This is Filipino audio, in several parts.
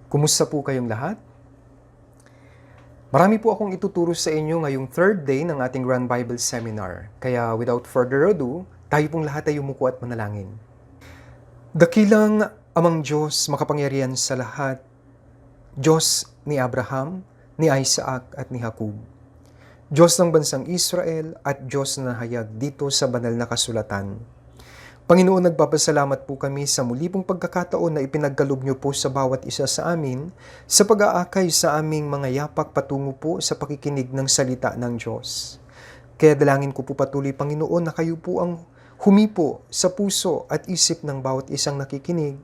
Kumusta po kayong lahat? Marami po akong ituturo sa inyo ngayong third day ng ating Grand Bible Seminar. Kaya without further ado, tayo pong lahat ay umuko at manalangin. Dakilang Amang Diyos, makapangyarihan sa lahat, Diyos ni Abraham, ni Isaac at ni Jacob. Diyos ng bansang Israel at Diyos na hayag dito sa banal na kasulatan. Panginoon, nagpapasalamat po kami sa muli pong pagkakataon na ipinagkaloob niyo po sa bawat isa sa amin sa pag-aakay sa aming mga yapak patungo po sa pakikinig ng salita ng Diyos. Kaya dalangin ko po patuloy, Panginoon, na kayo po ang humipo sa puso at isip ng bawat isang nakikinig.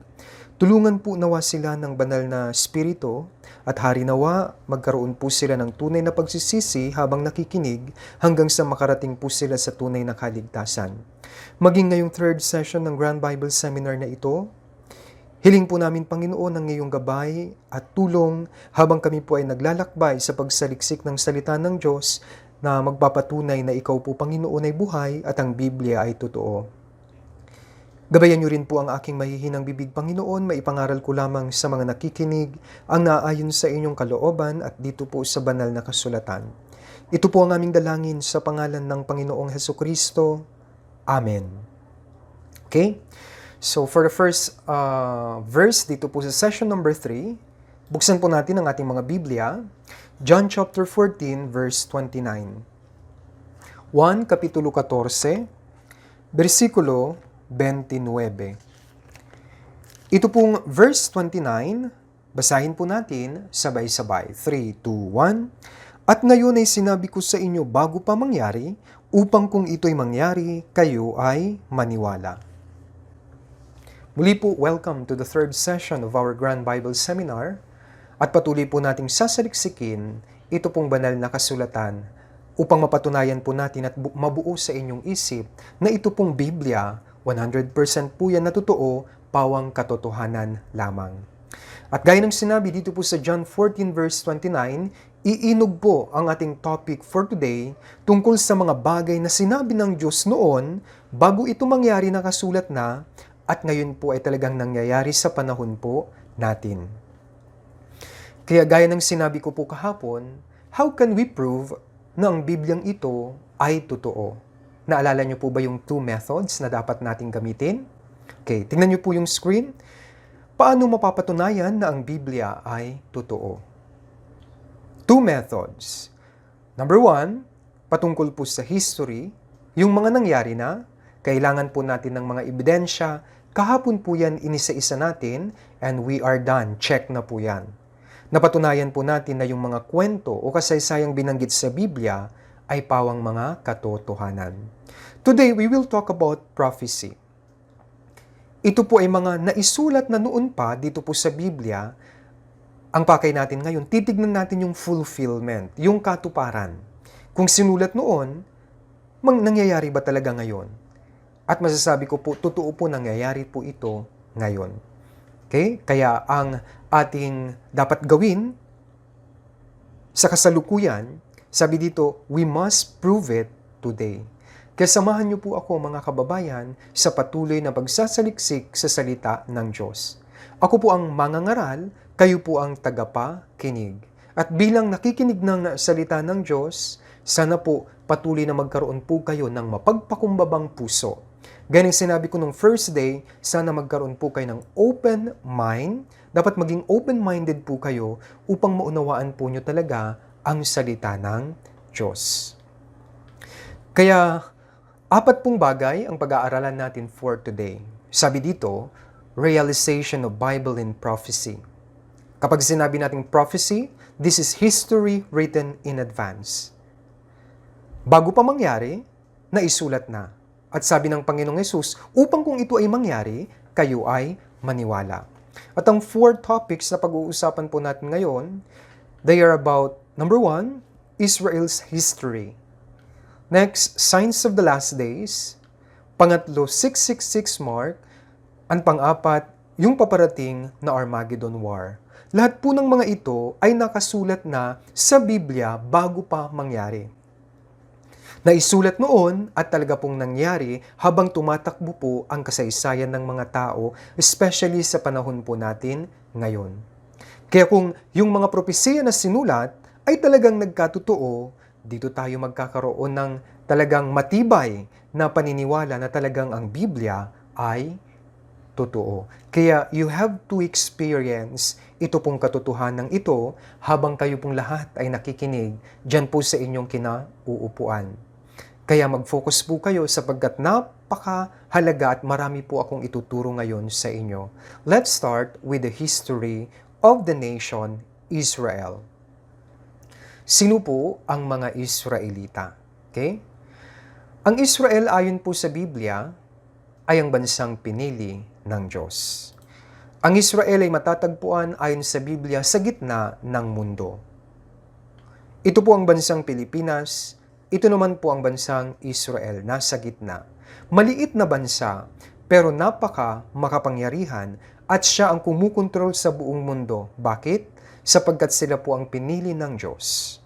Tulungan po nawa sila ng banal na spirito at hari nawa magkaroon po sila ng tunay na pagsisisi habang nakikinig hanggang sa makarating po sila sa tunay na kaligtasan. Maging ngayong third session ng Grand Bible Seminar na ito, hiling po namin, Panginoon, ang iyong gabay at tulong habang kami po ay naglalakbay sa pagsaliksik ng salita ng Diyos na magpapatunay na ikaw po, Panginoon, ay buhay at ang Biblia ay totoo. Gabayan niyo rin po ang aking mahihinang bibig, Panginoon, maipangaral ko lamang sa mga nakikinig ang naayon sa inyong kalooban at dito po sa banal na kasulatan. Ito po ang aming dalangin sa pangalan ng Panginoong Hesukristo. Amen. Okay? So for the first verse dito po sa session number 3, buksan po natin ang ating mga Biblia. John chapter 14 verse 29. 1 Kapitulo 14, versikulo 29. Ito pong verse 29, basahin po natin sabay-sabay. 3, 2, 1. At ngayon ay sinabi ko sa inyo bago pa mangyari, upang kung ito'y mangyari, kayo ay maniwala. Muli po, welcome to the third session of our Grand Bible Seminar. At patuloy po nating sasaliksikin ito pong banal na kasulatan upang mapatunayan po natin at mabuo sa inyong isip na ito pong Biblia 100% po yan na totoo, pawang katotohanan lamang. At gaya ng sinabi dito po sa John 14 verse 29, iinog po ang ating topic for today tungkol sa mga bagay na sinabi ng Diyos noon bago ito mangyari, nakasulat na, at ngayon po ay talagang nangyayari sa panahon po natin. Kaya gaya ng sinabi ko po kahapon, how can we prove na ang Bibliang ito ay totoo? Naalala niyo po ba yung two methods na dapat nating gamitin? Okay, tingnan niyo po yung screen. Paano mapapatunayan na ang Biblia ay totoo? Two methods. Number 1, patungkol po sa history, yung mga nangyari na, kailangan po natin ng mga ebidensya, kahapon po yan inisa-isa natin, and we are done. Check na po yan. Napatunayan po natin na yung mga kwento o kasaysayang binanggit sa Biblia ay pawang mga katotohanan. Today, we will talk about prophecy. Ito po ay mga naisulat na noon pa dito po sa Biblia. Ang pakay natin ngayon, titignan natin yung fulfillment, yung katuparan. Kung sinulat noon, nangyayari ba talaga ngayon? At masasabi ko po, totoo po nangyayari po ito ngayon. Okay? Kaya ang ating dapat gawin sa kasalukuyan, sabi dito, we must prove it today. Kaya samahan niyo po ako, mga kababayan, sa patuloy na pagsasaliksik sa salita ng Diyos. Ako po ang mangangaral, kayo po ang tagapakinig. At bilang nakikinig ng salita ng Diyos, sana po patuloy na magkaroon po kayo ng mapagpakumbabang puso. Ganyan sinabi ko nung first day, sana magkaroon po kayo ng open mind. Dapat maging open-minded po kayo upang maunawaan po nyo talaga ang salita ng Diyos. Kaya, 4 pong bagay ang pag-aaralan natin for today. Sabi dito, realization of Bible in prophecy. Kapag sinabi nating prophecy, this is history written in advance. Bago pa mangyari, naisulat na. At sabi ng Panginoong Hesus, upang kung ito ay mangyari, kayo ay maniwala. At ang 4 topics na pag-uusapan po natin ngayon, they are about, number 1, Israel's history. Next, signs of the last days. Pangatlo, 666 mark. Ang pang-apat, yung paparating na Armageddon War. Lahat po ng mga ito ay nakasulat na sa Biblia bago pa mangyari. Naisulat noon at talaga pong nangyari habang tumatakbo po ang kasaysayan ng mga tao, especially sa panahon po natin ngayon. Kaya kung yung mga propesiya na sinulat ay talagang nagkatotoo, dito tayo magkakaroon ng talagang matibay na paniniwala na talagang ang Biblia ay totoo. Kaya you have to experience ito pong katotohanan ito habang kayo pong lahat ay nakikinig dyan po sa inyong kinauupuan. Kaya mag-focus po kayo sapagkat napakahalaga at marami po akong ituturo ngayon sa inyo. Let's start with the history of the nation Israel. Sino po ang mga Israelita? Okay? Ang Israel ayon po sa Biblia ay ang bansang pinili ng Diyos. Ang Israel ay matatagpuan ayon sa Biblia sa gitna ng mundo. Ito po ang bansang Pilipinas, ito naman po ang bansang Israel, nasa gitna. Maliit na bansa, pero napaka makapangyarihan at siya ang kumukontrol sa buong mundo. Bakit? Sapagkat sila po ang pinili ng Diyos.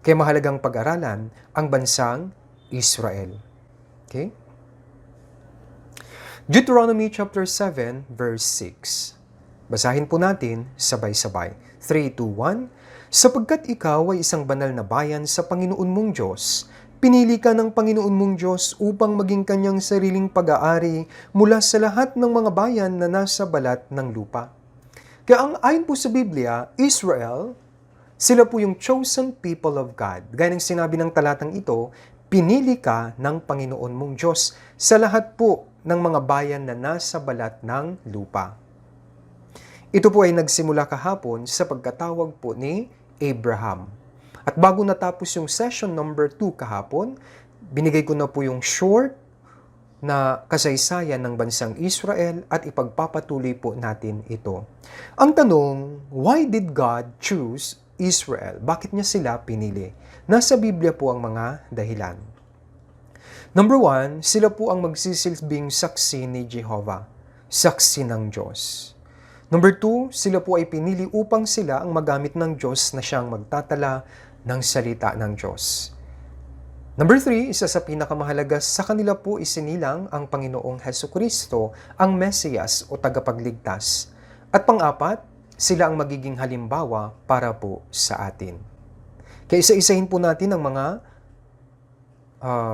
Kaya mahalagang pag-aralan ang bansang Israel. Okay? Deuteronomy chapter 7, verse 6. Basahin po natin sabay-sabay. 3, 2, 1. Sapagkat ikaw ay isang banal na bayan sa Panginoon mong Diyos, pinili ka ng Panginoon mong Diyos upang maging kanyang sariling pag-aari mula sa lahat ng mga bayan na nasa balat ng lupa. Kaya ang ayon po sa Biblia, Israel, sila po yung chosen people of God. Gaya ng sinabi ng talatang ito, pinili ka ng Panginoon mong Diyos sa lahat po ng mga bayan na nasa balat ng lupa. Ito po ay nagsimula kahapon sa pagkatawag po ni Abraham. At bago natapos yung session number 2 kahapon, binigay ko na po yung short na kasaysayan ng bansang Israel at ipagpapatuloy po natin ito. Ang tanong, why did God choose Israel? Bakit niya sila pinili? Nasa Biblia po ang mga dahilan. Number 1, sila po ang magsisilbing saksi ni Jehovah, saksi ng Diyos. Number 2, sila po ay pinili upang sila ang magamit ng Diyos na siyang magtatala ng salita ng Diyos. Number 3, isa sa pinakamahalaga sa kanila po isinilang ang Panginoong Hesukristo, ang Mesiyas o tagapagligtas. At pang-apat, sila ang magiging halimbawa para po sa atin. Kaya isa-isahin po natin ang mga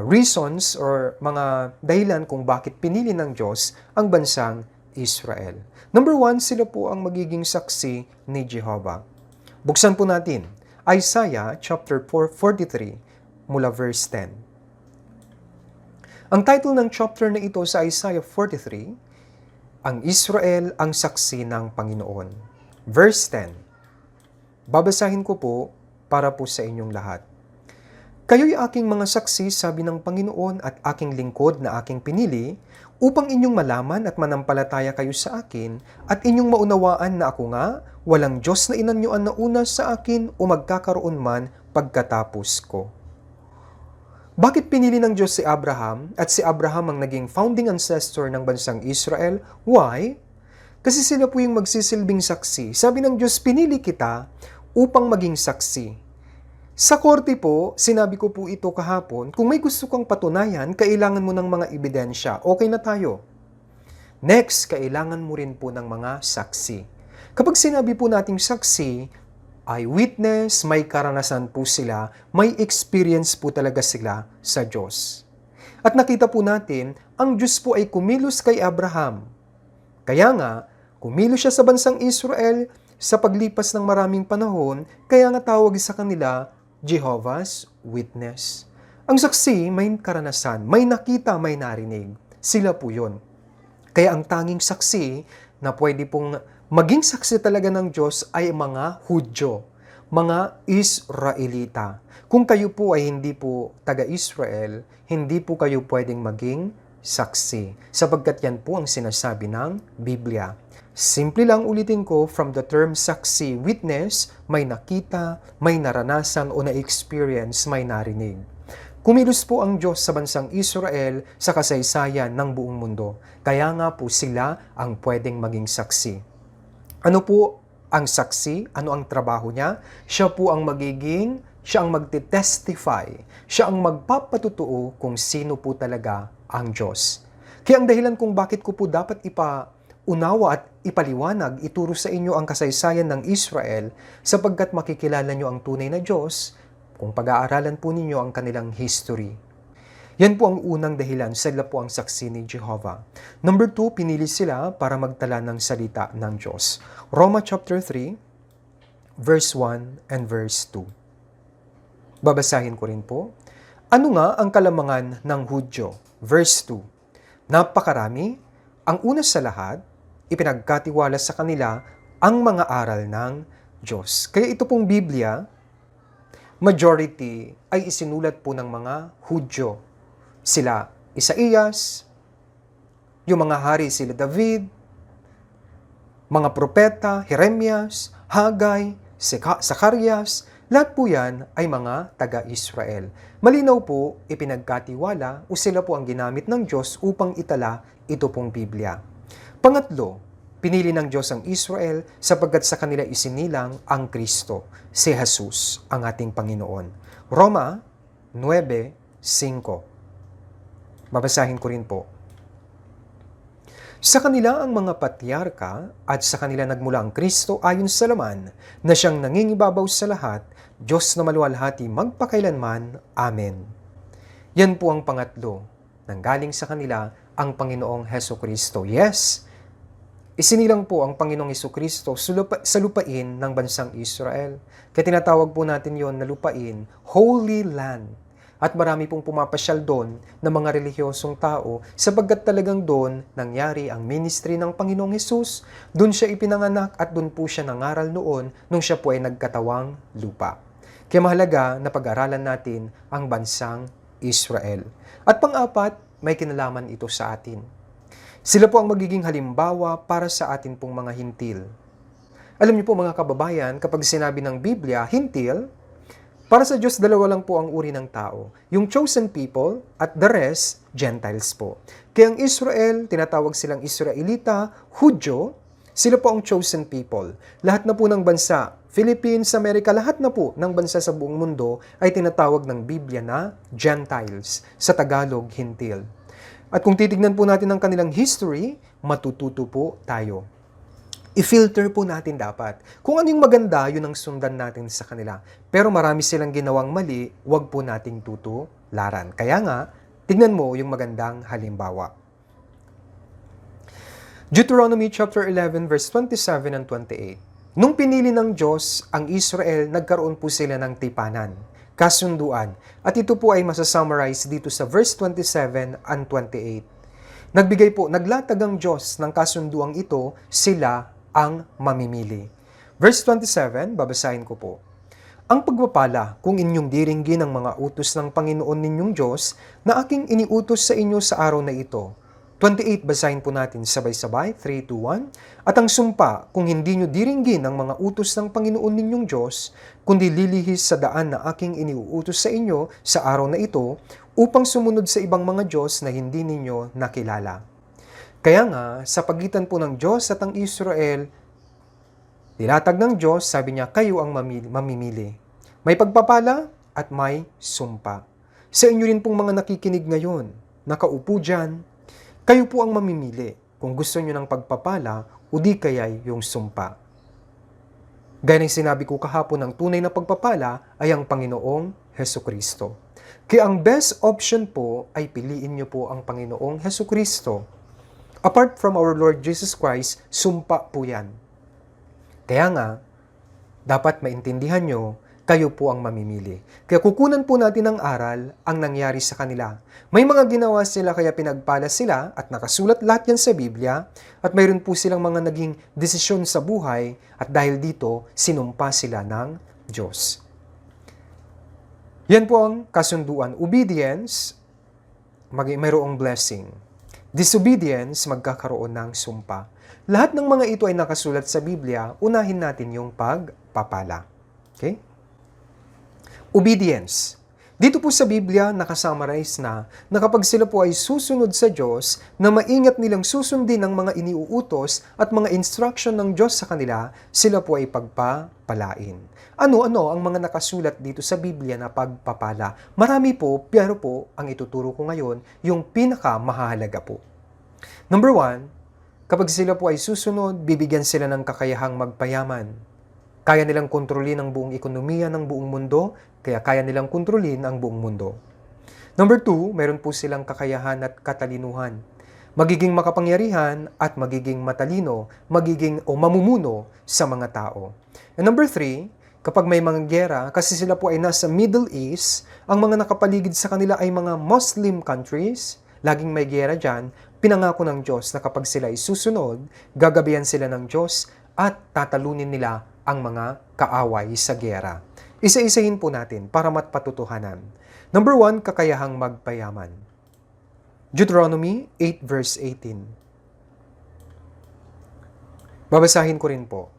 reasons or mga dahilan kung bakit pinili ng Diyos ang bansang Israel. Number 1, sila po ang magiging saksi ni Jehovah. Buksan po natin Isaiah chapter 43 mula verse 10. Ang title ng chapter na ito sa Isaiah 43, ang Israel ang saksi ng Panginoon. Verse 10. Babasahin ko po para po sa inyong lahat. Kayo'y aking mga saksi, sabi ng Panginoon, at aking lingkod na aking pinili, upang inyong malaman at manampalataya kayo sa akin, at inyong maunawaan na ako nga, walang Diyos na inanyuan na una sa akin o magkakaroon man pagkatapos ko. Bakit pinili ng Diyos si Abraham at si Abraham ang naging founding ancestor ng bansang Israel? Why? Kasi sila po yung magsisilbing saksi. Sabi ng Diyos, pinili kita upang maging saksi. Sa korte po, sinabi ko po ito kahapon, kung may gusto kang patunayan, kailangan mo ng mga ebidensya. Okay na tayo. Next, kailangan mo rin po ng mga saksi. Kapag sinabi po nating saksi, eyewitness, may karanasan po sila, may experience po talaga sila sa Diyos. At nakita po natin, ang Diyos po ay kumilos kay Abraham. Kaya nga, kumilos siya sa bansang Israel sa paglipas ng maraming panahon, kaya nga tawag sa kanila Jehovah's Witness. Ang saksi may karanasan, may nakita, may narinig. Sila po yun. Kaya ang tanging saksi na pwede pong maging saksi talaga ng Diyos ay mga Hudyo, mga Israelita. Kung kayo po ay hindi po taga-Israel, hindi po kayo pwedeng maging saksi, sapagkat yan po ang sinasabi ng Biblia. Simple lang ulitin ko, from the term saksi, witness, may nakita, may naranasan o na-experience, may narinig. Kumilos po ang Diyos sa bansang Israel sa kasaysayan ng buong mundo. Kaya nga po sila ang pwedeng maging saksi. Ano po ang saksi? Ano ang trabaho niya? Siya ang magte-testify. Siya ang magpapatutuo kung sino po talaga ang Diyos. Kaya ang dahilan kung bakit ko po dapat unawa at ipaliwanag, ituro sa inyo ang kasaysayan ng Israel sapagkat makikilala nyo ang tunay na Diyos kung pag-aaralan po ninyo ang kanilang history. Yan po ang unang dahilan, sila po ang saksi ni Jehovah. Number 2, pinili sila para magtala ng salita ng Diyos. Roma chapter 3, verse 1 and verse 2. Babasahin ko rin po. Ano nga ang kalamangan ng Hudyo? Verse 2. Napakarami, ang una sa lahat, ipinagkatiwala sa kanila ang mga aral ng Diyos. Kaya ito pong Biblia, majority ay isinulat po ng mga Hudyo. Sila Isaías, yung mga hari sila David, mga propeta, Jeremias, Hagay, Zacarias, lahat po yan ay mga taga-Israel. Malinaw po, ipinagkatiwala o sila po ang ginamit ng Diyos upang itala ito pong Biblia. Pangatlo, pinili ng Diyos ang Israel sapagkat sa kanila isinilang ang Kristo, si Jesus, ang ating Panginoon. Roma 9:5. Babasahin ko rin po. Sa kanila ang mga patriarka at sa kanila nagmula ang Kristo ayon sa laman na siyang nangingibabaw sa lahat, Diyos na maluwalhati magpakailanman. Amen. Yan po ang pangatlo. Nanggaling sa kanila ang Panginoong Hesukristo. Yes, isinilang po ang Panginoong Hesukristo sa lupain ng bansang Israel. Kaya tinatawag po natin yon na lupain, Holy Land. At marami pong pumapasyal doon ng mga relihiyosong tao sapagkat talagang doon nangyari ang ministry ng Panginoong Hesus. Doon siya ipinanganak at doon po siya nangaral noon nung siya po ay nagkatawang lupa. Kaya mahalaga na pag-aralan natin ang bansang Israel. At pang-apat, may kinalaman ito sa atin. Sila po ang magiging halimbawa para sa atin pong mga hintil. Alam niyo po mga kababayan, kapag sinabi ng Biblia, hintil, para sa Diyos, dalawa lang po ang uri ng tao. Yung chosen people at the rest, Gentiles po. Kaya ang Israel, tinatawag silang Israelita, Hudyo, sila po ang chosen people. Lahat na po ng bansa, Philippines, America, lahat na po ng bansa sa buong mundo ay tinatawag ng Biblia na Gentiles. Sa Tagalog, hintil. At kung titignan po natin ang kanilang history, matututo po tayo. I-filter po natin dapat. Kung ano yung maganda, yun ang sundan natin sa kanila. Pero marami silang ginawang mali, wag po nating tutularan. Kaya nga, tignan mo yung magandang halimbawa. Deuteronomy chapter 11 verse 27 and 28. Nung pinili ng Diyos ang Israel, nagkaroon po sila ng tipanan, kasunduan. At ito po ay masasummarize dito sa verse 27 and 28. Naglatag ang Diyos ng kasunduang ito, sila ang mamimili. Verse 27, babasahin ko po. Ang pagpapala kung inyong diringgin ang mga utos ng Panginoon ninyong Diyos na aking iniutos sa inyo sa araw na ito. 28, basahin po natin sabay-sabay, 3, 2, 1. At ang sumpa kung hindi nyo diringgin ang mga utos ng Panginoon ninyong Diyos, kundi lilihis sa daan na aking iniuutos sa inyo sa araw na ito, upang sumunod sa ibang mga Diyos na hindi ninyo nakilala. Kaya nga, sa pagitan po ng Diyos at ang Israel, nilatag ng Diyos, sabi niya, kayo ang mamimili. May pagpapala at may sumpa. Sa inyo rin pong mga nakikinig ngayon, nakaupo dyan, kayo po ang mamimili kung gusto nyo ng pagpapala o di kaya'y yung sumpa. Gaya ng sinabi ko kahapon, ang tunay na pagpapala ay ang Panginoong Hesukristo. Kaya ang best option po ay piliin nyo po ang Panginoong Hesukristo. Apart from our Lord Jesus Christ, sumpa po yan. Kaya nga, dapat maintindihan nyo, kayo po ang mamimili. Kaya kukunan po natin ng aral ang nangyari sa kanila. May mga ginawa sila kaya pinagpala sila at nakasulat lahat yan sa Biblia at mayroon po silang mga naging desisyon sa buhay at dahil dito, sinumpa sila ng Diyos. Yan po ang kasunduan. Obedience, mayroong blessing. Disobedience, magkakaroon ng sumpa. Lahat ng mga ito ay nakasulat sa Biblia, unahin natin yung pagpapala. Okay? Obedience. Dito po sa Biblia, nakasummarize na kapag sila po ay susunod sa Diyos, na maingat nilang susundin ang mga iniuutos at mga instruction ng Diyos sa kanila, sila po ay pagpapalain. Ano-ano ang mga nakasulat dito sa Biblia na pagpapala? Marami po, pero po, ang ituturo ko ngayon, yung pinakamahalaga po. Number 1, Kapag sila po ay susunod, bibigyan sila ng kakayahang magpayaman. Kaya nilang kontrolin ang buong ekonomiya ng buong mundo, kaya kaya nilang kontrolin ang buong mundo. Number 2, meron po silang kakayahan at katalinuhan. Magiging makapangyarihan at magiging matalino, mamumuno sa mga tao. And number 3, kapag may mga giyera, kasi sila po ay nasa Middle East, ang mga nakapaligid sa kanila ay mga Muslim countries, laging may giyera dyan, pinangako ng Diyos na kapag sila ay susunod, gagabayan sila ng Diyos at tatalunin nila ang mga kaaway sa giyera. Isa-isahin po natin para matpatutuhanan. Number 1, kakayahang magpayaman. Deuteronomy 8 verse 18. Babasahin ko rin po.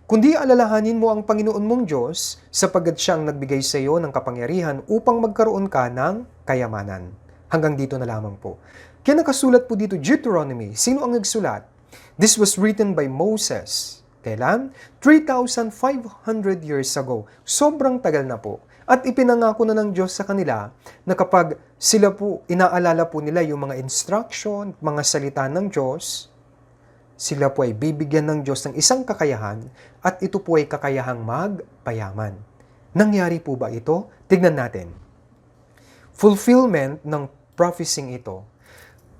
Kundi alalahanin mo ang Panginoon mong Diyos sapagkat siyang nagbigay sa iyo ng kapangyarihan upang magkaroon ka ng kayamanan. Hanggang dito na lamang po. Kaya nakasulat po dito Deuteronomy. Sino ang nagsulat? This was written by Moses. Kailan? 3,500 years ago. Sobrang tagal na po. At ipinangako na ng Diyos sa kanila na kapag sila po, inaalala po nila yung mga instruction, mga salita ng Diyos, sila po ay bibigyan ng Diyos ng isang kakayahan at ito po ay kakayahang magpayaman. Nangyari po ba ito? Tignan natin. Fulfillment ng prophecy ito.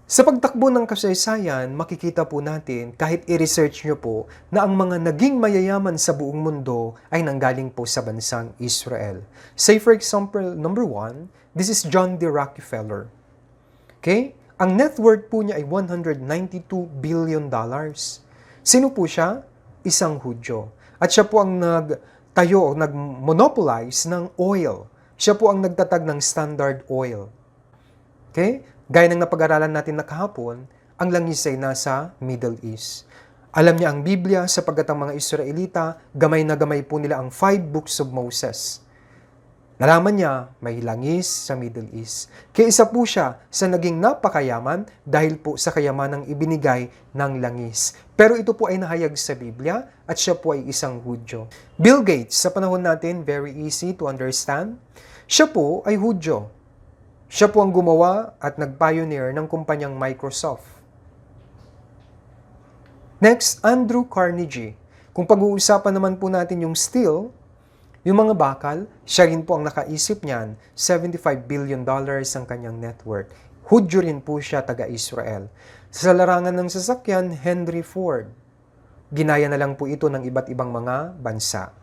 Sa pagtakbo ng kasaysayan, makikita po natin, kahit i-research nyo po, na ang mga naging mayayaman sa buong mundo ay nanggaling po sa bansang Israel. Say for example, number 1, this is John D. Rockefeller. Okay? Ang net worth po niya ay $192 billion. Sino po siya? Isang Hudyo. At siya po ang nag-monopolize ng oil. Siya po ang nagtatag ng Standard Oil. Okay? Gaya ng napag-aralan natin na kahapon, ang langis ay nasa Middle East. Alam niya ang Biblia sapagkat ang mga Israelita, gamay na gamay po nila ang 5 books of Moses. Nalaman niya, may langis sa Middle East. Kaya isa po siya sa naging napakayaman dahil po sa kayamanang ibinigay ng langis. Pero ito po ay nahayag sa Biblia at siya po ay isang Hudyo. Bill Gates, sa panahon natin, very easy to understand. Siya po ay Hudyo. Siya po ang gumawa at nag-pioneer ng kumpanyang Microsoft. Next, Andrew Carnegie. Kung pag-uusapan naman po natin yung steel, yung mga bakal, siya rin po ang nakaisip niyan, $75 billion ang kanyang net worth. Hudyo rin po siya, taga-Israel. Sa larangan ng sasakyan, Henry Ford. Ginaya na lang po ito ng iba't ibang mga bansa.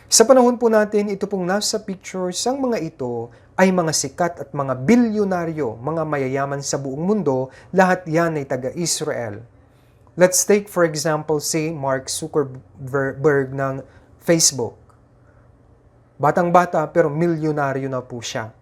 Sa panahon po natin, ito pong nasa pictures, ang mga ito ay mga sikat at mga bilyonaryo, mga mayayaman sa buong mundo, lahat yan ay taga-Israel. Let's take for example si Mark Zuckerberg ng Facebook. Batang-bata pero milyonaryo na po siya.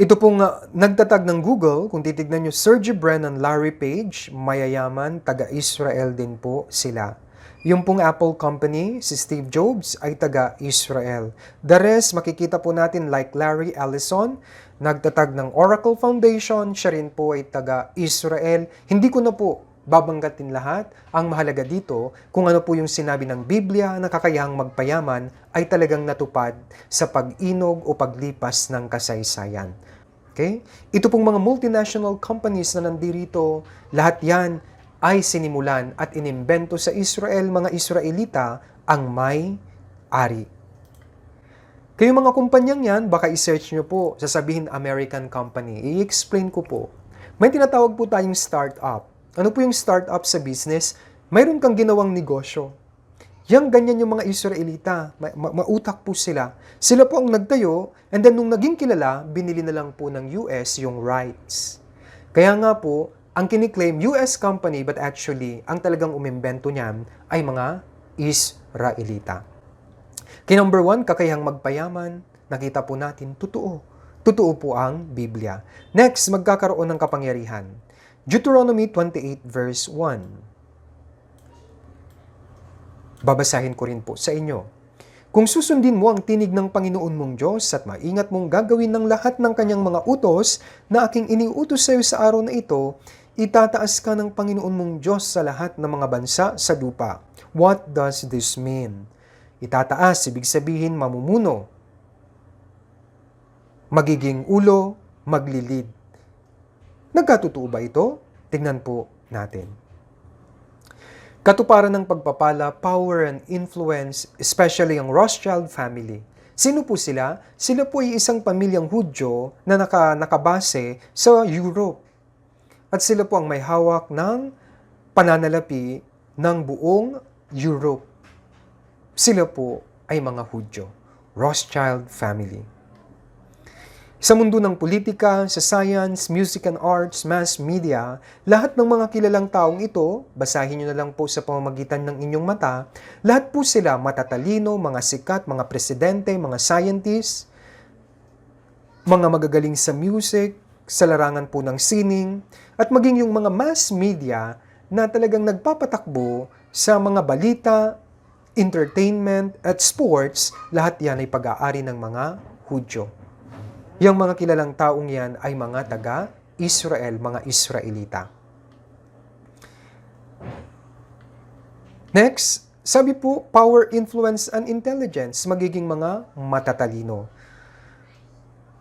Ito pong nagtatag ng Google, kung titignan nyo, Sergey Brin and Larry Page, mayayaman, taga-Israel din po sila. Yung pong Apple company, si Steve Jobs, ay taga-Israel. The rest, makikita po natin like Larry Ellison, nagtatag ng Oracle Foundation, siya rin po ay taga-Israel. Hindi ko na po babanggatin lahat. Ang mahalaga dito, kung ano po yung sinabi ng Biblia na kakayahang magpayaman ay talagang natupad sa pag-inog o paglipas ng kasaysayan. Okay? Ito pong mga multinational companies na nandirito, lahat yan ay sinimulan at inimbento sa Israel, mga Israelita, ang may-ari. Kayo mga kumpanyang yan, baka i-search nyo po, sasabihin American company. I-explain ko po. May tinatawag po tayong startup. Ano po yung startup sa business? Mayroon kang ginawang negosyo. Yang ganyan yung mga Israelita, mautak po sila. Sila po ang nagtayo, and then nung naging kilala, binili na lang po ng US yung rights. Kaya nga po, ang kiniklaim US company, but actually, ang talagang umimbento niyan ay mga Israelita. Kaya number 1, kakayahang magpayaman, nakita po natin, totoo. Totoo po ang Biblia. Next, magkakaroon ng kapangyarihan. Deuteronomy 28 verse 1. Babasahin ko rin po sa inyo. Kung susundin mo ang tinig ng Panginoon mong Diyos at maingat mong gagawin ng lahat ng kanyang mga utos na aking iniutos sa iyo sa araw na ito, itataas ka ng Panginoon mong Diyos sa lahat ng mga bansa sa lupa. What does this mean? Itataas, ibig sabihin mamumuno. Magiging ulo, maglilid. Nagkatotoo ba ito? Tingnan po natin. Katuparan ng pagpapala, power and influence, especially ang Rothschild family. Sino po sila? Sila po ay isang pamilyang Hudyo na nakabase sa Europe. At sila po ang may hawak ng pananalapi ng buong Europe. Sila po ay mga Hudyo. Rothschild family. Sa mundo ng politika, sa science, music and arts, mass media, lahat ng mga kilalang taong ito, basahin nyo na lang po sa pamamagitan ng inyong mata, lahat po sila matatalino, mga sikat, mga presidente, mga scientists, mga magagaling sa music, sa larangan po ng sining, at maging yung mga mass media na talagang nagpapatakbo sa mga balita, entertainment, at sports, lahat yan ay pag-aari ng mga Hudyo. Yang mga kilalang taong yan ay mga taga-Israel, mga Israelita. Next, sabi po, power, influence, and intelligence, magiging mga matatalino.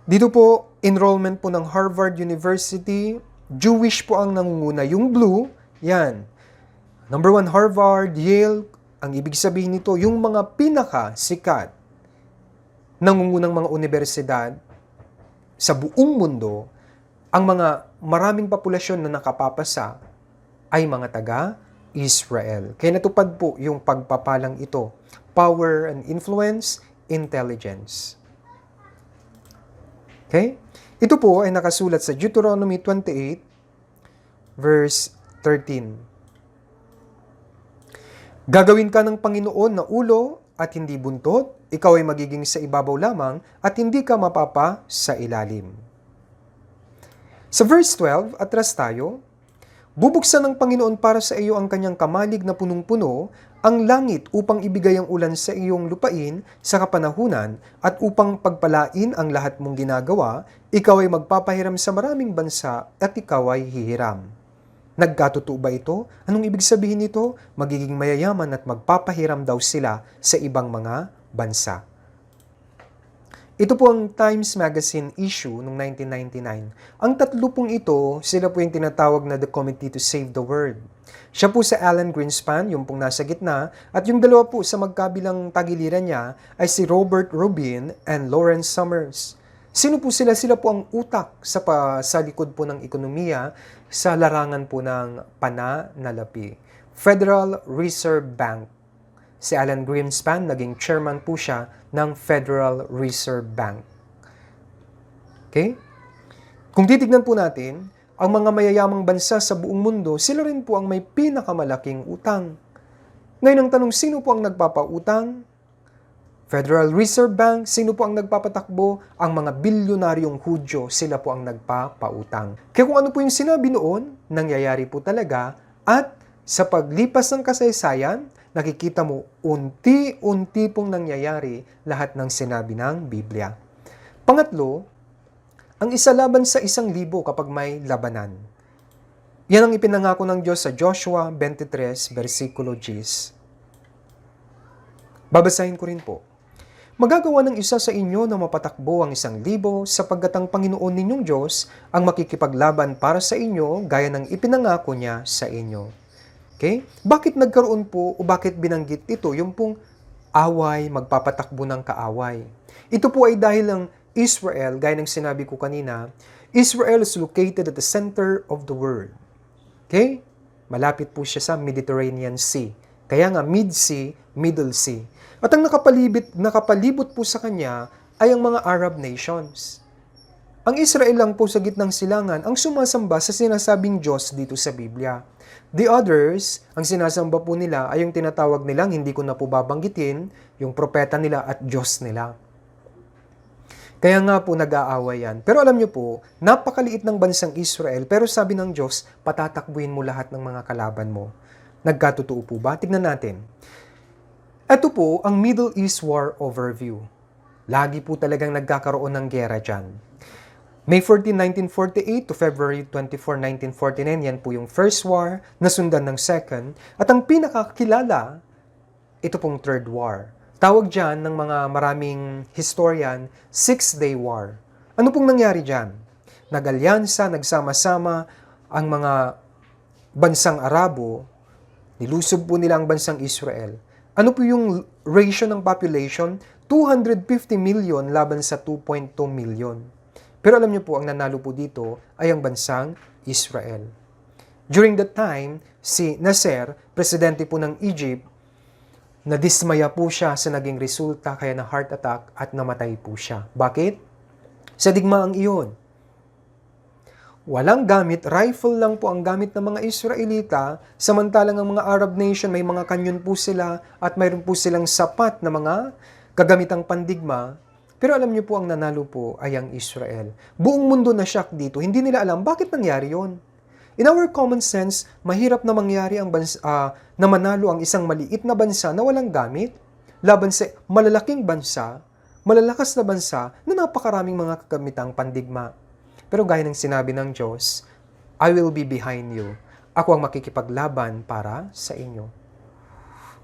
Dito po, enrollment po ng Harvard University, Jewish po ang nangunguna. Yung blue, yan. Number 1, Harvard, Yale, ang ibig sabihin nito, yung mga pinaka-sikat nangungunang mga universidad sa buong mundo, ang mga maraming populasyon na nakapapasa ay mga taga-Israel. Kaya natupad po yung pagpapalang ito. Power and influence, intelligence. Okay? Ito po ay nakasulat sa Deuteronomy 28, verse 13. Gagawin ka ng Panginoon na ulo at hindi buntot, ikaw ay magiging sa ibabaw lamang at hindi ka mapapa sa ilalim. Sa verse 12, atras tayo, bubuksan ng Panginoon para sa iyo ang kanyang kamalig na punong-puno, ang langit upang ibigay ang ulan sa iyong lupain sa kapanahunan at upang pagpalain ang lahat mong ginagawa, ikaw ay magpapahiram sa maraming bansa at ikaw ay hihiram. Nagkatotoo ba ito? Anong ibig sabihin nito? Magiging mayayaman at magpapahiram daw sila sa ibang mga bansa. Ito po ang Times Magazine issue noong 1999. Ang tatlo pong ito, sila po yung tinatawag na The Committee to Save the World. Siya po sa Alan Greenspan, yung pong nasa gitna, at yung dalawa po sa magkabilang tagiliran niya ay si Robert Rubin and Lawrence Summers. Sino po sila? Sila po ang utak sa likod po ng ekonomiya sa larangan po ng pananalapi. Federal Reserve Bank. Si Alan Greenspan, naging chairman po siya ng Federal Reserve Bank. Okay? Kung titignan po natin, ang mga mayayamang bansa sa buong mundo, sila rin po ang may pinakamalaking utang. Ngayon ang tanong, sino po ang nagpapautang? Federal Reserve Bank, sino po ang nagpapatakbo? Ang mga bilyonaryong Hudyo, sila po ang nagpapautang. Kaya kung ano po yung sinabi noon, nangyayari po talaga, at sa paglipas ng kasaysayan, nakikita mo unti-unti pong nangyayari lahat ng sinabi ng Biblia. Pangatlo, ang isa laban sa 1,000 kapag may labanan. Yan ang ipinangako ng Diyos sa Joshua 23, versikulo 10. Babasahin ko rin po. Magagawa ng isa sa inyo na mapatakbo ang 1,000 sapagkat ang Panginoon ninyong Diyos ang makikipaglaban para sa inyo gaya ng ipinangako niya sa inyo. Okay? Bakit nagkaroon po o bakit binanggit ito yung pong away, magpapatakbo ng kaaway? Ito po ay dahil ang Israel, gaya ng sinabi ko kanina, Israel is located at the center of the world. Okay? Malapit po siya sa Mediterranean Sea. Kaya nga Mid-Sea, Middle Sea. At ang nakapalibot po sa kanya ay ang mga Arab nations. Ang Israel lang po sa gitnang silangan ang sumasamba sa sinasabing Diyos dito sa Biblia. The others, ang sinasamba po nila ay yung tinatawag nilang, hindi ko na po babanggitin, yung propeta nila at Diyos nila. Kaya nga po nag-aaway yan. Pero alam nyo po, napakaliit ng bansang Israel, pero sabi ng Diyos, patatakbuhin mo lahat ng mga kalaban mo. Nagkatotoo po ba? Tignan natin. Ito po ang Middle East War Overview. Lagi po talagang nagkakaroon ng gera dyan. May 14, 1948 to February 24, 1949, yan po yung first war, nasundan ng second. At ang pinakakilala, ito pong third war. Tawag dyan ng mga maraming historian, Six-Day War. Ano pong nangyari dyan? Nag-alyansa, nagsama-sama ang mga bansang Arabo, nilusob po nila ang bansang Israel. Ano po yung ratio ng population? 250 million laban sa 2.2 million. Pero alam niyo po, ang nanalo po dito ay ang bansang Israel. During that time, si Nasser, presidente po ng Egypt, nadismaya po siya sa naging resulta kaya na heart attack at namatay po siya. Bakit? Sa digmaang iyon. Walang gamit, rifle lang po ang gamit ng mga Israelita, samantalang ang mga Arab nation may mga kanyon po sila at mayroon po silang sapat na mga kagamitang pandigma. Pero alam niyo po, ang nanalo po ay ang Israel. Buong mundo na shock dito, hindi nila alam bakit nangyari yon. In our common sense, mahirap na mangyari na manalo ang isang maliit na bansa na walang gamit laban sa malalaking bansa, malalakas na bansa na napakaraming mga kagamitang pandigma. Pero gaya ng sinabi ng Diyos, I will be behind you. Ako ang makikipaglaban para sa inyo.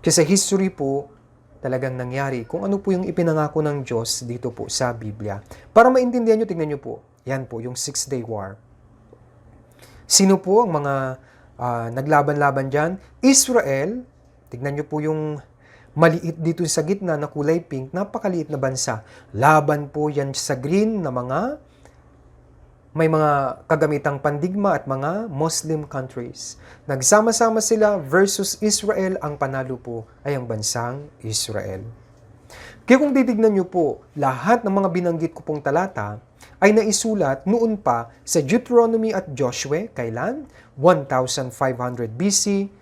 Kasi sa history po, talagang nangyari kung ano po yung ipinangako ng Diyos dito po sa Biblia. Para maintindihan nyo, tingnan nyo po. Yan po, yung 6-day war. Sino po ang mga naglaban-laban dyan? Israel, tignan nyo po yung maliit dito sa gitna na kulay pink, napakaliit na bansa. Laban po yan sa green na may mga kagamitang pandigma at mga Muslim countries. Nagsama-sama sila versus Israel, ang panalo po ay ang bansang Israel. Kaya kung titignan nyo po, lahat ng mga binanggit ko pong talata ay naisulat noon pa sa Deuteronomy at Joshua, kailan? 1500 BC,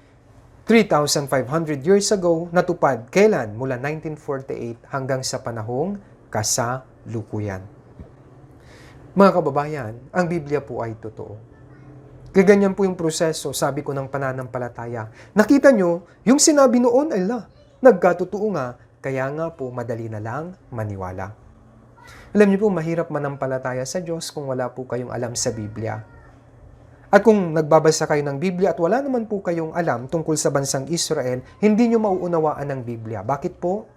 3,500 years ago, natupad kailan? Mula 1948 hanggang sa panahong kasalukuyan. Mga kababayan, ang Biblia po ay totoo. Gaganyan po yung proseso, sabi ko, ng pananampalataya. Nakita nyo, yung sinabi noon ay nagkatotoo nga, kaya nga po madali na lang maniwala. Alam niyo po, mahirap manampalataya sa Diyos kung wala po kayong alam sa Biblia. At kung nagbabasa kayo ng Biblia at wala naman po kayong alam tungkol sa bansang Israel, hindi nyo mauunawaan ang Biblia. Bakit po?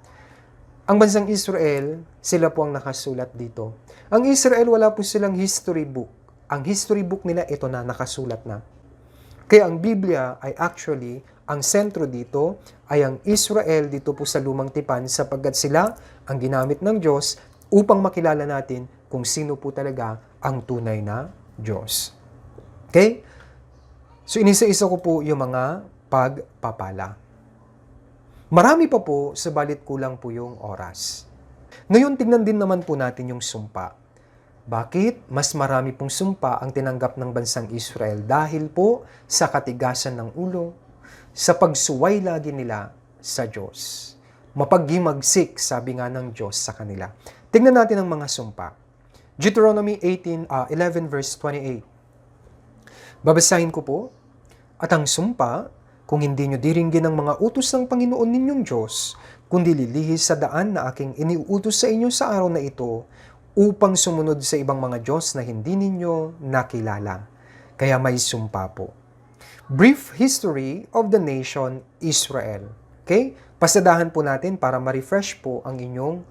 Ang bansang Israel, sila po ang nakasulat dito. Ang Israel, wala po silang history book. Ang history book nila, ito na, nakasulat na. Kaya ang Biblia ay actually, ang sentro dito ay ang Israel dito po sa Lumang Tipan sapagkat sila ang ginamit ng Diyos upang makilala natin kung sino po talaga ang tunay na Diyos. Okay? So inisa-isa ko po yung mga pagpapala. Marami pa po, sabalit kulang po yung oras. Ngayon, tignan din naman po natin yung sumpa. Bakit? Mas marami pong sumpa ang tinanggap ng bansang Israel dahil po sa katigasan ng ulo, sa pagsuway lagi nila sa Diyos. Mapaghimagsik, sabi nga ng Diyos sa kanila. Tignan natin ang mga sumpa. Deuteronomy 11 verse 28. Babasahin ko po. At ang sumpa, kung hindi nyo diringgin ang mga utos ng Panginoon ninyong Diyos, kundi lilihis sa daan na aking iniutos sa inyo sa araw na ito, upang sumunod sa ibang mga Diyos na hindi ninyo nakilala. Kaya may sumpa po. Brief history of the nation Israel. Okay? Pasadahan po natin para ma-refresh po ang inyong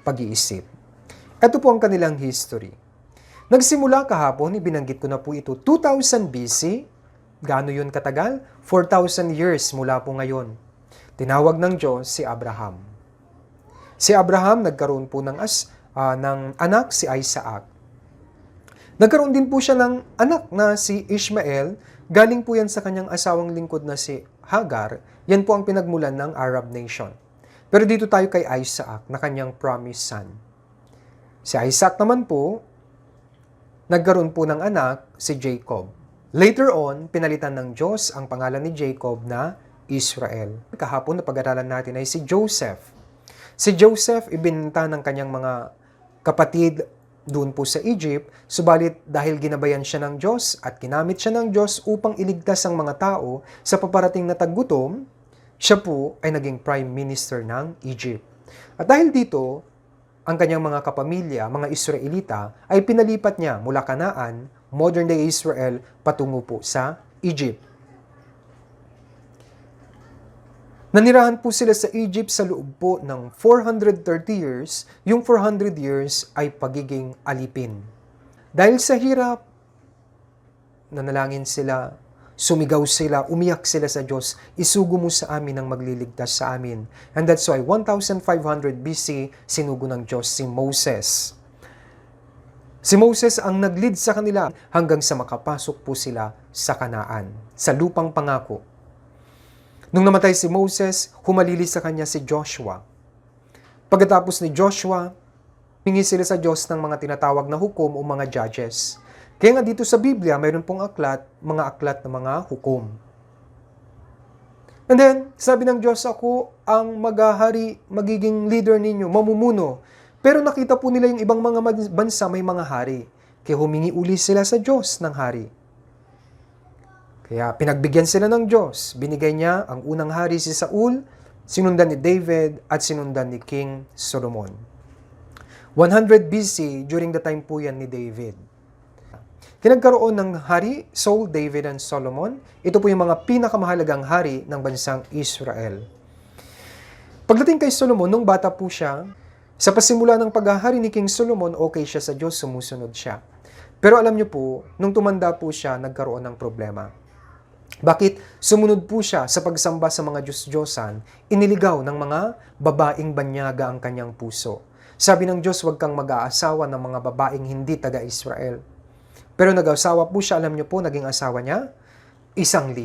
pag-iisip. Ito po ang kanilang history. Nagsimula kahapon, ibinanggit ko na po ito, 2000 BC. Gaano yun katagal? 4,000 years mula po ngayon. Tinawag ng Diyos si Abraham. Si Abraham nagkaroon po ng anak, si Isaac. Nagkaroon din po siya ng anak na si Ishmael. Galing po yan sa kanyang asawang lingkod na si Hagar. Yan po ang pinagmulan ng Arab nation. Pero dito tayo kay Isaac na kanyang promised son. Si Isaac naman po, nagkaroon po ng anak, si Jacob. Later on, pinalitan ng Diyos ang pangalan ni Jacob na Israel. Kahapon na pag-aralan natin ay si Joseph. Si Joseph, ibinenta ng kanyang mga kapatid doon po sa Egypt, subalit dahil ginabayan siya ng Diyos at ginamit siya ng Diyos upang iligtas ang mga tao sa paparating na taggutom, siya po ay naging prime minister ng Egypt. At dahil dito, ang kanyang mga kapamilya, mga Israelita, ay pinalipat niya mula Kanaan, modern-day Israel, patungo po sa Egypt. Nanirahan po sila sa Egypt sa loob po ng 430 years. Yung 400 years ay pagiging alipin. Dahil sa hirap, nanalangin sila, Sumigaw sila, umiyak sila sa Diyos, isugo mo sa amin ang magliligtas sa amin. And that's why 1500 BC, sinugo ng Diyos si Moses. Si Moses ang nag-lead sa kanila hanggang sa makapasok po sila sa Kanaan, sa lupang pangako. Nung namatay si Moses, humalili sa kanya si Joshua. Pagkatapos ni Joshua, hingi sila sa Diyos ng mga tinatawag na hukom o mga judges. Kaya nga dito sa Biblia, mayroon pong mga aklat na mga hukom. And then, sabi ng Diyos, ako ang maghahari, magiging leader ninyo, mamumuno. Pero nakita po nila yung ibang mga bansa may mga hari. Kaya humingi uli sila sa Diyos ng hari. Kaya pinagbigyan sila ng Diyos. Binigay niya ang unang hari si Saul, sinundan ni David, at sinundan ni King Solomon. 100 BC, during the time po yan ni David. Kinagkaroon ng hari, Saul, David, and Solomon. Ito po yung mga pinakamahalagang hari ng bansang Israel. Pagdating kay Solomon, nung bata po siya, sa pasimula ng paghahari ni King Solomon, okay siya sa Diyos, sumusunod siya. Pero alam niyo po, nung tumanda po siya, nagkaroon ng problema. Bakit? Sumunod po siya sa pagsamba sa mga Diyos-Diyosan, iniligaw ng mga babaeng banyaga ang kanyang puso. Sabi ng Diyos, huwag kang mag-aasawa ng mga babaeng hindi taga-Israel. Pero nag-asawa po siya, alam niyo po, naging asawa niya, 1,000.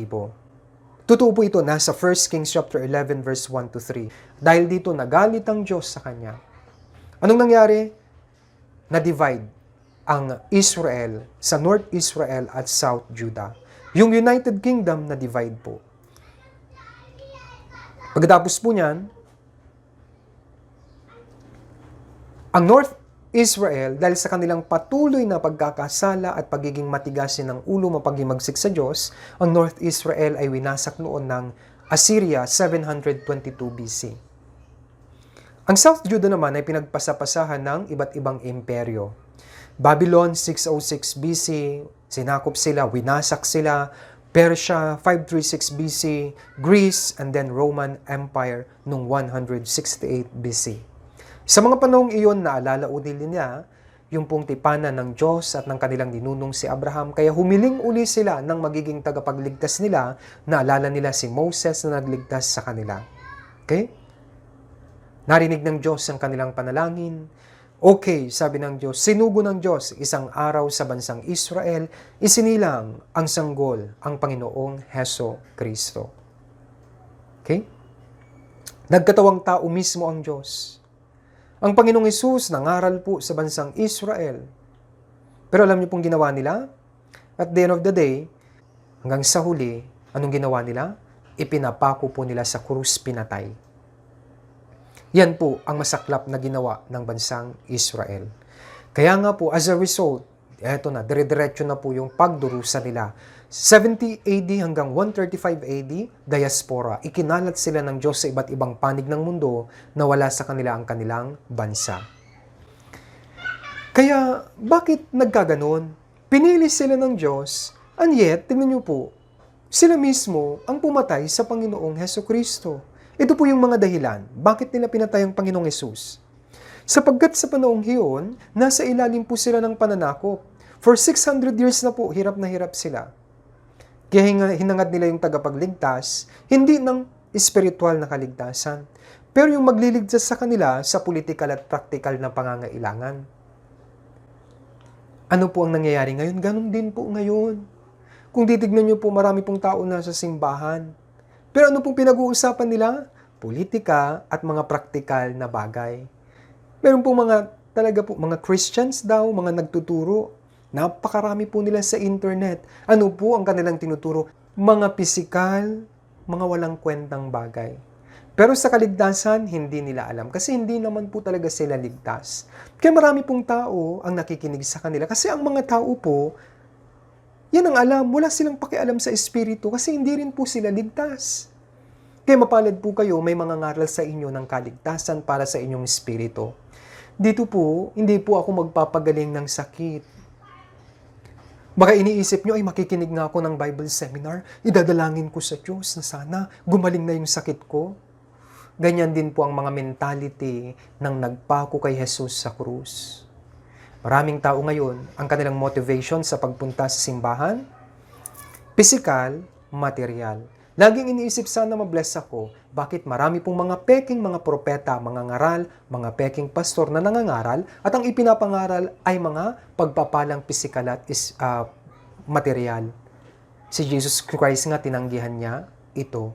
Totoo po ito, nasa 1 Kings chapter 11 verse 1 to 3. Dahil dito, nagalit ang Diyos sa kanya. Anong nangyari? Na-divide ang Israel sa North Israel at South Judah. Yung United Kingdom na-divide po. Pagkatapos po niyan, ang North Israel, dahil sa kanilang patuloy na pagkakasala at pagiging matigasin ng ulo mapaghimagsik sa Diyos, ang North Israel ay winasak noon ng Assyria 722 BC. Ang South Judah naman ay pinagpasapasahan ng iba't ibang imperyo. Babylon 606 BC, sinakop sila, winasak sila. Persia 536 BC, Greece, and then Roman Empire noong 168 BC. Sa mga panahong iyon, naalala uli niya yung pong tipanan ng Diyos at ng kanilang ninunong si Abraham. Kaya humiling uli sila ng magiging tagapagligtas nila. Naalala nila si Moses na nagligtas sa kanila. Okay? Narinig ng Diyos ang kanilang panalangin. Okay, sabi ng Diyos, sinugo ng Diyos isang araw sa bansang Israel, isinilang ang sanggol, ang Panginoong Heso Kristo. Okay? Nagkatawang tao mismo ang Diyos. Ang Panginoong Hesus nangaral po sa bansang Israel. Pero alam niyo pong ginawa nila? At the end of the day, hanggang sa huli, anong ginawa nila? Ipinapako po nila sa krus, pinatay. Yan po ang masaklap na ginawa ng bansang Israel. Kaya nga po, as a result, eto na, dire-diretso na po yung pagdurusa nila. 70 AD hanggang 135 AD, diaspora. Ikinalat sila ng Diyos sa iba't ibang panig ng mundo na wala sa kanila ang kanilang bansa. Kaya, bakit nagkaganon? Pinili sila ng Diyos, and yet, tingnan niyo po, sila mismo ang pumatay sa Panginoong Heso Kristo. Ito po yung mga dahilan. Bakit nila pinatay ang Panginoong Hesus? Sapagkat sa panahong hiyon, nasa ilalim po sila ng pananakop. For 600 years na po, hirap na hirap sila. Kaya hinangad nila yung tagapagligtas, hindi ng espiritual na kaligtasan, pero yung magliligtas sa kanila sa political at practical na pangangailangan. Ano po ang nangyayari ngayon? Ganon din po ngayon. Kung titignan nyo po, marami pong tao na sa simbahan. Pero ano pong pinag-uusapan nila? Politika at mga practical na bagay. Meron pong mga Christians daw, mga nagtuturo. Napakarami po nila sa internet. Ano po ang kanilang tinuturo? Mga pisikal, mga walang kwentang bagay. Pero sa kaligtasan, hindi nila alam. Kasi hindi naman po talaga sila ligtas. Kaya marami pong tao ang nakikinig sa kanila. Kasi ang mga tao po, yan ang alam. Wala silang pakialam sa espiritu kasi hindi rin po sila ligtas. Kaya mapalad po kayo, may mga ngaral sa inyo ng kaligtasan para sa inyong espiritu. Dito po, hindi po ako magpapagaling ng sakit. Baka iniisip nyo, ay makikinig nga ako ng Bible seminar, idadalangin ko sa Diyos na sana gumaling na yung sakit ko. Ganyan din po ang mga mentality ng nagpako kay Jesus sa krus. Maraming tao ngayon, ang kanilang motivation sa pagpunta sa simbahan, Pisikal, material. Laging iniisip sana mabless ako, bakit marami pong mga peking mga propeta, mga ngaral, mga peking pastor na nangangaral at ang ipinapangaral ay mga pagpapalang pisikal at material. Si Jesus Christ nga tinanggihan niya ito.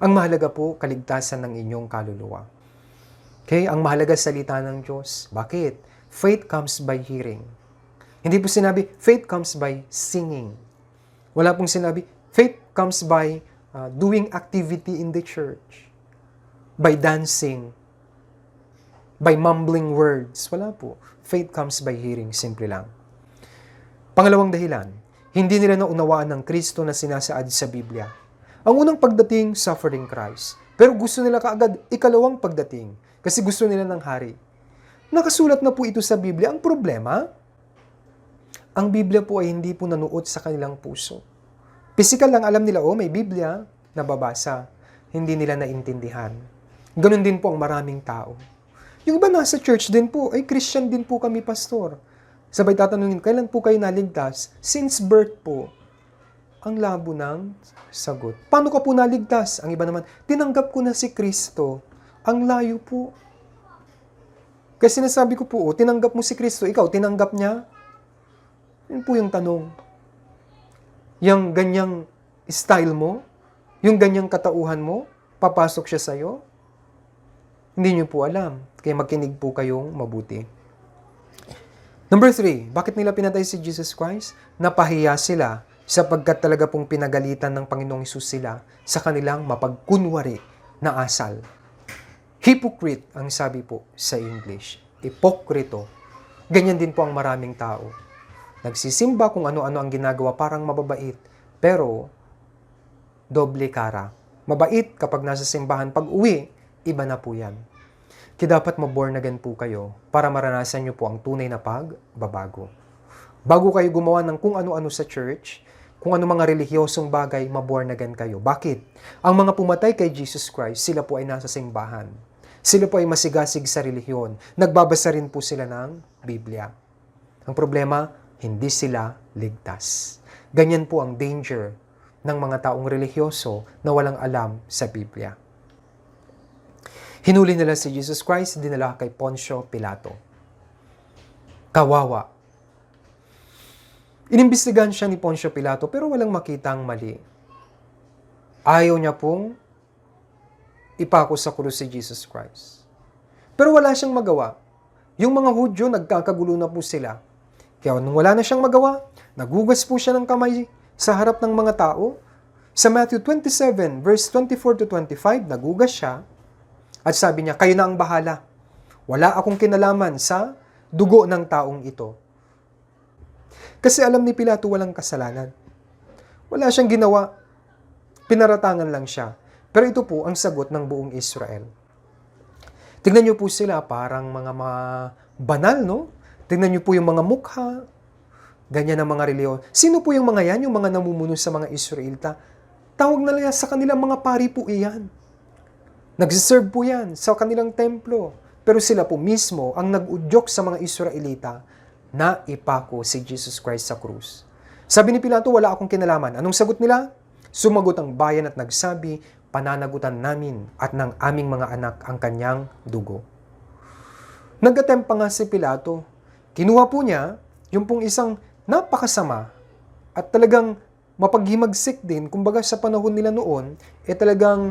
Ang mahalaga po, kaligtasan ng inyong kaluluwa. Okay? Ang mahalaga salita ng Diyos. Bakit? Faith comes by hearing. Hindi po sinabi, faith comes by singing. Wala pong sinabi, faith comes by doing activity in the church. By dancing. By mumbling words. Wala po. Faith comes by hearing. Simple lang. Pangalawang dahilan, hindi nila naunawaan ng Kristo na sinasaad sa Biblia. Ang unang pagdating, suffering Christ. Pero gusto nila kaagad ikalawang pagdating kasi gusto nila ng hari. Nakasulat na po ito sa Biblia. Ang problema, ang Biblia po ay hindi po nanuot sa kanilang puso. Physical lang alam nila, may Biblia, nababasa. Hindi nila naintindihan. Ganon din po ang maraming tao. Yung iba nasa church din po, ay Christian din po kami, pastor. Sabay tatanungin, kailan po kayo naligtas? Since birth po. Ang labo ng sagot. Paano ka po naligtas? Ang iba naman, tinanggap ko na si Kristo. Ang layo po. Kasi sinasabi ko po, tinanggap mo si Kristo, ikaw, tinanggap niya? Yun po yung tanong. Yung ganyang style mo, yung ganyang katauhan mo, papasok siya sa'yo? Hindi niyo po alam. Kaya magkinig po kayong mabuti. Number 3, bakit nila pinatay si Jesus Christ? Napahiya sila sapagkat talaga pong pinagalitan ng Panginoong Hesus sila sa kanilang mapagkunwari na asal. Hypocrite ang sabi po sa English. Ipokrito. Ganyan din po ang maraming tao. Nagsisimba kung ano-ano ang ginagawa parang mababait, pero doble kara. Mabait kapag nasa simbahan, pag uwi, iba na po yan. Kaya dapat maborn again po kayo para maranasan nyo po ang tunay na pagbabago. Bago kayo gumawa ng kung ano-ano sa church, kung ano mga relihiyosong bagay, maborn again kayo. Bakit? Ang mga pumatay kay Jesus Christ, sila po ay nasa simbahan. Sila po ay masigasig sa relihiyon. Nagbabasa rin po sila ng Biblia. Ang problema, hindi sila ligtas. Ganyan po ang danger ng mga taong relihiyoso na walang alam sa Biblia. Hinuli nila si Jesus Christ, dinala kay Poncio Pilato. Kawawa. Inimbestigahan siya ni Poncio Pilato pero walang makitang mali. Ayaw niya pong ipako sa krus si Jesus Christ. Pero wala siyang magawa. Yung mga Hudyo, nagkakagulo na po sila. Kaya nung wala na siyang magawa, nagugas po siya ng kamay sa harap ng mga tao. Sa Matthew 27, verse 24 to 25, nagugas siya at sabi niya, kayo na ang bahala. Wala akong kinalaman sa dugo ng taong ito. Kasi alam ni Pilato walang kasalanan. Wala siyang ginawa. Pinaratangan lang siya. Pero ito po ang sagot ng buong Israel. Tignan niyo po sila parang mga banal, no? Tingnan niyo po yung mga mukha, ganyan ang mga reliyon. Sino po yung mga yan? Yung mga namumuno sa mga Israelita. Tawag na nila sa kanilang mga pari po iyan. Nagsiserve po yan sa kanilang templo. Pero sila po mismo ang nag-udyok sa mga Israelita na ipako si Jesus Christ sa krus. Sabi ni Pilato, wala akong kinalaman. Anong sagot nila? Sumagot ang bayan at nagsabi, pananagutan namin at ng aming mga anak ang kanyang dugo. Nag-attempt pa nga si Pilato. Kinuha po niya yung pong isang napakasama at talagang mapaghimagsik din. Kumbaga sa panahon nila noon, talagang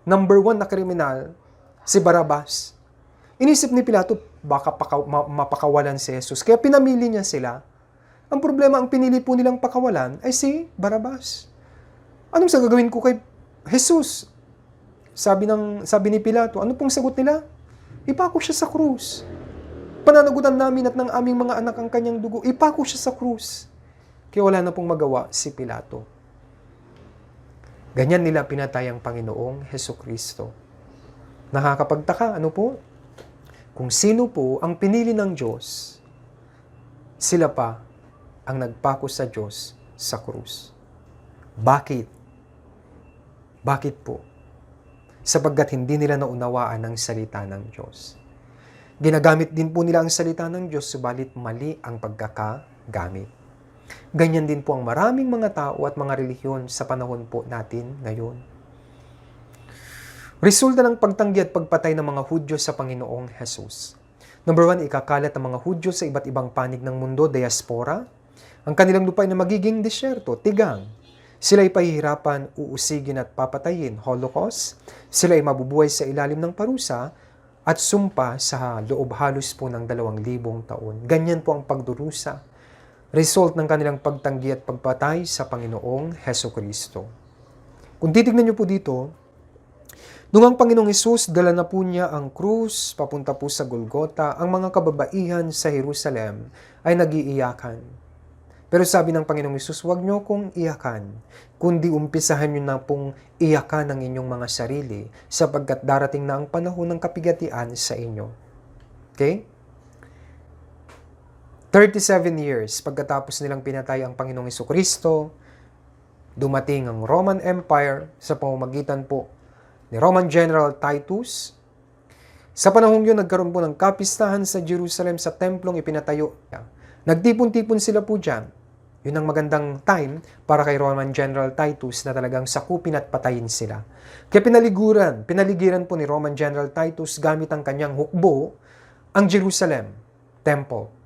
number 1 na kriminal, si Barabas. Inisip ni Pilato, baka mapakawalan si Jesus. Kaya pinamili niya sila. Ang problema, ang pinili po nilang pakawalan ay si Barabas. Anong gagawin ko kay Jesus? Sabi ni Pilato, ano pong sagot nila? Ipako siya sa krus. Pananagutan namin at ng aming mga anak ang kanyang dugo. Ipako siya sa krus. Kaya wala na pong magawa si Pilato. Ganyan nila pinatay ang Panginoong Hesukristo. Nakakapagtaka, ano po? Kung sino po ang pinili ng Diyos, sila pa ang nagpako sa Diyos sa krus. Bakit? Bakit po? Sapagkat hindi nila naunawaan ang salita ng Diyos. Ginagamit din po nila ang salita ng Diyos, subalit mali ang pagkakagamit. Ganyan din po ang maraming mga tao at mga relihiyon sa panahon po natin ngayon. Resulta ng pagtanggi at pagpatay ng mga Hudyo sa Panginoong Jesus. Number 1, ikakalat ng mga Hudyo sa iba't ibang panig ng mundo, diaspora. Ang kanilang lupain na magiging disyerto, tigang. Sila ay pahihirapan, uusigin at papatayin, Holocaust. Sila ay mabubuhay sa ilalim ng parusa at sumpa sa loob halos po ng 2,000 taon. Ganyan po ang pagdurusa. Result ng kanilang pagtanggi at pagpatay sa Panginoong Hesukristo. Kung titignan niyo po dito, nung ang Panginoong Hesus dala na po niya ang krus papunta po sa Golgota, ang mga kababaihan sa Jerusalem ay nagiiyakan. Pero sabi ng Panginoong Hesus, huwag niyo kong iyakan, kundi umpisahan niyo na pong iyakan ang inyong mga sarili sapagkat darating na ang panahon ng kapigatian sa inyo. Okay? 37 years pagkatapos nilang pinatay ang Panginoong Hesukristo, dumating ang Roman Empire sa pamamagitan po ni Roman General Titus. Sa panahong yun, nagkaroon po ng kapistahan sa Jerusalem sa templong ipinatayo. Nagtipon-tipon sila po dyan. Yun ang magandang time para kay Roman General Titus na talagang sakupin at patayin sila. Kaya pinaligiran po ni Roman General Titus gamit ang kanyang hukbo ang Jerusalem Temple.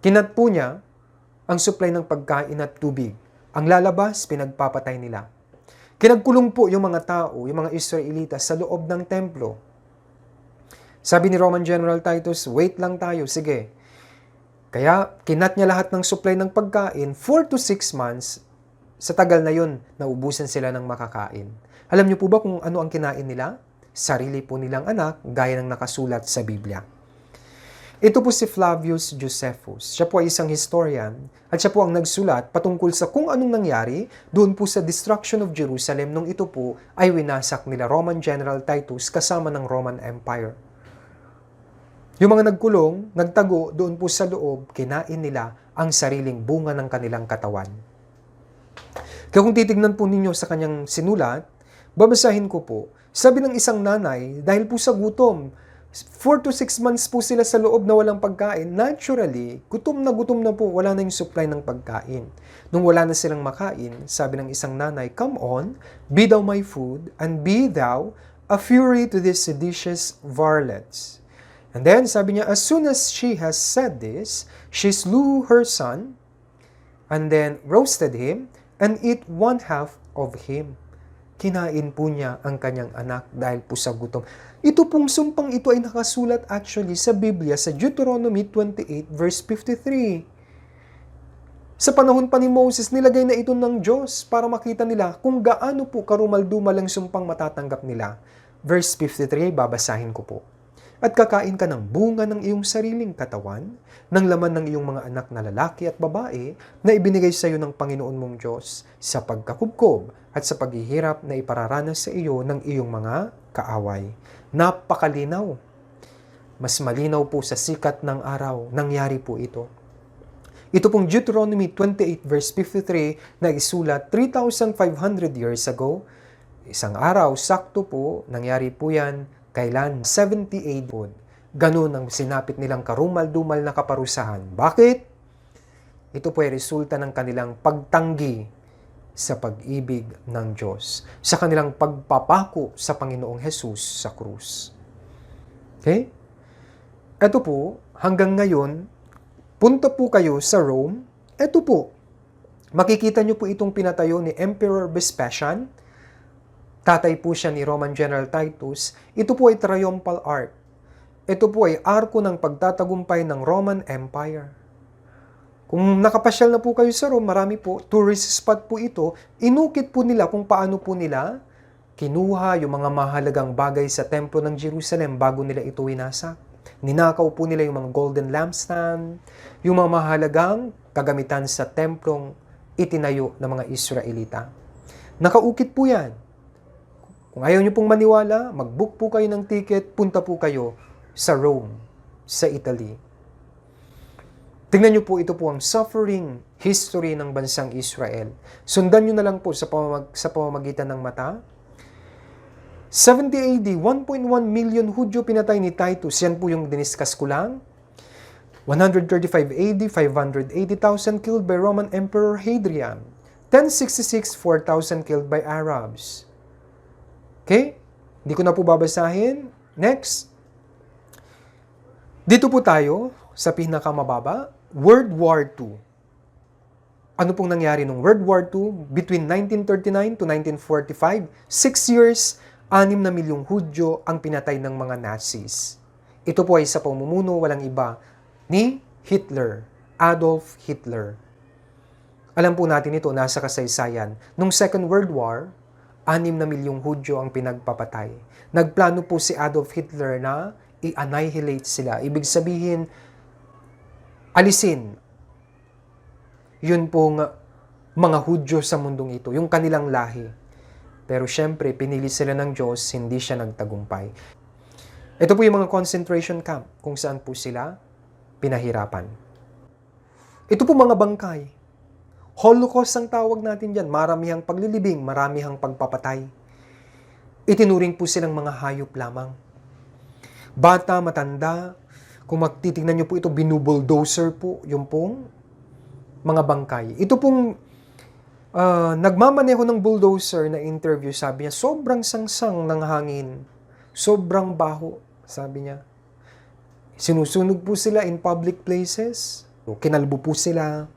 Kinat po niya ang supply ng pagkain at tubig. Ang lalabas, pinagpapatay nila. Kinagkulong po yung mga tao, yung mga Israelitas sa loob ng templo. Sabi ni Roman General Titus, wait lang tayo, sige. Kaya kinat niya lahat ng supply ng pagkain, 4 to 6 months, sa tagal na yun, naubusan sila ng makakain. Alam niyo po ba kung ano ang kinain nila? Sarili po nilang anak, gaya ng nakasulat sa Biblia. Ito po si Flavius Josephus. Siya po ay isang historian at siya po ang nagsulat patungkol sa kung anong nangyari doon po sa destruction of Jerusalem nung ito po ay winasak nila Roman General Titus kasama ng Roman Empire. Yung mga nagkulong, nagtago doon po sa loob, kinain nila ang sariling bunga ng kanilang katawan. Kaya kung titignan po ninyo sa kanyang sinulat, babasahin ko po, sabi ng isang nanay, dahil po sa gutom, 4 to 6 months po sila sa loob na walang pagkain. Naturally, gutom na po, wala na yung supply ng pagkain. Nung wala na silang makain, sabi ng isang nanay, come on, be thou my food, and be thou a fury to these seditious varlets. And then, sabi niya, as soon as she has said this, she slew her son, and then roasted him, and eat 1/2 of him. Kinain po niya ang kanyang anak dahil po sa gutom. Ito pong sumpang ito ay nakasulat actually sa Biblia sa Deuteronomy 28 verse 53. Sa panahon pa ni Moses, nilagay na ito ng Diyos para makita nila kung gaano po karumal-dumal ang sumpang matatanggap nila. Verse 53, babasahin ko po. At kakain ka ng bunga ng iyong sariling katawan, ng laman ng iyong mga anak na lalaki at babae na ibinigay sa iyo ng Panginoon mong Diyos sa pagkakubkob at sa paghihirap na ipararanas sa iyo ng iyong mga kaaway. Napakalinaw. Mas malinaw po sa sikat ng araw. Nangyari po ito. Ito pong Deuteronomy 28 verse 53 na isulat 3,500 years ago. Isang araw, sakto po, nangyari po yan. Kailan? 70 AD. Ganun ang sinapit nilang karumal-dumal na kaparusahan. Bakit? Ito po ay resulta ng kanilang pagtanggi sa pag-ibig ng Diyos, sa kanilang pagpapako sa Panginoong Hesus sa krus. Okay? Ito po, hanggang ngayon, punta po kayo sa Rome. Ito po, makikita nyo po itong pinatayo ni Emperor Vespasian. Tatay po siya ni Roman General Titus. Ito po ay triumphal arch. Ito po ay arko ng pagtatagumpay ng Roman Empire. Kung nakapasyal na po kayo sa Rome, marami po, tourist spot po ito, inukit po nila kung paano po nila kinuha yung mga mahalagang bagay sa templo ng Jerusalem bago nila ito winasak. Ninakaw po nila yung mga golden lampstand, yung mga mahalagang kagamitan sa templong itinayo ng mga Israelita. Nakaukit po yan. Kung ayaw nyo pong maniwala, mag-book po kayo ng ticket, punta po kayo sa Rome, sa Italy. Tingnan nyo po, ito po ang suffering history ng bansang Israel. Sundan nyo na lang po sa pamamagitan ng mata. 70 AD, 1.1 million Hudyo pinatay ni Titus. Yan po yung diniskas ko lang. 135 AD, 580,000 killed by Roman Emperor Hadrian. 1066, 4,000 killed by Arabs. Okay? Hindi ko na po babasahin. Next. Dito po tayo sa pinakamababa, World War II. Ano pong nangyari nung World War II? Between 1939 to 1945, 6 years, 6 na milyong Hudyo ang pinatay ng mga Nazis. Ito po ay sa pamumuno walang iba ni Hitler, Adolf Hitler. Alam po natin ito, nasa kasaysayan. Nung Second World War, 6 na milyong Hudyo ang pinagpapatay. Nagplano po si Adolf Hitler na i-annihilate sila. Ibig sabihin, alisin yun pong mga Hudyo sa mundong ito, yung kanilang lahi. Pero syempre, pinili sila ng Diyos, hindi siya nagtagumpay. Ito po yung mga concentration camp kung saan po sila pinahirapan. Ito po mga bangkay. Holocaust ang tawag natin dyan. Maramihang paglilibing, maramihang pagpapatay. Itinuring po silang mga hayop lamang. Bata, matanda, kung magtitignan nyo po ito, binubulldozer po yung pong mga bangkay. Ito pong nagmamaneho ng bulldozer na interview, sabi niya, sobrang sangsang ng hangin. Sobrang baho, sabi niya. Sinusunog po sila in public places. Kinalbo po sila.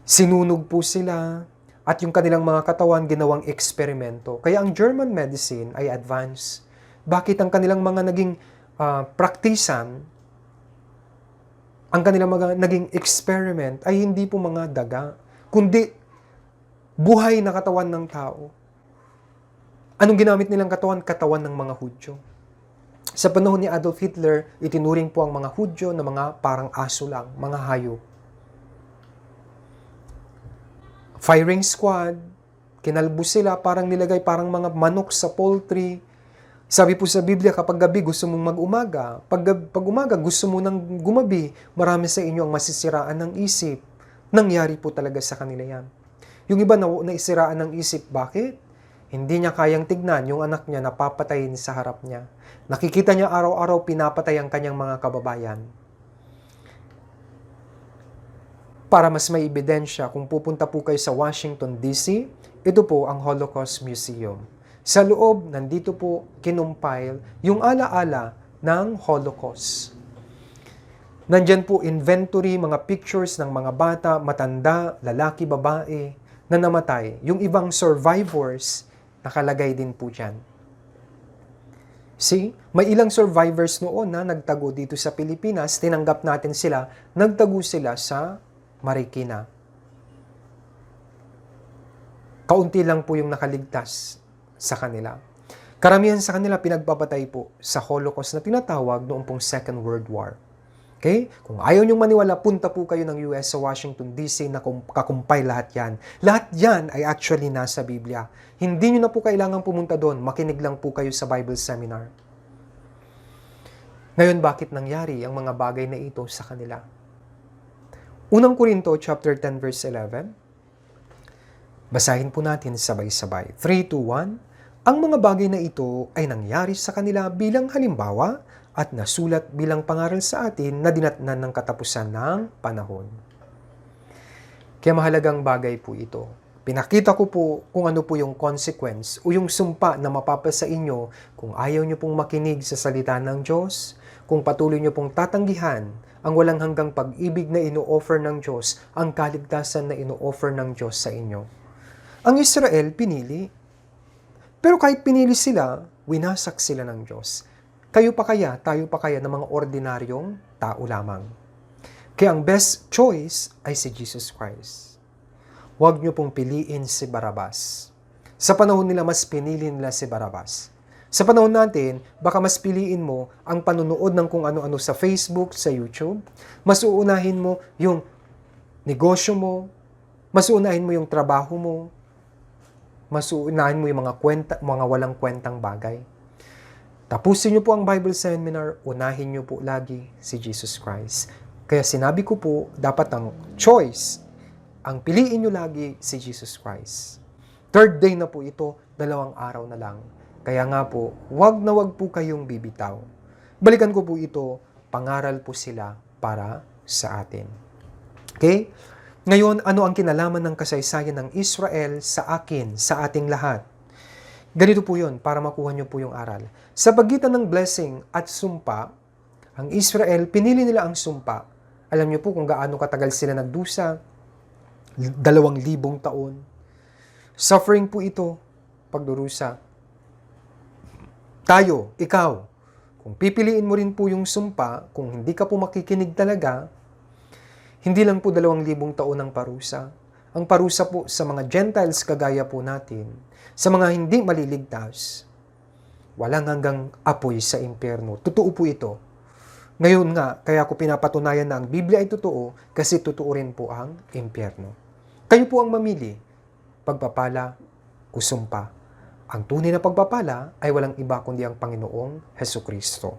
Sinunog po sila. At yung kanilang mga katawan ginawang eksperimento. Kaya ang German medicine ay advanced. Bakit ang kanilang mga naging praktisan, ang kanilang mga naging experiment ay hindi po mga daga, kundi buhay na katawan ng tao. Anong ginamit nilang katawan? Katawan ng mga Hudyo. Sa panahon ni Adolf Hitler, itinuring po ang mga Hudyo na mga parang aso lang, mga hayop. Firing squad, kinalbo sila, parang nilagay parang mga manok sa poultry. Sabi po sa Biblia, kapag gabi gusto mong mag-umaga, pag umaga gusto mo nang gumabi, marami sa inyo ang masisiraan ng isip. Nangyari po talaga sa kanila yan. Yung iba naisiraan ng isip, bakit? Hindi niya kayang tignan yung anak niya napapatayin sa harap niya. Nakikita niya araw-araw pinapatay ang kanyang mga kababayan. Para mas may ebidensya, kung pupunta po kayo sa Washington, D.C., ito po ang Holocaust Museum. Sa loob, nandito po kinumpile yung alaala ng Holocaust. Nandyan po inventory, mga pictures ng mga bata, matanda, lalaki, babae na namatay. Yung ibang survivors, nakalagay din po dyan. See, may ilang survivors noon na nagtago dito sa Pilipinas, tinanggap natin sila, nagtago sila sa Marikina. Kaunti lang po yung nakaligtas sa kanila. Karamihan sa kanila pinagpapatay po sa Holocaust na tinatawag noong pong Second World War. Okay? Kung ayaw niyong maniwala, punta po kayo ng US sa Washington, D.C. na kakumpay lahat yan. Lahat yan ay actually nasa Biblia. Hindi niyo na po kailangan pumunta doon. Makinig lang po kayo sa Bible Seminar. Ngayon, bakit nangyari ang mga bagay na ito sa kanila? Unang Korinto, chapter 10, verse 11. Basahin po natin sabay-sabay. 3, 2, 1. Ang mga bagay na ito ay nangyari sa kanila bilang halimbawa at nasulat bilang pangaral sa atin na dinatnan ng katapusan ng panahon. Kaya mahalagang bagay po ito. Pinakita ko po kung ano po yung consequence o yung sumpa na mapapasa inyo kung ayaw nyo pong makinig sa salita ng Diyos, kung patuloy nyo pong tatanggihan ang walang hanggang pag-ibig na ino-offer ng Diyos, ang kaligtasan na ino-offer ng Diyos sa inyo. Ang Israel pinili. Pero kahit pinili sila, winasak sila ng Diyos. Kayo pa kaya, tayo pa kaya ng mga ordinaryong tao lamang. Kaya ang best choice ay si Jesus Christ. Huwag niyo pong piliin si Barabas. Sa panahon nila, mas pinili nila si Barabas. Sa panahon natin, baka mas piliin mo ang panunood ng kung ano-ano sa Facebook, sa YouTube. Mas uunahin mo yung negosyo mo. Mas uunahin mo yung trabaho mo. Mas uunahin mo yung mga walang kwentang bagay. Tapusin niyo po ang Bible Seminar, unahin niyo po lagi si Jesus Christ. Kaya sinabi ko po, dapat ang choice, ang piliin niyo lagi si Jesus Christ. Third day na po ito, 2 araw na lang. Kaya nga po, wag na wag po kayong bibitaw. Balikan ko po ito, pangaral po sila para sa atin. Okay? Ngayon, ano ang kinalaman ng kasaysayan ng Israel sa akin, sa ating lahat? Ganito po yun, para makuha niyo po yung aral. Sa pagitan ng blessing at sumpa, ang Israel, pinili nila ang sumpa. Alam niyo po kung gaano katagal sila nagdusa, 2,000 taon. Suffering po ito, pagdurusa. Tayo, ikaw, kung pipiliin mo rin po yung sumpa, kung hindi ka po makikinig talaga, hindi lang po 2,000 taon ang parusa. Ang parusa po sa mga Gentiles kagaya po natin, sa mga hindi maliligtas, walang hanggang apoy sa impyerno. Totoo po ito. Ngayon nga, kaya ko pinapatunayan na ang Biblia ay totoo kasi totoo rin po ang impyerno. Kayo po ang mamili, pagpapala o sumpa. Ang tunay na pagpapala ay walang iba kundi ang Panginoong Hesukristo.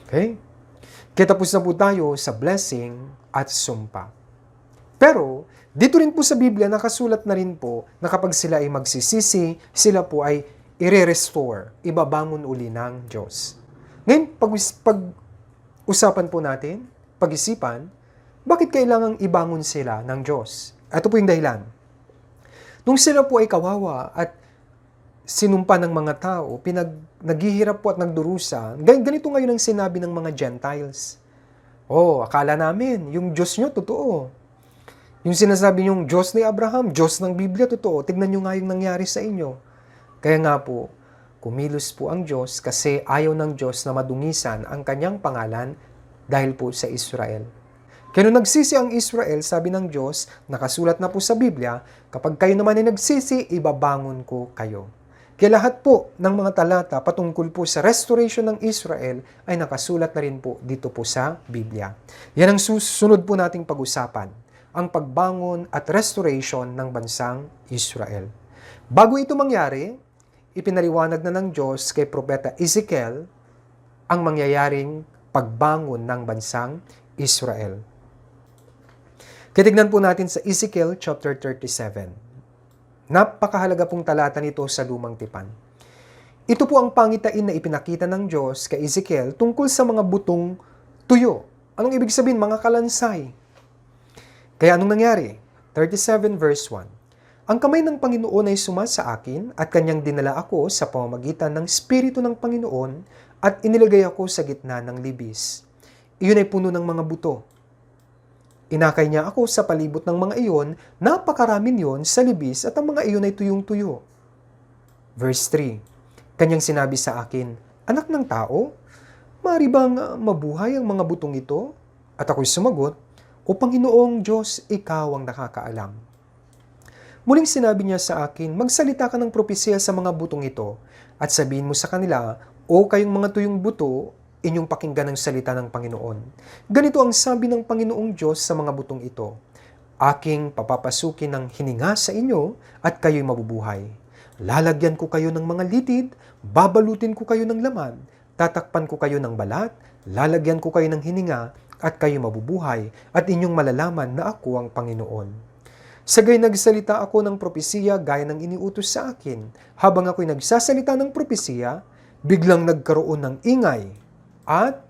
Okay? Kaya tapos na po tayo sa blessing at sumpa. Pero, dito rin po sa Biblia nakasulat na rin po na kapag sila ay magsisisi, sila po ay i-restore, ibabangon uli ng Diyos. Ngayon, pag-usapan po natin, pag-isipan, bakit kailangang ibangon sila ng Diyos? Ito po yung dahilan. Nung sila po ay kawawa at sinumpa ng mga tao, naghihirap po at nagdurusa, ganito ngayon ang sinabi ng mga Gentiles. Akala namin, yung Diyos nyo, totoo. Yung sinasabi nyong Diyos ni Abraham, Diyos ng Biblia, totoo. Tignan nyo nga yung nangyari sa inyo. Kaya nga po, kumilos po ang Diyos kasi ayaw ng Diyos na madungisan ang kanyang pangalan dahil po sa Israel. Kaya nung nagsisi ang Israel, sabi ng Diyos, nakasulat na po sa Biblia, kapag kayo naman ay nagsisi, ibabangon ko kayo. Kaya lahat po ng mga talata patungkol po sa restoration ng Israel ay nakasulat na rin po dito po sa Biblia. Yan ang susunod po nating pag-usapan, ang pagbangon at restoration ng bansang Israel. Bago ito mangyari, ipinaliwanag na ng Diyos kay Propeta Ezekiel ang mangyayaring pagbangon ng bansang Israel. Kitignan po natin sa Ezekiel chapter 37. Napakahalaga pong talata nito sa Lumang Tipan. Ito po ang pangitain na ipinakita ng Diyos kay Ezekiel tungkol sa mga butong tuyo. Anong ibig sabihin? Mga kalansay. Kaya anong nangyari? 37 verse 1. Ang kamay ng Panginoon ay sa akin at kanyang dinala ako sa pamamagitan ng Espiritu ng Panginoon at inilagay ako sa gitna ng libis. Iyon ay puno ng mga buto. Inakay niya ako sa palibot ng mga iyon, napakaraming yon sa libis at ang mga iyon ay tuyong-tuyo. Verse 3. Kanyang sinabi sa akin, Anak ng tao, maaari bang mabuhay ang mga butong ito? At ako'y sumagot, O Panginoong Diyos, ikaw ang nakakaalam. Muling sinabi niya sa akin, magsalita ka ng propesya sa mga butong ito at sabihin mo sa kanila, O kayong mga tuyong buto, inyong pakinggan ang salita ng Panginoon. Ganito ang sabi ng Panginoong Diyos sa mga butong ito, Aking papapasukin ng hininga sa inyo at kayo'y mabubuhay. Lalagyan ko kayo ng mga litid, babalutin ko kayo ng laman, tatakpan ko kayo ng balat, lalagyan ko kayo ng hininga at kayo'y mabubuhay at inyong malalaman na ako ang Panginoon. Sagay nagsalita ako ng propesiya gaya ng iniutos sa akin. Habang ako'y nagsasalita ng propesiya, biglang nagkaroon ng ingay. At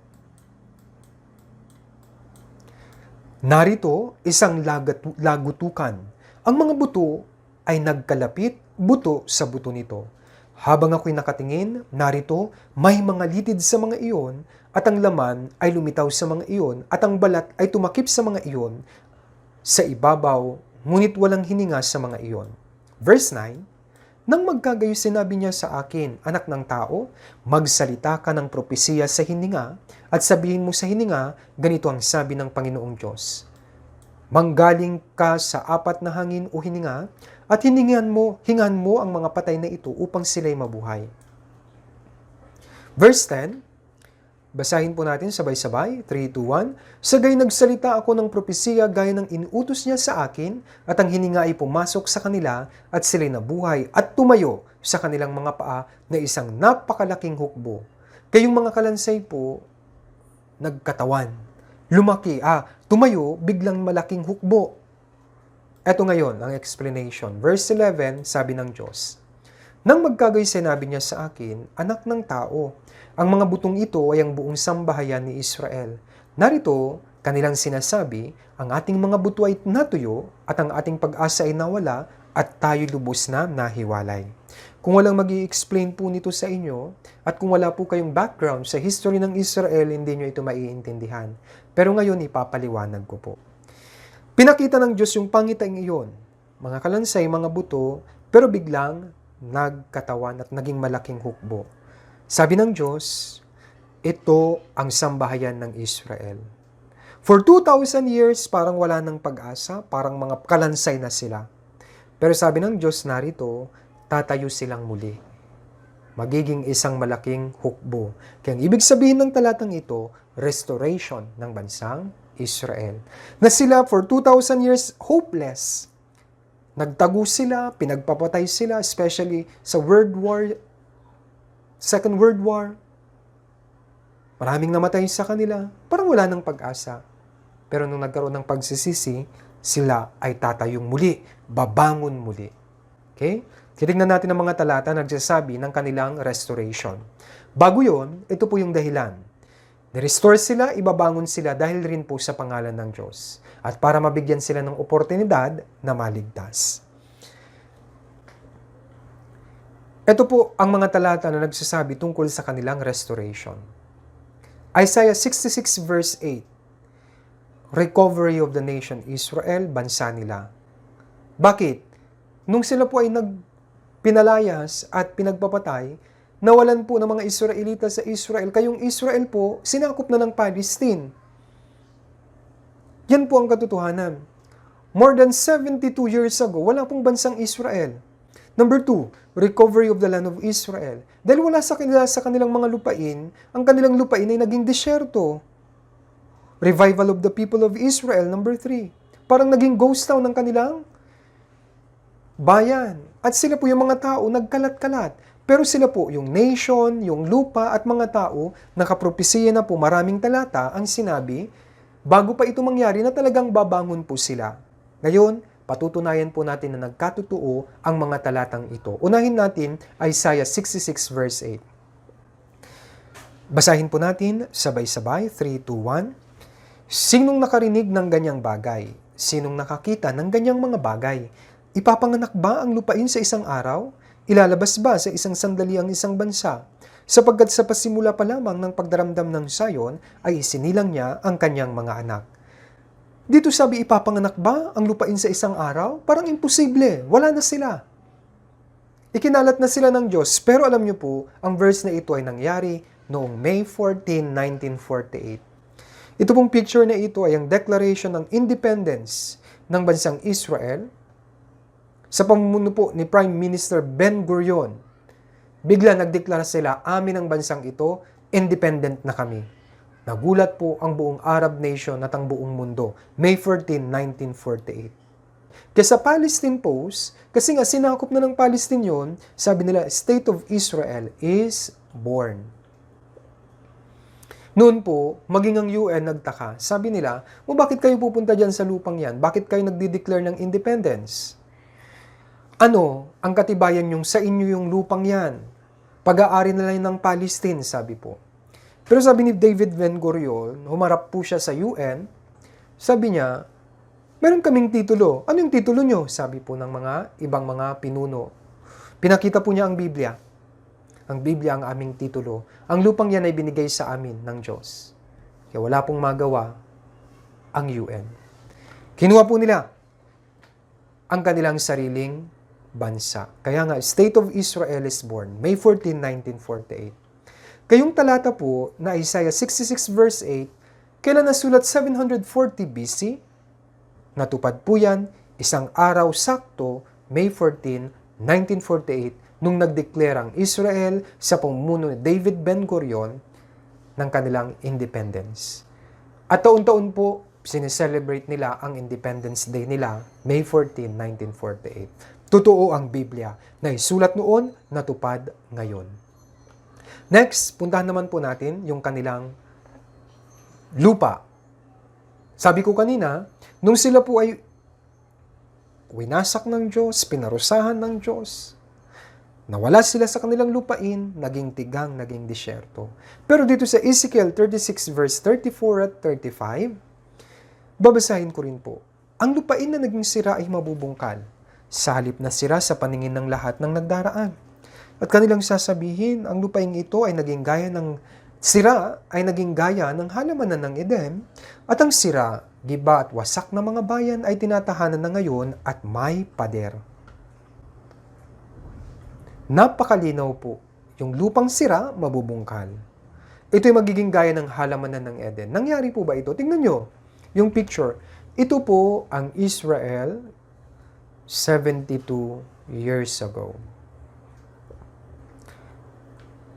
narito isang lagutukan. Ang mga buto ay nagkalapit buto sa buto nito. Habang ako'y nakatingin, narito may mga litid sa mga iyon at ang laman ay lumitaw sa mga iyon at ang balat ay tumakip sa mga iyon sa ibabaw, ngunit walang hininga sa mga iyon. Verse 9, Nang magkagayo sinabi niya sa akin, Anak ng tao, magsalita ka ng propesiya sa hininga at sabihin mo sa hininga, ganito ang sabi ng Panginoong Diyos. Manggaling ka sa apat na hangin o hininga at hingan mo ang mga patay na ito upang sila'y mabuhay. Verse 10, basahin po natin sabay-sabay, 3, 2, 1. Sagay nagsalita ako ng propesiya gaya ng inuutos niya sa akin at ang hininga ay pumasok sa kanila at sila'y nabuhay at tumayo sa kanilang mga paa na isang napakalaking hukbo. Kayong mga kalansay po, nagkatawan. Lumaki, tumayo, biglang malaking hukbo. Ito ngayon ang explanation. Verse 11, sabi ng Diyos, Nang magkagay sinabi niya sa akin, Anak ng tao, ang mga butong ito ay ang buong sambahayan ni Israel. Narito, kanilang sinasabi, ang ating mga buto ay natuyo at ang ating pag-asa ay nawala at tayo lubos na nahiwalay. Kung walang mag-i-explain po nito sa inyo at kung wala po kayong background sa history ng Israel, hindi nyo ito maiintindihan. Pero ngayon, ipapaliwanag ko po. Pinakita ng Diyos yung pangitain iyon, mga kalansay, mga buto, pero biglang nagkatawan at naging malaking hukbo. Sabi ng Diyos, ito ang sambahayan ng Israel. For 2,000 years, parang wala ng pag-asa, parang mga kalansay na sila. Pero sabi ng Diyos narito, tatayo silang muli. Magiging isang malaking hukbo. Kaya ang ibig sabihin ng talatang ito, restoration ng bansang Israel. Na sila for 2,000 years hopeless. Nagtago sila, pinagpapatay sila, especially sa World War, Second World War. Maraming namatay sa kanila, parang wala ng pag-asa. Pero nung nagkaroon ng pagsisisi, sila ay tatayong muli, babangon muli. Okay? Titignan natin ang mga talata nagsasabi ng kanilang restoration. Bago yon, ito po yung dahilan. Ni-restore sila, ibabangon sila dahil rin po sa pangalan ng Diyos. At para mabigyan sila ng oportunidad na maligtas. Ito po ang mga talata na nagsasabi tungkol sa kanilang restoration. Isaiah 66 verse 8. Recovery of the nation Israel, bansa nila. Bakit? Nung sila po ay pinalayas at pinagpapatay, nawalan po ng mga Israelita sa Israel, kayong Israel po, sinakop na ng Palestine. Yan po ang katotohanan. More than 72 years ago, wala pong bansang Israel. Number 2, recovery of the land of Israel. Dahil wala sa kanilang mga lupain, ang kanilang lupain ay naging disyerto. Revival of the people of Israel, number 3. Parang naging ghost town ng kanilang bayan. At sila po yung mga tao nagkalat-kalat. Pero sila po yung nation, yung lupa at mga tao, nakapropesiya na po maraming talata ang sinabi, bago pa ito mangyari na talagang babangon po sila. Ngayon, patutunayan po natin na nagkatotoo ang mga talatang ito. Unahin natin Isaiah 66 verse 8. Basahin po natin sabay-sabay, 3, 2, 1. Sinong nakarinig ng ganyang bagay? Sinong nakakita ng ganyang mga bagay? Ipapanganak ba ang lupain sa isang araw? Ilalabas ba sa isang sandali ang isang bansa? Sapagkat sa pasimula pa lamang ng pagdaramdam ng Sion ay isinilang niya ang kanyang mga anak. Dito sabi, ipapanganak ba ang lupain sa isang araw? Parang imposible. Wala na sila. Ikinalat na sila ng Diyos. Pero alam niyo po, ang verse na ito ay nangyari noong May 14, 1948. Ito pong picture na ito ay ang declaration ng independence ng bansang Israel sa pamumuno po ni Prime Minister Ben-Gurion. Bigla nagdeklara sila, amin ang bansang ito, independent na kami. Nagulat po ang buong Arab nation at ang buong mundo. May 14, 1948. Kaya sa Palestine Post, kasi nga sinakop na ng Palestine yun, sabi nila, State of Israel is born. Noon po, maging ang UN nagtaka. Sabi nila, bakit kayo pupunta dyan sa lupang yan? Bakit kayo nagdi-declare ng independence? Ano ang katibayan yung sa inyo yung lupang yan? Pag-aari na lang ng Palestine, sabi po. Pero sabi ni David Ben-Gurion, humarap po siya sa UN, sabi niya, meron kaming titulo. Ano yung titulo nyo? Sabi po ng mga ibang mga pinuno. Pinakita po niya ang Biblia. Ang Biblia ang aming titulo. Ang lupang yan ay binigay sa amin ng Diyos. Kaya wala pong magawa ang UN. Kinuha po nila ang kanilang sariling bansa. Kaya nga, State of Israel is born, May 14, 1948. Kayong talata po na Isaiah 66 verse 8, kailan nasulat 740 BC? Natupad po yan, isang araw sakto, May 14, 1948, nung nagdeklara ang Israel sa pamumuno ni David Ben-Gurion ng kanilang independence. At taon-taon po, sineselebrate nila ang Independence Day nila, May 14, 1948. Totoo ang Biblia na isulat noon, natupad ngayon. Next, puntahan naman po natin yung kanilang lupa. Sabi ko kanina, nung sila po ay winasak ng Diyos, pinarusahan ng Diyos, Nawala sila sa kanilang lupain, naging tigang, naging disyerto. Pero dito sa Ezekiel 36 verse 34 at 35, babasahin ko rin po. Ang lupain na naging sira ay mabubungkal, sa halip na sira sa paningin ng lahat ng nagdaraan. At kanilang sasabihin, ang lupaing ito ay naging gaya ng sira ay naging gaya ng halamanan ng Eden, at ang sira, giba at wasak na mga bayan ay tinatahanan na ngayon at may pader. Napakalinaw po, yung lupang sira, mabubungkal. Ito'y magiging gaya ng halamanan ng Eden. Nangyari po ba ito? Tingnan nyo, yung picture. Ito po ang Israel 72 years ago.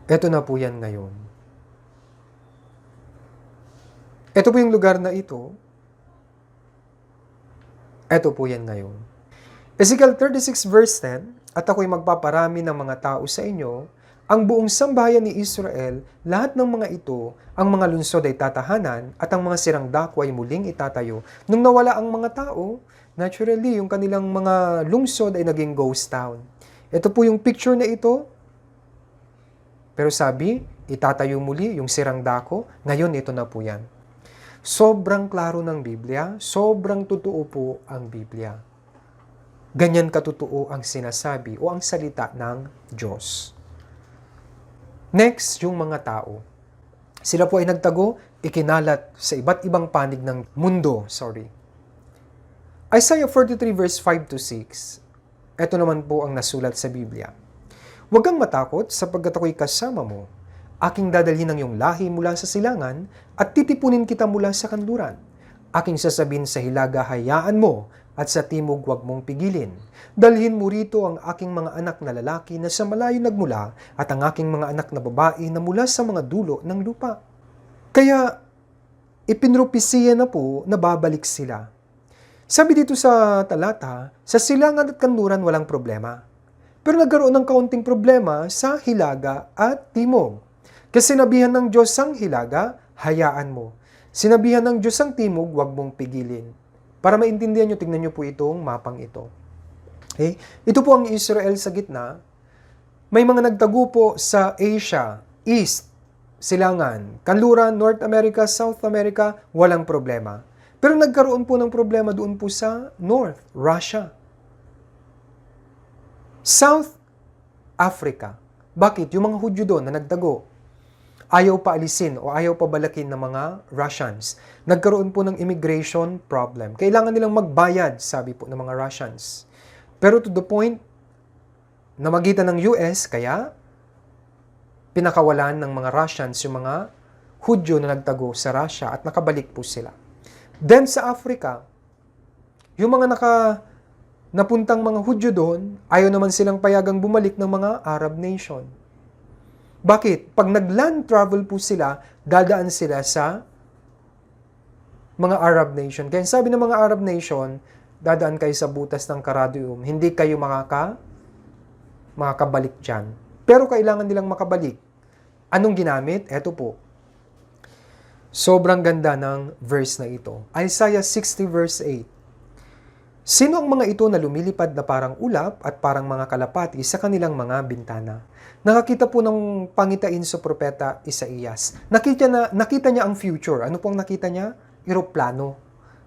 Ito na po yan ngayon. Ito po yung lugar na ito. Ito po yan ngayon. Ezekiel 36 verse 10, at ako'y magpaparami ng mga tao sa inyo, ang buong sambahayan ni Israel, lahat ng mga ito, ang mga lungsod ay tatahanan, at ang mga sirang dako ay muling itatayo. Nung nawala ang mga tao, naturally, yung kanilang mga lungsod ay naging ghost town. Ito po yung picture na ito. Pero sabi, itatayo muli yung sirang dako, ngayon ito na po yan. Sobrang klaro ng Biblia, sobrang totoo po ang Biblia. Ganyan katotoo ang sinasabi o ang salita ng Diyos. Next, yung mga tao. Sila po ay nagtago, ikinalat sa iba't ibang panig ng mundo. Isaiah 43 verse 5 to 6. Ito naman po ang nasulat sa Biblia. Huwag kang matakot sapagkat ako'y kasama mo. Aking dadalhin ang iyong lahi mula sa silangan at titipunin kita mula sa kanluran. Aking sasabihin sa hilaga, hayaan mo, at sa timog huwag mong pigilin. Dalhin mo rito ang aking mga anak na lalaki na sa malayo nagmula at ang aking mga anak na babae na mula sa mga dulo ng lupa. Kaya ipinropesiya na po na babalik sila. Sabi dito sa talata, sa silangan at kanluran walang problema. Pero nagkaroon ng kaunting problema sa hilaga at timog. Kasi sinabihan ng Diyos ang hilaga, hayaan mo. Sinabihan ng Diyos ang timog, huwag mong pigilin. Para maintindihan nyo, tingnan nyo po itong mapang ito. Okay? Ito po ang Israel sa gitna. May mga nagtago po sa Asia, East, Silangan, Kanluran, North America, South America, walang problema. Pero nagkaroon po ng problema doon po sa North, Russia. South Africa. Bakit? Yung mga Hudyo doon na nagtago, ayaw pa alisin o ayaw pa balakin ng mga Russians. Nagkaroon po ng immigration problem. Kailangan nilang magbayad, sabi po ng mga Russians. Pero to the point, namagitan ng US, kaya pinakawalan ng mga Russians yung mga Hudyo na nagtago sa Russia at nakabalik po sila. Then sa Africa, yung mga napuntang mga Hudyo doon, ayaw naman silang payagang bumalik ng mga Arab nation. Bakit? Pag nag-land travel po sila, dadaan sila sa mga Arab nation. Kaya sabi ng mga Arab nation, dadaan kayo sa butas ng Karadium, hindi kayo makakabalik dyan. Pero kailangan nilang makabalik. Anong ginamit? Eto po. Sobrang ganda ng verse na ito. Isaiah 60 verse 8. Sino ang mga ito na lumilipad na parang ulap at parang mga kalapati sa kanilang mga bintana? Nakakita po ng pangitain sa propeta Isaías. Nakita niya ang future. Ano pong nakita niya? Eroplano.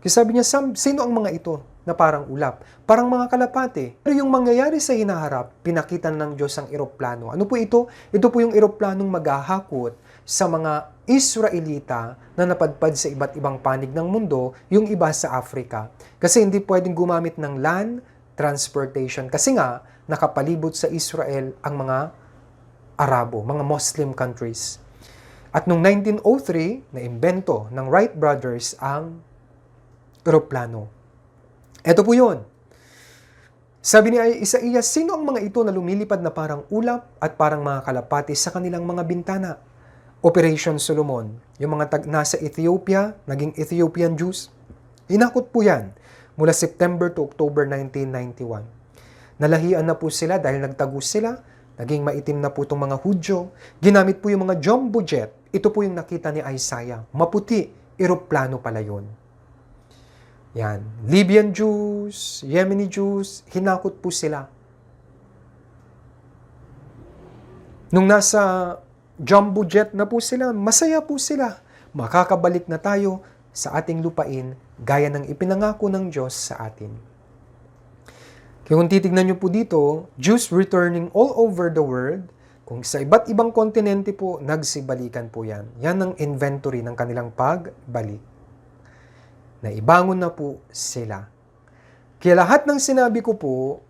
Kasi sabi niya, sino ang mga ito na parang ulap? Parang mga kalapati. Pero yung mangyayari sa hinaharap, pinakita ng Diyos ang eroplano. Ano po ito? Ito po yung eroplanong maghahakot sa mga Israelita na napadpad sa iba't ibang panig ng mundo, yung iba sa Africa. Kasi hindi pwedeng gumamit ng land transportation. Kasi nga, nakapalibot sa Israel ang mga Arabo, mga Muslim countries. At noong 1903, naimbento ng Wright brothers ang eroplano. Ito po yun. Sabi ni Isaías, sino ang mga ito na lumilipad na parang ulap at parang mga kalapati sa kanilang mga bintana? Operation Solomon. Yung mga nasa Ethiopia, naging Ethiopian Jews. Inakot po yan mula September to October 1991. Nalahian na po sila dahil nagtago sila. Naging maitim na po itong mga Hudyo. Ginamit po yung mga jumbo jet. Ito po yung nakita ni Isaiah. Maputi, eroplano pala yun. Yan. Libyan Jews, Yemeni Jews, hinakot po sila. Nung nasa jumbo jet na po sila, masaya po sila. Makakabalik na tayo sa ating lupain gaya ng ipinangako ng Diyos sa atin. Kaya kung titignan nyo po dito, Jews returning all over the world, kung sa iba't ibang kontinente po, nagsibalikan po yan. Yan ang inventory ng kanilang pagbalik. Naibangon na po sila. Kaya lahat ng sinabi ko po,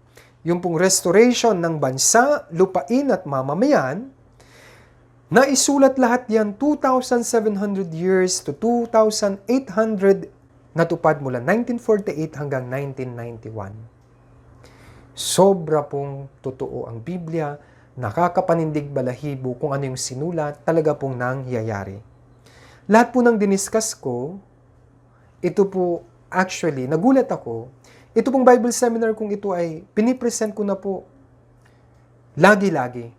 yung pong restoration ng bansa, lupain at mamamayan, naisulat lahat yan 2,700 years to 2,800 natupad mula 1948 hanggang 1991. Sobra pong totoo ang Biblia, nakakapanindig balahibo kung ano yung sinulat, talaga pong nangyayari. Lahat po ng diniscuss ko, ito po actually, nagulat ako, ito pong Bible seminar kung ito ay pinipresent ko na po lagi-lagi.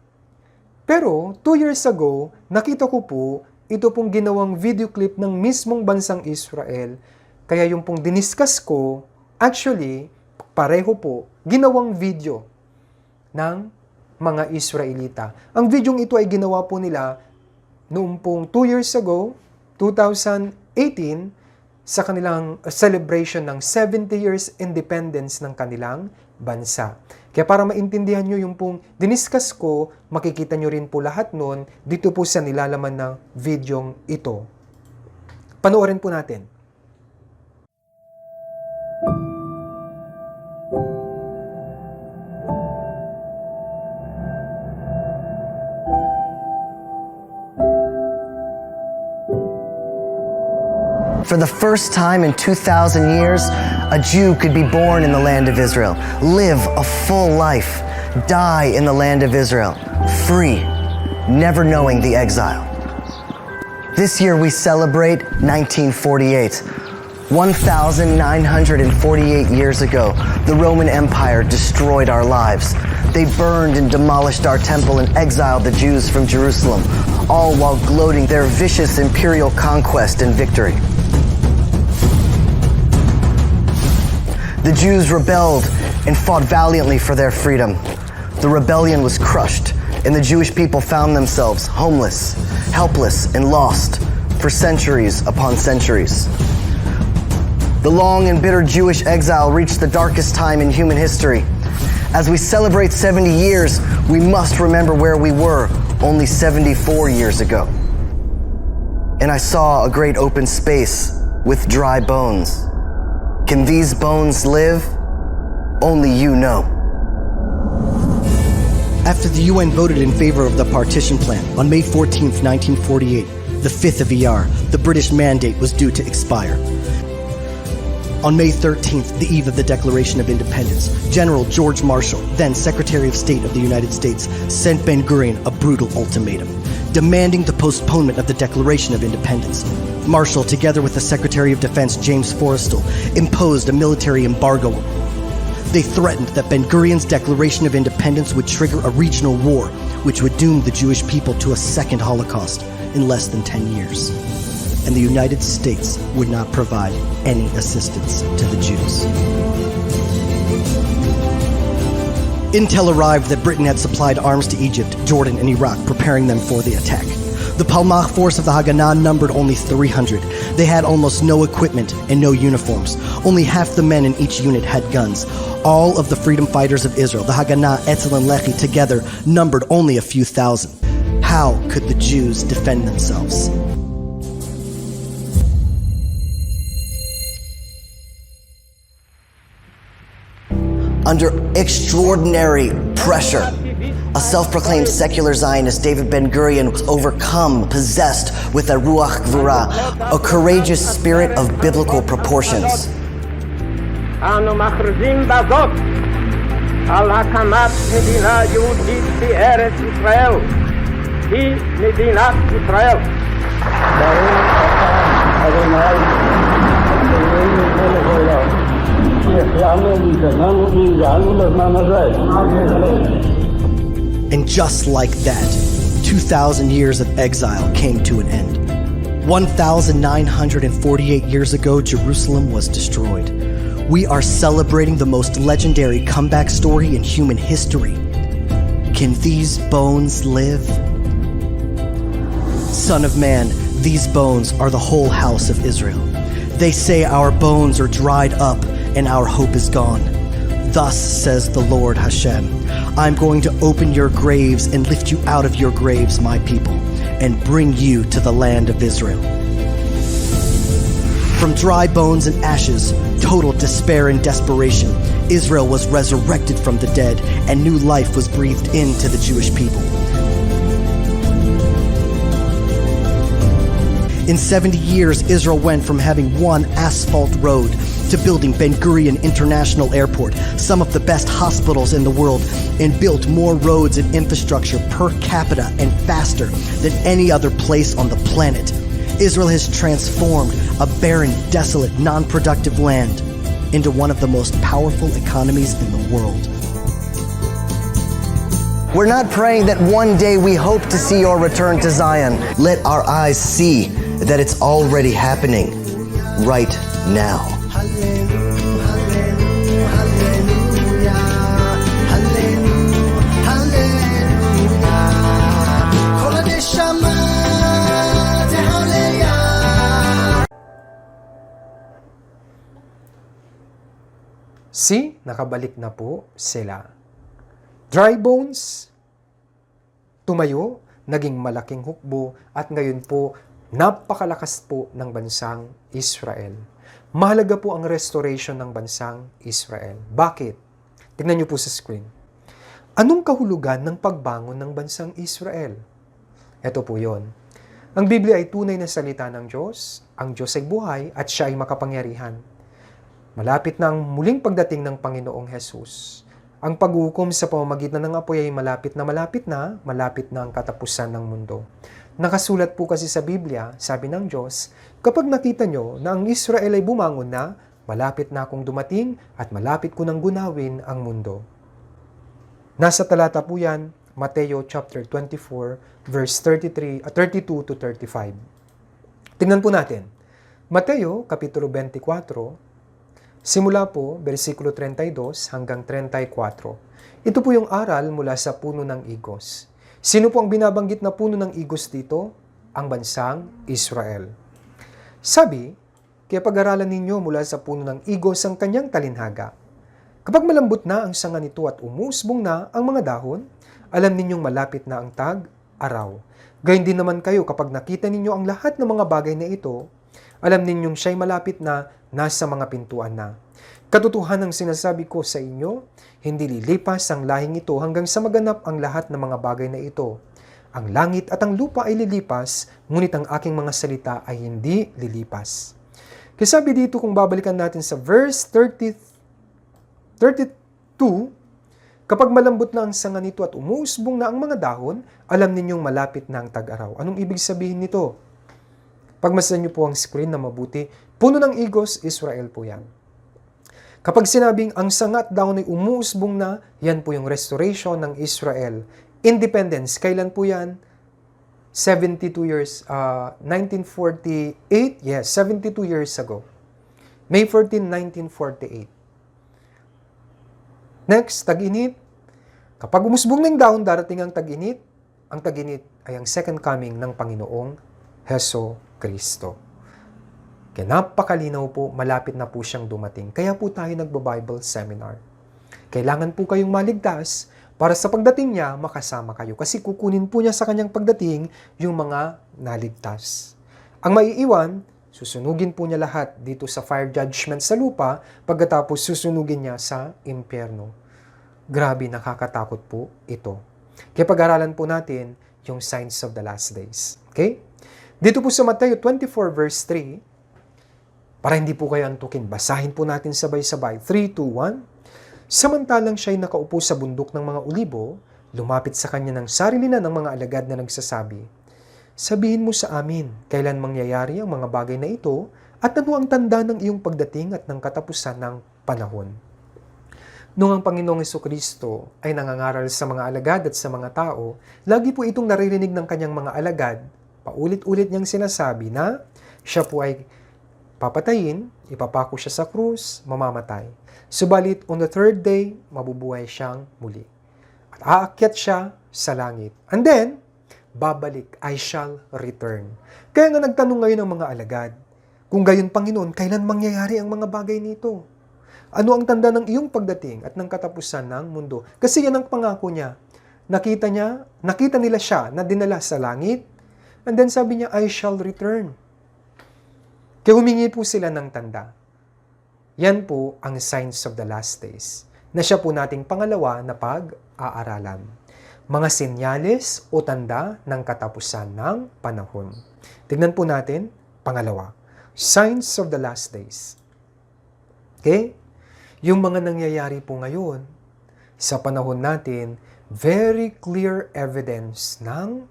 Pero 2 years ago, nakita ko po, ito pong ginawang video clip ng mismong bansang Israel. Kaya yung pong diniscuss ko, actually, pareho po, ginawang video ng mga Israelita. Ang videong ito ay ginawa po nila noong pong 2 years ago, 2018, sa kanilang celebration ng 70 years independence ng kanilang bansa. Kaya para maintindihan nyo yung pong diniscuss ko, makikita nyo rin po lahat nun dito po sa nilalaman ng videong ito. Panoorin po natin. For the first time in 2,000 years, a Jew could be born in the land of Israel, live a full life, die in the land of Israel, free, never knowing the exile. This year we celebrate 1948. 1,948 years ago, the Roman Empire destroyed our lives. They burned and demolished our temple and exiled the Jews from Jerusalem, all while gloating their vicious imperial conquest and victory. The Jews rebelled and fought valiantly for their freedom. The rebellion was crushed, and the Jewish people found themselves homeless, helpless, and lost for centuries upon centuries. The long and bitter Jewish exile reached the darkest time in human history. As we celebrate 70 years, we must remember where we were only 74 years ago. And I saw a great open space with dry bones. Can these bones live? Only you know. After the UN voted in favor of the partition plan on May 14, 1948, the 5th of Iyar, the British mandate was due to expire. On May 13th, the eve of the Declaration of Independence, General George Marshall, then Secretary of State of the United States, sent Ben-Gurion a brutal ultimatum, demanding the postponement of the Declaration of Independence. Marshall, together with the Secretary of Defense, James Forrestal, imposed a military embargo. They threatened that Ben-Gurion's Declaration of Independence would trigger a regional war, which would doom the Jewish people to a second Holocaust in less than 10 years. And the United States would not provide any assistance to the Jews. Intel arrived that Britain had supplied arms to Egypt, Jordan, and Iraq, preparing them for the attack. The Palmach force of the Haganah numbered only 300. They had almost no equipment and no uniforms. Only half the men in each unit had guns. All of the freedom fighters of Israel, the Haganah, Etzel, and Lehi together numbered only a few thousand. How could the Jews defend themselves? Under extraordinary pressure, a self-proclaimed secular Zionist, David Ben-Gurion, was overcome, possessed with a ruach gvura, a courageous spirit of biblical proportions. אנו מכריזים בזאת על הקמת מדינה יהודית בארץ ישראל. היא מדינת ישראל. ברוך אתה אדוני אלוהינו מלך העולם שהחיינו והתגדלנו והגענו לזמן הזה. And just like that, 2,000 years of exile came to an end. 1,948 years ago, Jerusalem was destroyed. We are celebrating the most legendary comeback story in human history. Can these bones live? Son of man, these bones are the whole house of Israel. They say our bones are dried up and our hope is gone. Thus says the Lord Hashem, I'm going to open your graves and lift you out of your graves, my people, and bring you to the land of Israel. From dry bones and ashes, total despair and desperation, Israel was resurrected from the dead, and new life was breathed into the Jewish people. In 70 years, Israel went from having one asphalt road to building Ben Gurion International Airport, some of the best hospitals in the world, and built more roads and infrastructure per capita and faster than any other place on the planet. Israel has transformed a barren, desolate, non-productive land into one of the most powerful economies in the world. We're not praying that one day we hope to see your return to Zion. Let our eyes see that it's already happening right now. See, nakabalik na po sila. Dry bones, tumayo, naging malaking hukbo, at ngayon po, napakalakas po ng bansang Israel. Mahalaga po ang restoration ng bansang Israel. Bakit? Tingnan niyo po sa screen. Anong kahulugan ng pagbangon ng bansang Israel? Ito po yon. Ang Biblia ay tunay na salita ng Diyos. Ang Diyos ay buhay at siya ay makapangyarihan. Malapit na ang muling pagdating ng Panginoong Hesus. Ang paghukom sa pamamagitan ng apoy ay malapit na ang katapusan ng mundo. Nakasulat po kasi sa Biblia, sabi ng Diyos, kapag nakita nyo na ang Israel ay bumangon na, malapit na akong dumating at malapit ko nang gunawin ang mundo. Nasa talata po yan, Mateo chapter 24, verse 32 to 35. Tingnan po natin. Mateo, kapitulo 24, simula po, versikulo 32 hanggang 34. Ito po yung aral mula sa puno ng igos. Sino po ang binabanggit na puno ng igos dito? Ang bansang Israel. Sabi, kaya pag-aralan ninyo mula sa puno ng igos ang kanyang talinhaga. Kapag malambot na ang sanga nito at umusbong na ang mga dahon, alam ninyong malapit na ang tag-araw. Gayun din naman kayo kapag nakita ninyo ang lahat ng mga bagay na ito, alam ninyong siya'y malapit na nasa mga pintuan na. Katotohanan ang sinasabi ko sa inyo, hindi lilipas ang lahing ito hanggang sa maganap ang lahat ng mga bagay na ito. Ang langit at ang lupa ay lilipas, ngunit ang aking mga salita ay hindi lilipas. Kaya sabi dito kung babalikan natin sa verse 32, kapag malambot na ang sanga nito at umusbong na ang mga dahon, alam ninyong malapit na ang tag-araw. Anong ibig sabihin nito? Pagmasdan niyo po ang screen na mabuti, puno ng igos, Israel po yan. Kapag sinabing ang sangat daon ay umuusbong na, yan po yung restoration ng Israel. Independence, kailan po yan? 72 years, 1948, yes, 72 years ago. May 14, 1948. Next, tag-init. Kapag umusbong ng daon, darating ang tag-init. Ang tag-init ay ang second coming ng Panginoong Heso Kristo. Kaya napakalinaw po, malapit na po siyang dumating. Kaya po tayo nagbo-Bible seminar. Kailangan po kayong maligtas para sa pagdating niya, makasama kayo. Kasi kukunin po niya sa kanyang pagdating yung mga naligtas. Ang maiiwan, susunugin po niya lahat dito sa fire judgment sa lupa, pagkatapos susunugin niya sa impyerno. Grabe, nakakatakot po ito. Kaya pag-aralan po natin yung signs of the last days. Okay? Dito po sa Mateo 24 verse 3, para hindi po kayo antukin, basahin po natin sabay-sabay. 3, 2, 1. Samantalang siya'y nakaupo sa bundok ng mga olibo, lumapit sa kanya ng sarili na ng mga alagad na nagsasabi, sabihin mo sa amin, kailan mangyayari ang mga bagay na ito, at ano ang tanda ng iyong pagdating at ng katapusan ng panahon. Noong ang Panginoong Jesucristo ay nangangaral sa mga alagad at sa mga tao, lagi po itong naririnig ng kanyang mga alagad, paulit-ulit niyang sinasabi na siya po ay papatayin, ipapako siya sa krus, mamamatay. Subalit, on the third day, mabubuhay siyang muli. At aakyat siya sa langit. And then, babalik, I shall return. Kaya nga nagtanong ngayon ang mga alagad, kung gayon Panginoon, kailan mangyayari ang mga bagay nito? Ano ang tanda ng iyong pagdating at ng katapusan ng mundo? Kasi yan ang pangako niya. Nakita nila siya na dinala sa langit, and then sabi niya, I shall return. Kaya humingi po sila ng tanda. Yan po ang signs of the last days, na siya po nating pangalawa na pag-aaralan. Mga senyales o tanda ng katapusan ng panahon. Tignan po natin, pangalawa, signs of the last days. Okay? Yung mga nangyayari po ngayon, sa panahon natin, very clear evidence ng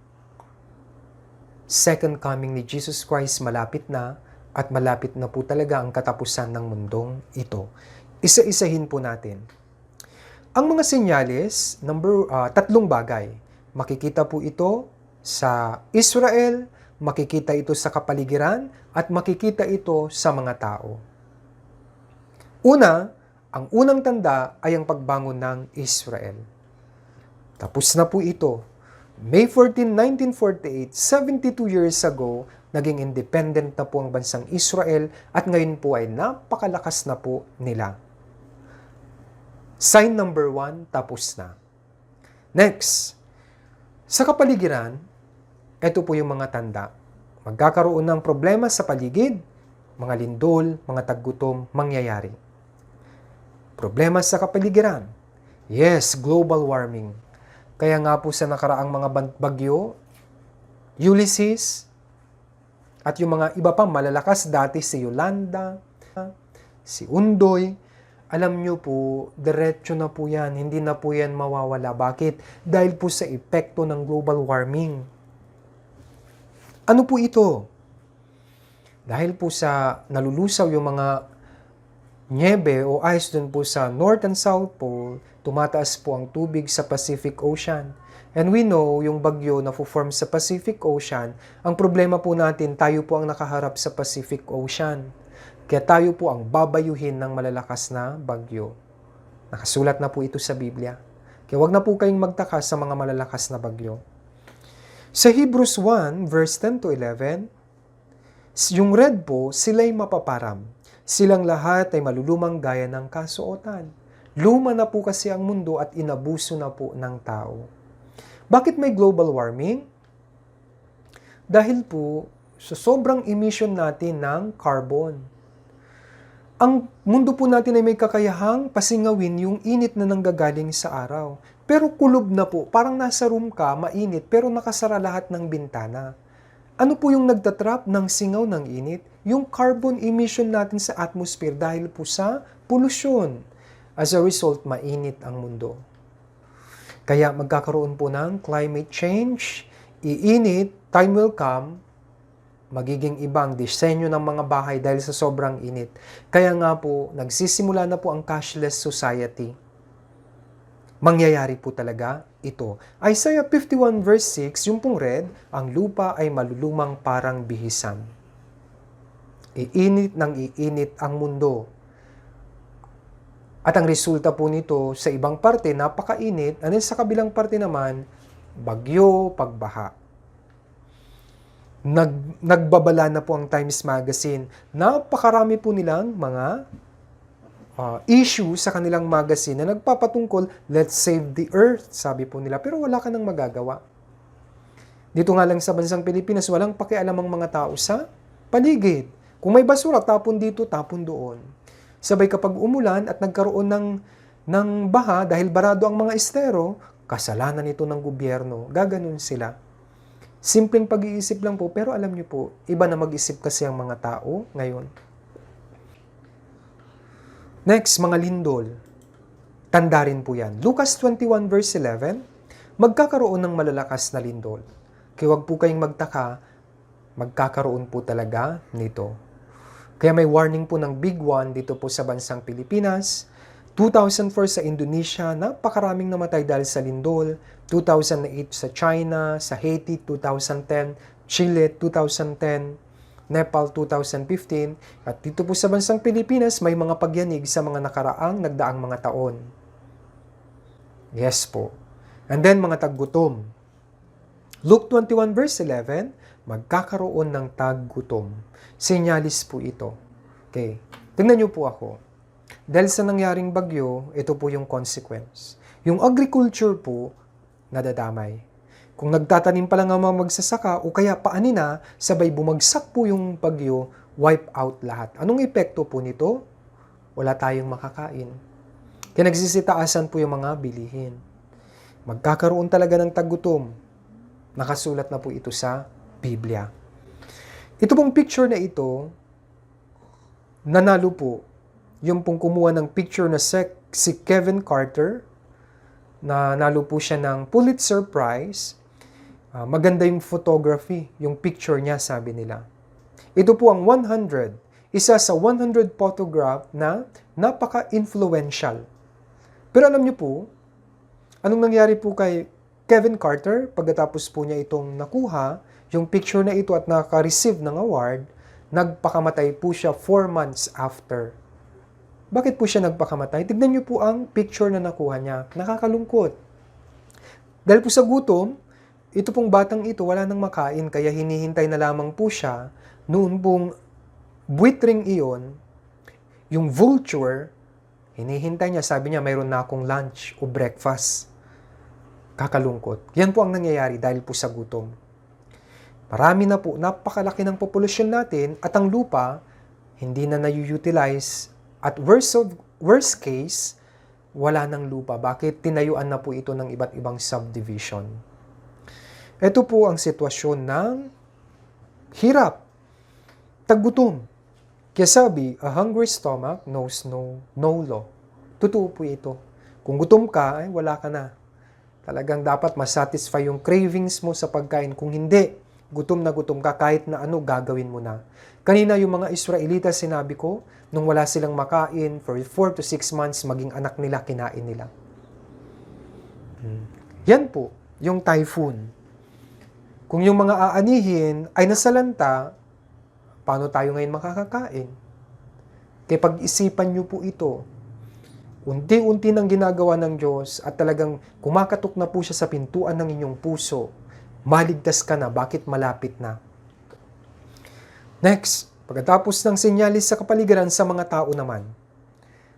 second coming ni Jesus Christ malapit na, at malapit na po talaga ang katapusan ng mundong ito. Isa-isahin po natin. Ang mga senyales, tatlong bagay. Makikita po ito sa Israel, makikita ito sa kapaligiran, at makikita ito sa mga tao. Una, ang unang tanda ay ang pagbangon ng Israel. Tapos na po ito. May 14, 1948, 72 years ago, naging independent na po ang bansang Israel at ngayon po ay napakalakas na po nila. Sign number 1, tapos na. Next, sa kapaligiran, ito po yung mga tanda. Magkakaroon ng problema sa paligid, mga lindol, mga taggutom, mangyayari. Problema sa kapaligiran. Yes, global warming. Kaya nga po sa nakaraang mga bagyo, Ulysses, at yung mga iba pang malalakas dati, si Yolanda, si Undoy, alam nyo po, diretso na po yan, hindi na po yan mawawala. Bakit? Dahil po sa epekto ng global warming. Ano po ito? Dahil po sa nalulusaw yung mga niebe o ice dun po sa North and South Pole, tumataas po ang tubig sa Pacific Ocean. And we know, yung bagyo na form sa Pacific Ocean, ang problema po natin, tayo po ang nakaharap sa Pacific Ocean. Kaya tayo po ang babayuhin ng malalakas na bagyo. Nakasulat na po ito sa Biblia. Kaya wag na po kayong magtaka sa mga malalakas na bagyo. Sa Hebrews 1, verse 10 to 11, yung red po, sila'y mapaparam. Silang lahat ay malulumang gaya ng kasuotan. Luma na po kasi ang mundo at inabuso na po ng tao. Bakit may global warming? Dahil po sa sobrang emission natin ng carbon. Ang mundo po natin ay may kakayahang pasingawin yung init na nanggagaling sa araw. Pero kulob na po, parang nasa room ka, mainit, pero nakasara lahat ng bintana. Ano po yung nagtatrap ng singaw ng init? Yung carbon emission natin sa atmosphere dahil po sa pollution. As a result, mainit ang mundo. Kaya magkakaroon po ng climate change, iinit, time will come, magiging ibang disenyo ng mga bahay dahil sa sobrang init. Kaya nga po, nagsisimula na po ang cashless society. Mangyayari po talaga ito. Isaiah 51 verse 6, yung pong red, ang lupa ay malulumang parang bihisan. Iinit ng iinit ang mundo. At ang resulta po nito, sa ibang parte, napakainit, and then sa kabilang parte naman, bagyo, pagbaha. Nagbabala na po ang Times Magazine. Napakarami po nilang mga issue sa kanilang magazine na nagpapatungkol, let's save the earth, sabi po nila. Pero wala ka nang magagawa. Dito nga lang sa bansang Pilipinas, walang pakialam ang mga tao sa paligid. Kung may basura, tapon dito, tapon doon. Sabay kapag umulan at nagkaroon ng baha dahil barado ang mga estero, kasalanan ito ng gobyerno. Gaganon sila. Simpleng pag-iisip lang po, pero alam niyo po, iba na mag-isip kasi ang mga tao ngayon. Next, mga lindol. Tanda rin po yan. Lucas 21 verse 11, magkakaroon ng malalakas na lindol. Kaya wag po kayong magtaka, magkakaroon po talaga nito. Kaya may warning po ng big one dito po sa bansang Pilipinas. 2004 sa Indonesia, napakaraming namatay dahil sa lindol. 2008 sa China, sa Haiti 2010, Chile 2010, Nepal 2015. At dito po sa bansang Pilipinas, may mga pagyanig sa mga nagdaang mga taon. Yes po. And then mga taggutom. Luke 21 verse 11, magkakaroon ng taggutom. Senyalis po ito. Okay, tingnan niyo po ako. Dahil sa nangyaring bagyo, ito po yung consequence. Yung agriculture po, nadadamay. Kung nagtatanim pa lang ang mga magsasaka o kaya paanina, sabay bumagsak po yung bagyo, wipe out lahat. Anong epekto po nito? Wala tayong makakain. Kaya nagsisitaasan po yung mga bilihin. Magkakaroon talaga ng taggutom. Nakasulat na po ito sa Biblia. Ito pong picture na ito, nanalo po. Yung pong kumuha ng picture na si Kevin Carter, nanalo po siya ng Pulitzer Prize. Maganda yung photography, yung picture niya, sabi nila. Ito po ang 100, isa sa 100 photograph na napaka-influential. Pero alam niyo po, anong nangyari po kay Kevin Carter pagkatapos po niya itong nakuha, yung picture na ito at naka-receive ng award, nagpakamatay po siya 4 months after. Bakit po siya nagpakamatay? Tignan niyo po ang picture na nakuha niya. Nakakalungkot. Dahil po sa gutom, ito pong batang ito wala nang makain kaya hinihintay na lamang po siya noon pong buitring iyon, yung vulture, hinihintay niya, sabi niya mayroon na akong lunch o breakfast. Kakalungkot. Yan po ang nangyayari dahil po sa gutom. Marami na po, napakalaki ng populasyon natin at ang lupa hindi na na-utilize at worst case, wala ng lupa. Bakit? Tinayuan na po ito ng iba't ibang subdivision. Ito po ang sitwasyon ng hirap, taggutom. Kaya sabi, a hungry stomach knows no law. Totoo po ito. Kung gutom ka, ay wala ka na. Talagang dapat masatisfy yung cravings mo sa pagkain. Kung hindi, gutom na gutom ka, kahit na ano, gagawin mo na. Kanina yung mga Israelita, sinabi ko, nung wala silang makain for 4 to 6 months, maging anak nila, kinain nila. Yan po, yung typhoon. Kung yung mga aanihin ay nasalanta, paano tayo ngayon makakakain? Kaya pag-isipan nyo po ito. Unti-unti nang ginagawa ng Diyos at talagang kumakatok na po siya sa pintuan ng inyong puso. Maligtas ka na, bakit malapit na? Next, pagkatapos ng senyalis sa kapaligiran sa mga tao naman,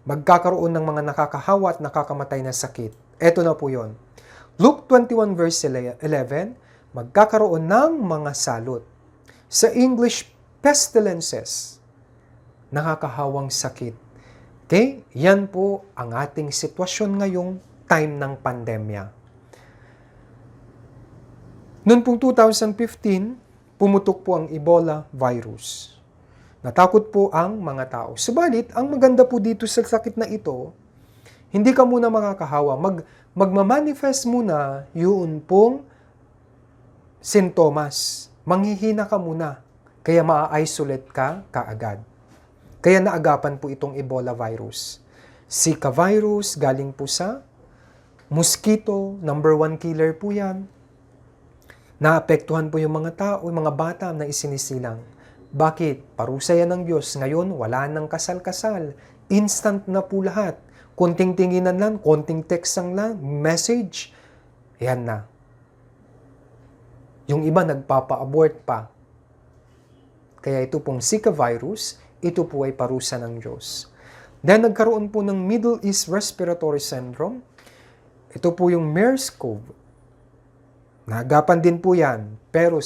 magkakaroon ng mga nakakahawa at nakakamatay na sakit. Eto na po yon. Luke 21 verse 11, magkakaroon ng mga salot. Sa English, pestilences, nakakahawang sakit. Okay? Yan po ang ating sitwasyon ngayong time ng pandemya. Noong pong 2015, pumutok po ang Ebola virus. Natakot po ang mga tao. Subalit, ang maganda po dito sa sakit na ito, hindi ka muna makakahawa. Magmamanifest muna yun pong sintomas. Manghihina ka muna. Kaya maa-isolate ka kaagad. Kaya naagapan po itong Ebola virus. Zika virus, galing po sa mosquito, number 1 killer po yan. Naapektuhan po yung mga tao, yung mga bata na isinisilang. Bakit? Parusa yan ng Diyos. Ngayon, wala nang kasal-kasal. Instant na po lahat. Konting tinginan lang, konting text lang, message. Yan na. Yung iba nagpapa-abort pa. Kaya ito pong Zika virus, ito po ay parusa ng Diyos. Then nagkaroon po ng Middle East Respiratory Syndrome. Ito po yung MERS-CoV. Naagapan din po yan. Pero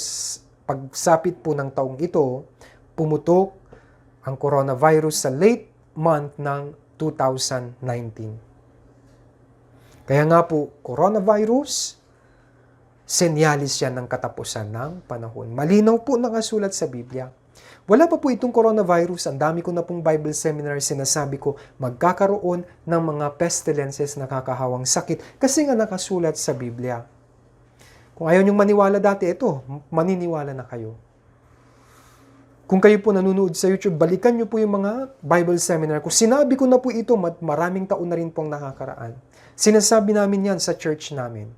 pagsapit po ng taong ito, pumutok ang coronavirus sa late month ng 2019. Kaya nga po, coronavirus, senyalis yan ng katapusan ng panahon. Malinaw po nakasulat sa Biblia. Wala pa po itong coronavirus. Ang dami ko na pong Bible seminar sinasabi ko, magkakaroon ng mga pestilences na nakakahawang sakit kasi nga nakasulat sa Biblia. Kung ayaw niyong maniwala dati, ito, maniniwala na kayo. Kung kayo po nanonood sa YouTube, balikan niyo po yung mga Bible seminar ko. Sinabi ko na po ito, maraming taon na rin pong nakakaraan. Sinasabi namin yan sa church namin.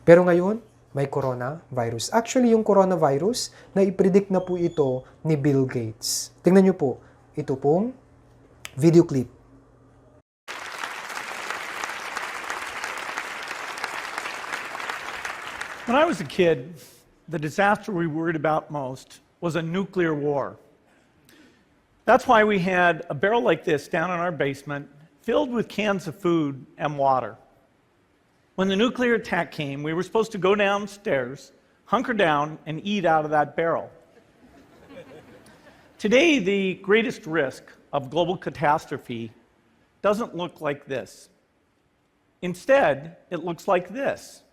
Pero ngayon, may coronavirus. Actually, yung coronavirus, naipredict na po ito ni Bill Gates. Tingnan niyo po, ito pong video clip. When I was a kid, the disaster we worried about most was a nuclear war. That's why we had a barrel like this down in our basement filled with cans of food and water. When the nuclear attack came, we were supposed to go downstairs, hunker down, and eat out of that barrel. Today, the greatest risk of global catastrophe doesn't look like this. Instead, it looks like this.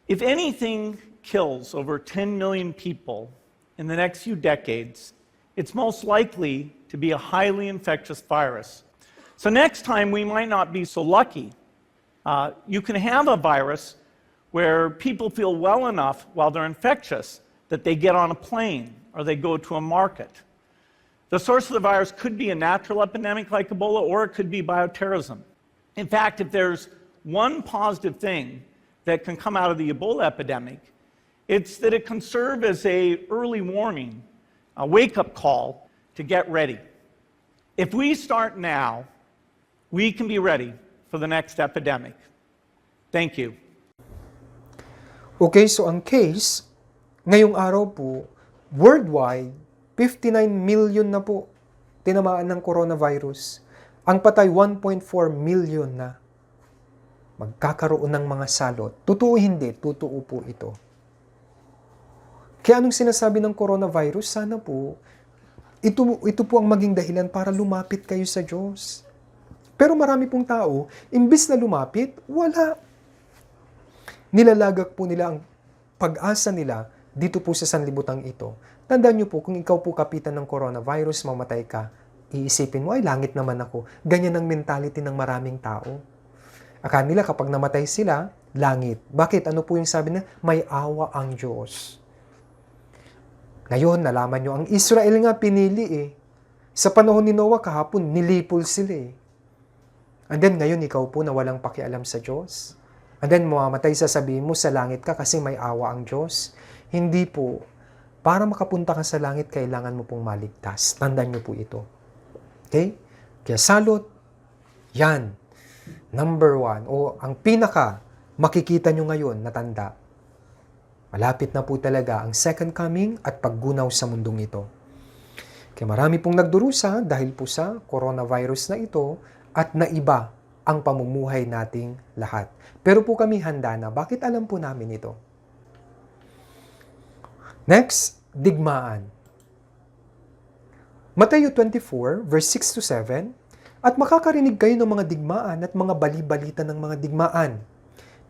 If anything kills over 10 million people in the next few decades, it's most likely to be a highly infectious virus. So next time, we might not be so lucky. You can have a virus where people feel well enough while they're infectious that they get on a plane or they go to a market. The source of the virus could be a natural epidemic like Ebola, or it could be bioterrorism. In fact, if there's one positive thing that can come out of the Ebola epidemic, it's that it can serve as an early warning, a wake-up call to get ready. If we start now, we can be ready for the next epidemic. Thank you. Okay, so ang case, ngayong araw po, worldwide, 59 million na po tinamaan ng coronavirus. Ang patay, 1.4 million na. Magkakaroon ng mga salot. Totoo hindi, totoo po ito. Kaya anong sinasabi ng coronavirus? Sana po, ito po ang maging dahilan para lumapit kayo sa Diyos. Pero marami pong tao, imbis na lumapit, wala. Nilalagak po nila ang pag-asa nila dito po sa sanlibutan ito. Tandaan niyo po, kung ikaw po kapitan ng coronavirus, mamatay ka, iisipin mo, ay langit naman ako. Ganyan ang mentality ng maraming tao. Akala nila kapag namatay sila, langit. Bakit? Ano po yung sabi na? May awa ang Diyos. Ngayon, nalaman nyo, ang Israel nga pinili eh. Sa panahon ni Noah kahapon, nilipol sila eh. And then ngayon, ikaw po na walang pakialam sa Diyos. And then mamamatay, sasabihin mo sa langit ka kasi may awa ang Diyos. Hindi po. Para makapunta ka sa langit, kailangan mo pong maligtas. Tandaan nyo po ito. Okay? Kaya salot, yan. Number 1, o ang pinaka makikita nyo ngayon na tanda. Malapit na po talaga ang second coming at paggunaw sa mundong ito. Kaya marami pong nagdurusa dahil po sa coronavirus na ito at naiba ang pamumuhay nating lahat. Pero po kami handa na. Bakit alam po namin ito? Next, digmaan. Matthew 24, verse 6 to 7, at makakarinig kayo ng mga digmaan at mga bali-balita ng mga digmaan.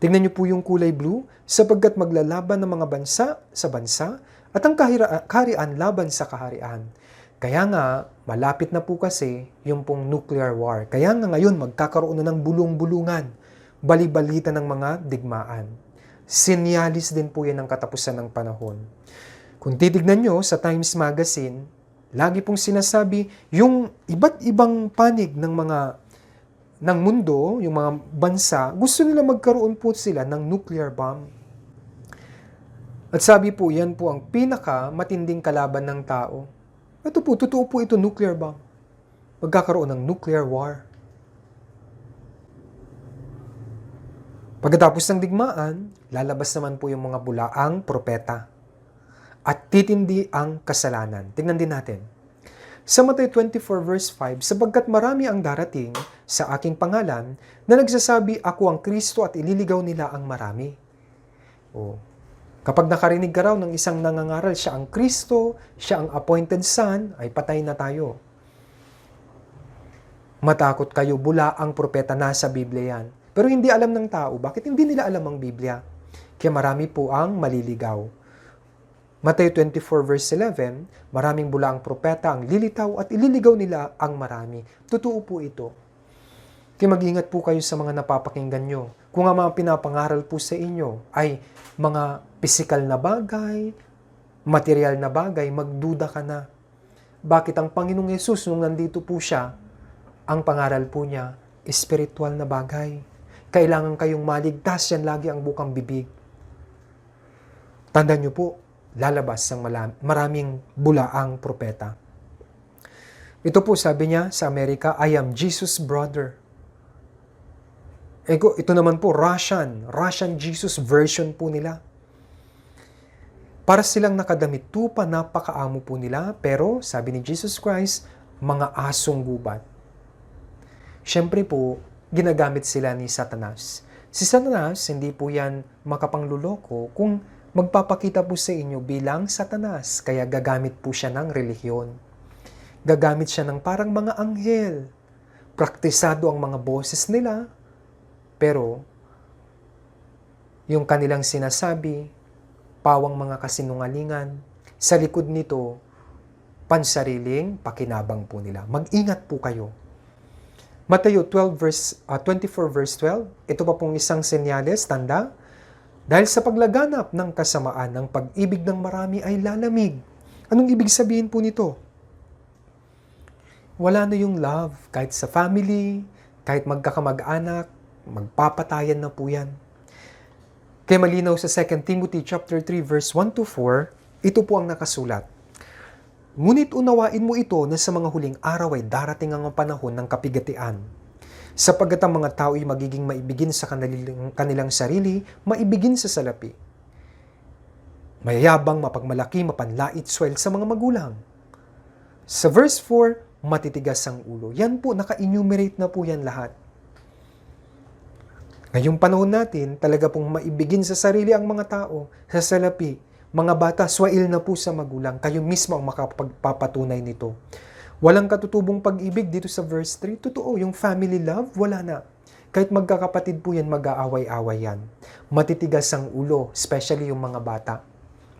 Tingnan niyo po yung kulay blue, sapagkat maglalaban ng mga bansa sa bansa at ang kaharian laban sa kaharian. Kaya nga, malapit na po kasi yung pong nuclear war. Kaya nga ngayon, magkakaroon na ng bulong-bulungan, bali-balita ng mga digmaan. Sinyalis din po yan ang katapusan ng panahon. Kung titignan nyo sa Times Magazine, lagi pong sinasabi, yung iba't ibang panig ng mundo, yung mga bansa, gusto nila magkaroon po sila ng nuclear bomb. At sabi po, yan po ang pinaka matinding kalaban ng tao. Ito po, totoo po ito, nuclear bomb. Magkakaroon ng nuclear war. Pagkatapos ng digmaan, lalabas naman po yung mga bulaang propeta. At titindi ang kasalanan. Tingnan din natin. Sa Matthew 24 verse 5, sapagkat marami ang darating sa aking pangalan na nagsasabi, ako ang Kristo at ililigaw nila ang marami. Kapag nakarinig ka raw ng isang nangangaral, siya ang Kristo, siya ang appointed son, ay patay na tayo. Matakot kayo, bula ang propeta, nasa Biblia yan. Pero hindi alam ng tao. Bakit hindi nila alam ang Biblia? Kaya marami po ang maliligaw. Matthew 24 verse 11, maraming bulaang propeta ang lilitaw at ililigaw nila ang marami. Totoo po ito. Kaya mag-ingat po kayo sa mga napapakinggan nyo. Kung ang mga pinapangaral po sa inyo ay mga pisikal na bagay, material na bagay, magduda ka na. Bakit ang Panginoong Yesus, nung nandito po siya, ang pangaral po niya, espiritual na bagay. Kailangan kayong maligtas, yan lagi ang bukang bibig. Tandaan nyo po, lalabas ang maraming bulaang propeta. Ito po sabi niya sa Amerika, I am Jesus' brother. Ito naman po, Russian Jesus version po nila. Para silang nakadamit tupa, napakaamo po nila, pero sabi ni Jesus Christ, mga asong gubat. Siyempre po, ginagamit sila ni Satanas. Si Satanas, hindi po yan makapangluloko kung magpapakita po sa inyo bilang Satanas, kaya gagamit po siya ng relihiyon. Gagamit siya ng parang mga anghel. Praktisado ang mga boses nila, pero yung kanilang sinasabi, pawang mga kasinungalingan, sa likod nito, pansariling pakinabang po nila. Mag-ingat po kayo. Mateo 24 verse 12, ito pa pong isang senyales, tanda, dahil sa paglaganap ng kasamaan, ng pag-ibig ng marami ay lalamig. Anong ibig sabihin po nito? Wala na yung love, kahit sa family, kahit magkakamag-anak, magpapatayan na po yan. Kaya malinaw sa 2 Timothy chapter 3 verse 1 to 4, ito po ang nakasulat. Ngunit unawain mo ito na sa mga huling araw ay darating ang panahon ng kapigatian. Sapagkat ang mga tao ay magiging maibigin sa kanilang sarili, maibigin sa salapi. Mayayabang, mapagmalaki, mapanlait, swel sa mga magulang. Sa verse 4, matitigas ang ulo. Yan po, naka-enumerate na po yan lahat. Ngayong panahon natin, talaga pong maibigin sa sarili ang mga tao, sa salapi, mga bata, swail na po sa magulang. Kayo mismo ang makapagpapatunay nito. Walang katutubong pag-ibig dito sa verse 3. Totoo, yung family love, wala na. Kahit magkakapatid po yan, mag-aaway-away yan. Matitigas ang ulo, especially yung mga bata.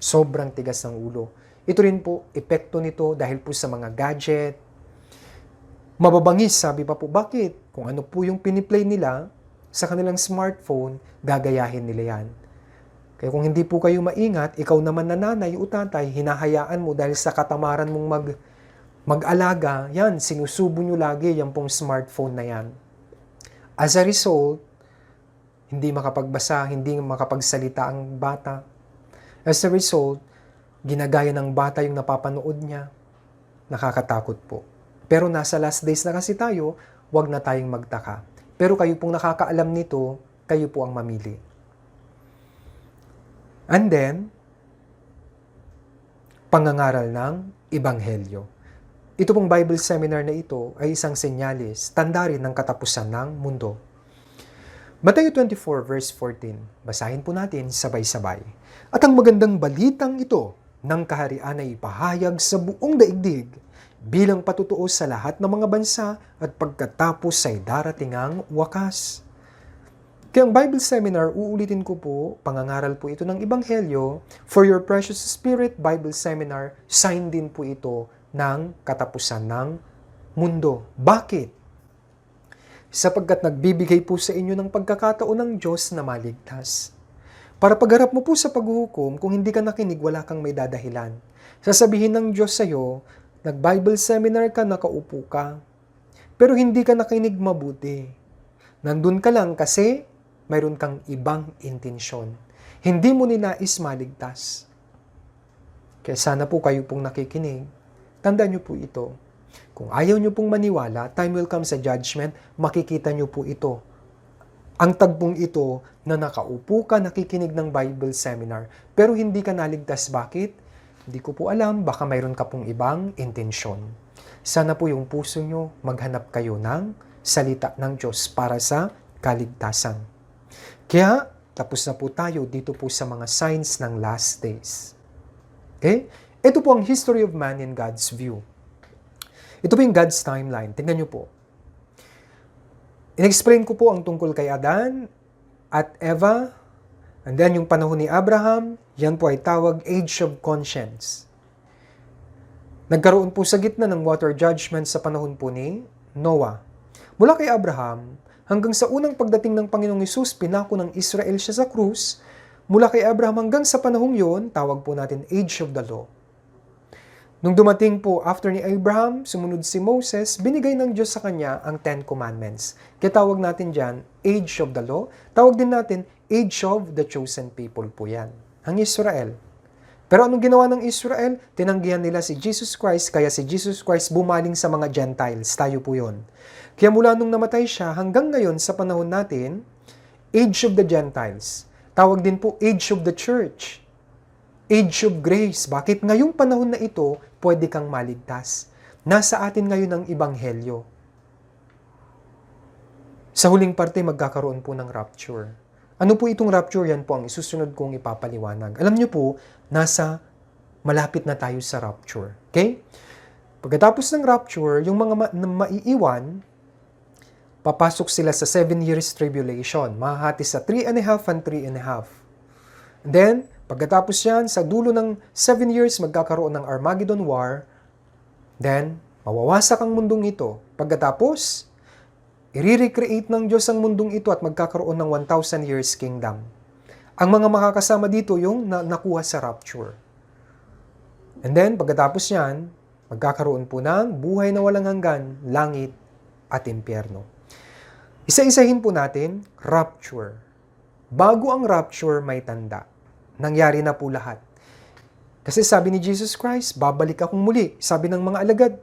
Sobrang tigas ng ulo. Ito rin po, epekto nito dahil po sa mga gadget. Mababangis, sabi pa po, bakit? Kung ano po yung piniplay nila, sa kanilang smartphone, gagayahin nila yan. Kaya kung hindi po kayo maingat, ikaw naman na nanay o tatay, hinahayaan mo dahil sa katamaran mong mag-alaga, yan, sinusubo nyo lagi yung pong smartphone na yan. As a result, hindi makapagbasa, hindi makapagsalita ang bata. As a result, ginagaya ng bata yung napapanood niya. Nakakatakot po. Pero nasa last days na kasi tayo, wag na tayong magtaka. Pero kayo pong nakakaalam nito, kayo po ang mamili. And then, pangangaral ng Ebanghelyo. Ito pong Bible seminar na ito ay isang senyalis, tanda rin ng katapusan ng mundo. Mateo 24 verse 14, basahin po natin sabay-sabay. At ang magandang balitang ito ng kaharian ay ipahayag sa buong daigdig, bilang patutuo sa lahat ng mga bansa at pagkatapos ay darating ang wakas. Kaya ang Bible Seminar, uulitin ko po, pangangaral po ito ng Ebanghelyo, For Your Precious Spirit Bible Seminar, sign din po ito ng katapusan ng mundo. Bakit? Sapagkat nagbibigay po sa inyo ng pagkakataon ng Diyos na maligtas. Para pagharap mo po sa paghuhukom, kung hindi ka nakinig, wala kang may dadahilan. Sasabihin ng Diyos sa iyo, nag-Bible seminar ka, nakaupo ka, pero hindi ka nakinig mabuti. Nandun ka lang kasi mayroon kang ibang intensyon. Hindi mo ninais maligtas. Kaya sana po kayo pong nakikinig, tandaan niyo po ito. Kung ayaw niyo pong maniwala, time will come sa judgment, makikita niyo po ito. Ang tagpong ito na nakaupo ka, nakikinig ng Bible seminar, pero hindi ka naligtas. Bakit? Hindi ko po alam, baka mayroon ka pong ibang intensyon. Sana po yung puso nyo, maghanap kayo ng salita ng Diyos para sa kaligtasan. Kaya, tapos na po tayo dito po sa mga signs ng last days. Okay? Ito po ang history of man in God's view. Ito po yung God's timeline. Tingnan nyo po. In-explain ko po ang tungkol kay Adan at Eva, and then yung panahon ni Abraham, yan po ay tawag Age of Conscience. Nagkaroon po sa gitna ng water judgment sa panahon po ni Noah. Mula kay Abraham, hanggang sa unang pagdating ng Panginoong Hesus, pinako ng Israel siya sa krus. Mula kay Abraham hanggang sa panahong yon, tawag po natin Age of the Law. Nung dumating po after ni Abraham, sumunod si Moses, binigay ng Diyos sa kanya ang 10 Commandments. Kaya tawag natin dyan, Age of the Law. Tawag din natin, Age of the Chosen People po yan. Ang Israel. Pero anong ginawa ng Israel? Tinanggihan nila si Jesus Christ, kaya si Jesus Christ bumaling sa mga Gentiles. Tayo po yun. Kaya mula nung namatay siya, hanggang ngayon sa panahon natin, Age of the Gentiles. Tawag din po Age of the Church. Age of Grace. Bakit ngayong panahon na ito, pwede kang maligtas? Nasa atin ngayon ang Ebanghelyo. Sa huling parte, magkakaroon po ng rapture. Ano po itong rapture? Yan po ang isusunod kong ipapaliwanag. Alam niyo po, malapit na tayo sa rapture. Okay? Pagkatapos ng rapture, yung mga maiiwan, papasok sila sa 7 years tribulation. Mahahati sa 3.5 and 3.5. And then, pagkatapos yan, sa dulo ng 7 years, magkakaroon ng Armageddon War. Then, mawawasak ang mundong ito. Pagkatapos, i-recreate ng Diyos ang mundong ito at magkakaroon ng 1,000 years kingdom. Ang mga makakasama dito yung nakuha sa rapture. And then, pagkatapos yan, magkakaroon po ng buhay na walang hanggan, langit at impyerno. Isa-isahin po natin, rapture. Bago ang rapture, may tanda. Nangyari na po lahat. Kasi sabi ni Jesus Christ, babalik akong muli. Sabi ng mga alagad,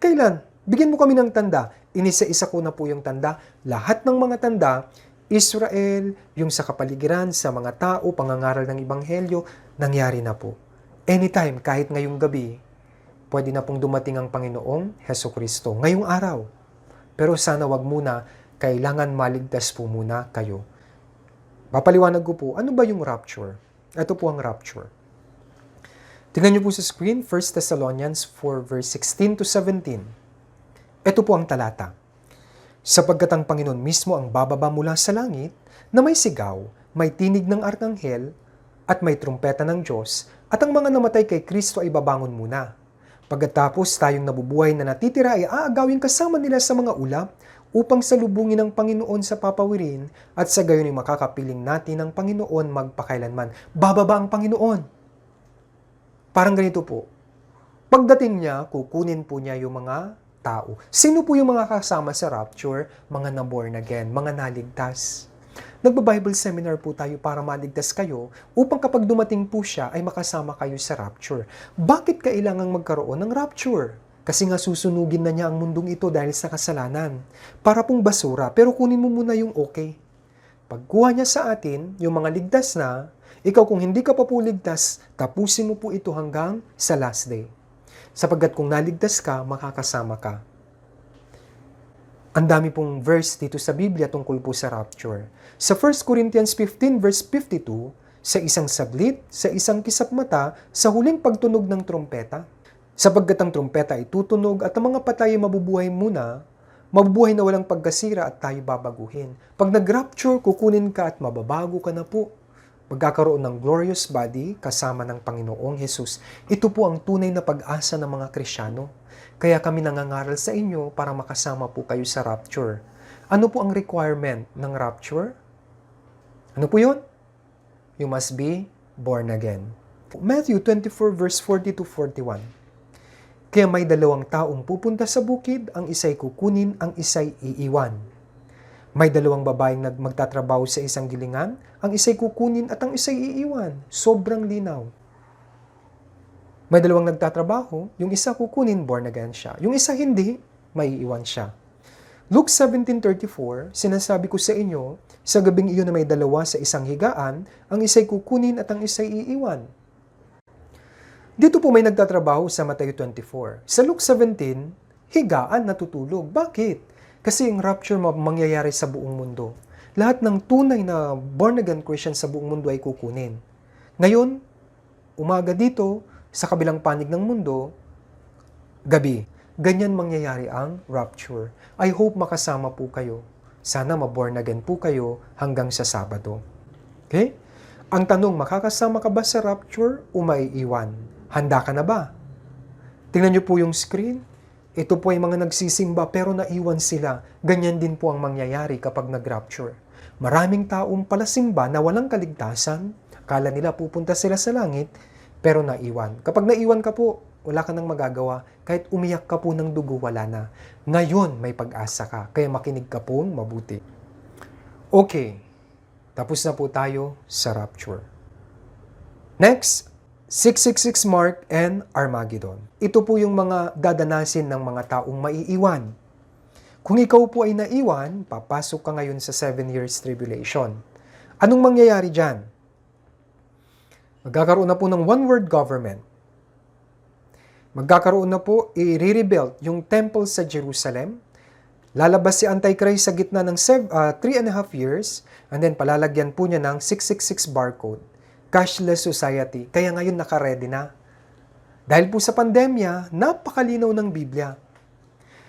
kailan? Bigyan mo kami ng tanda. Inisa-isa ko na po yung tanda. Lahat ng mga tanda, Israel, yung sa kapaligiran, sa mga tao, pangangaral ng Ebanghelyo, nangyari na po. Anytime, kahit ngayong gabi, pwede na pong dumating ang Panginoong Hesukristo. Ngayong araw. Pero sana wag muna, kailangan maligtas po muna kayo. Papaliwanag ko po, ano ba yung rapture? Ito po ang rapture. Tingnan niyo po sa screen, 1 Thessalonians 4 verse 16 to 17. Ito po ang talata. Sapagkat ang Panginoon mismo ang bababa mula sa langit, na may sigaw, may tinig ng arkanghel, at may trumpeta ng Diyos, at ang mga namatay kay Kristo ay babangon muna. Pagkatapos tayong nabubuhay na natitira ay aagawin kasama nila sa mga ulap, upang salubungin ang Panginoon sa papawirin, at sa gayon ay makakapiling natin ang Panginoon magpakailanman. Bababa ang Panginoon. Parang ganito po. Pagdating niya, kukunin po niya yung mga tao. Sino po yung mga kasama sa rapture? Mga na-born again, mga naligtas. Nagba-Bible seminar po tayo para maligtas kayo upang kapag dumating po siya ay makasama kayo sa rapture. Bakit kailangang magkaroon ng rapture? Kasi nga susunugin na niya ang mundong ito dahil sa kasalanan. Para pong basura, pero kunin mo muna yung okay. Pagkuha niya sa atin, yung mga ligtas na, ikaw kung hindi ka pa po ligtas, tapusin mo po ito hanggang sa last day. Sapagkat kung naligtas ka, makakasama ka. Ang dami pong verse dito sa Biblia tungkol po sa rapture. Sa 1 Corinthians 15 verse 52, sa isang saglit, sa isang kisap mata, sa huling pagtunog ng trompeta. Sapagkat ang trompeta ay tutunog at ang mga patay ay mabubuhay muna, mabubuhay na walang pagkasira at tayo babaguhin. Pag nag-rapture, kukunin ka at mababago ka na po. Magkakaroon ng glorious body kasama ng Panginoong Hesus. Ito po ang tunay na pag-asa ng mga Krisyano. Kaya kami nangangaral sa inyo para makasama po kayo sa rapture. Ano po ang requirement ng rapture? Ano po yun? You must be born again. Matthew 24 verse 40 to 41. Kaya may dalawang taong pupunta sa bukid, ang isa'y kukunin, ang isa'y iiwan. May dalawang babaeng magtatrabaho sa isang gilingan, ang isa'y kukunin at ang isa'y iiwan. Sobrang linaw. May dalawang nagtatrabaho, yung isa kukunin, born again siya. Yung isa hindi, maiiwan siya. Luke 17:34, sinasabi ko sa inyo, sa gabing iyon na may dalawa sa isang higaan, ang isa'y kukunin at ang isa'y iiwan. Dito po may nagtatrabaho sa Matthew 24. Sa Luke 17, higaan natutulog. Bakit? Kasi yung rapture mangyayari sa buong mundo. Lahat ng tunay na born-again Christian sa buong mundo ay kukunin. Ngayon, umaga dito, sa kabilang panig ng mundo, gabi. Ganyan mangyayari ang rapture. I hope makasama po kayo. Sana ma-born again po kayo hanggang sa Sabado. Okay? Ang tanong, makakasama ka ba sa rapture o maiiwan? Handa ka na ba? Tingnan niyo po yung screen. Ito po ay mga nagsisimba pero naiwan sila. Ganyan din po ang mangyayari kapag nag-rapture. Maraming taong palasimba na walang kaligtasan. Akala nila pupunta sila sa langit, pero naiwan. Kapag naiwan ka po, wala ka nang magagawa. Kahit umiyak ka po ng dugo, wala na. Ngayon, may pag-asa ka. Kaya makinig ka pong mabuti. Okay. Tapos na po tayo sa rapture. Next, 666 mark, and Armageddon. Ito po yung mga dadanasin ng mga taong maiiwan. Kung ikaw po ay naiwan, papasok ka ngayon sa 7 years tribulation. Anong mangyayari dyan? Magkakaroon na po ng one-world government. Magkakaroon na po, i-rebuild yung temple sa Jerusalem. Lalabas si Antichrist sa gitna ng 3.5 years, and then palalagyan po niya ng 666 barcode. Cashless society. Kaya ngayon naka-ready na. Dahil po sa pandemya, napakalinaw ng Biblia.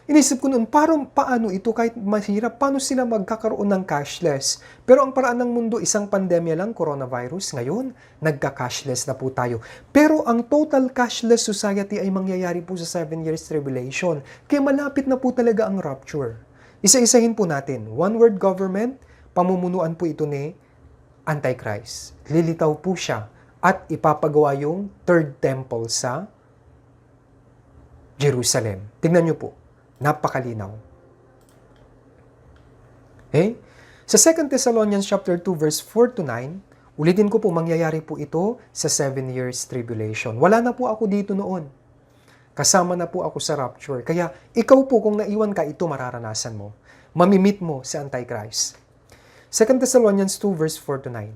Inisip ko noon, paano ito kahit mahirap, paano sila magkakaroon ng cashless? Pero ang paraan ng mundo, isang pandemya lang, coronavirus. Ngayon, nagka-cashless na po tayo. Pero ang total cashless society ay mangyayari po sa 7 years tribulation. Kaya malapit na po talaga ang rapture. Isa-isahin po natin. One world government, pamumunuan po ito ni Antichrist. Lilitaw po siya at ipapagawa yung third temple sa Jerusalem. Tingnan niyo po. Napakalinaw. Okay? Sa 2 Thessalonians chapter 2 verse 4 to 9, ulitin ko po, mangyayari po ito sa 7 years tribulation. Wala na po ako dito noon. Kasama na po ako sa rapture. Kaya ikaw po, kung naiwan ka, ito mararanasan mo. Mamimit mo si Antichrist. 2 Thessalonians 2 verse 4 to 9.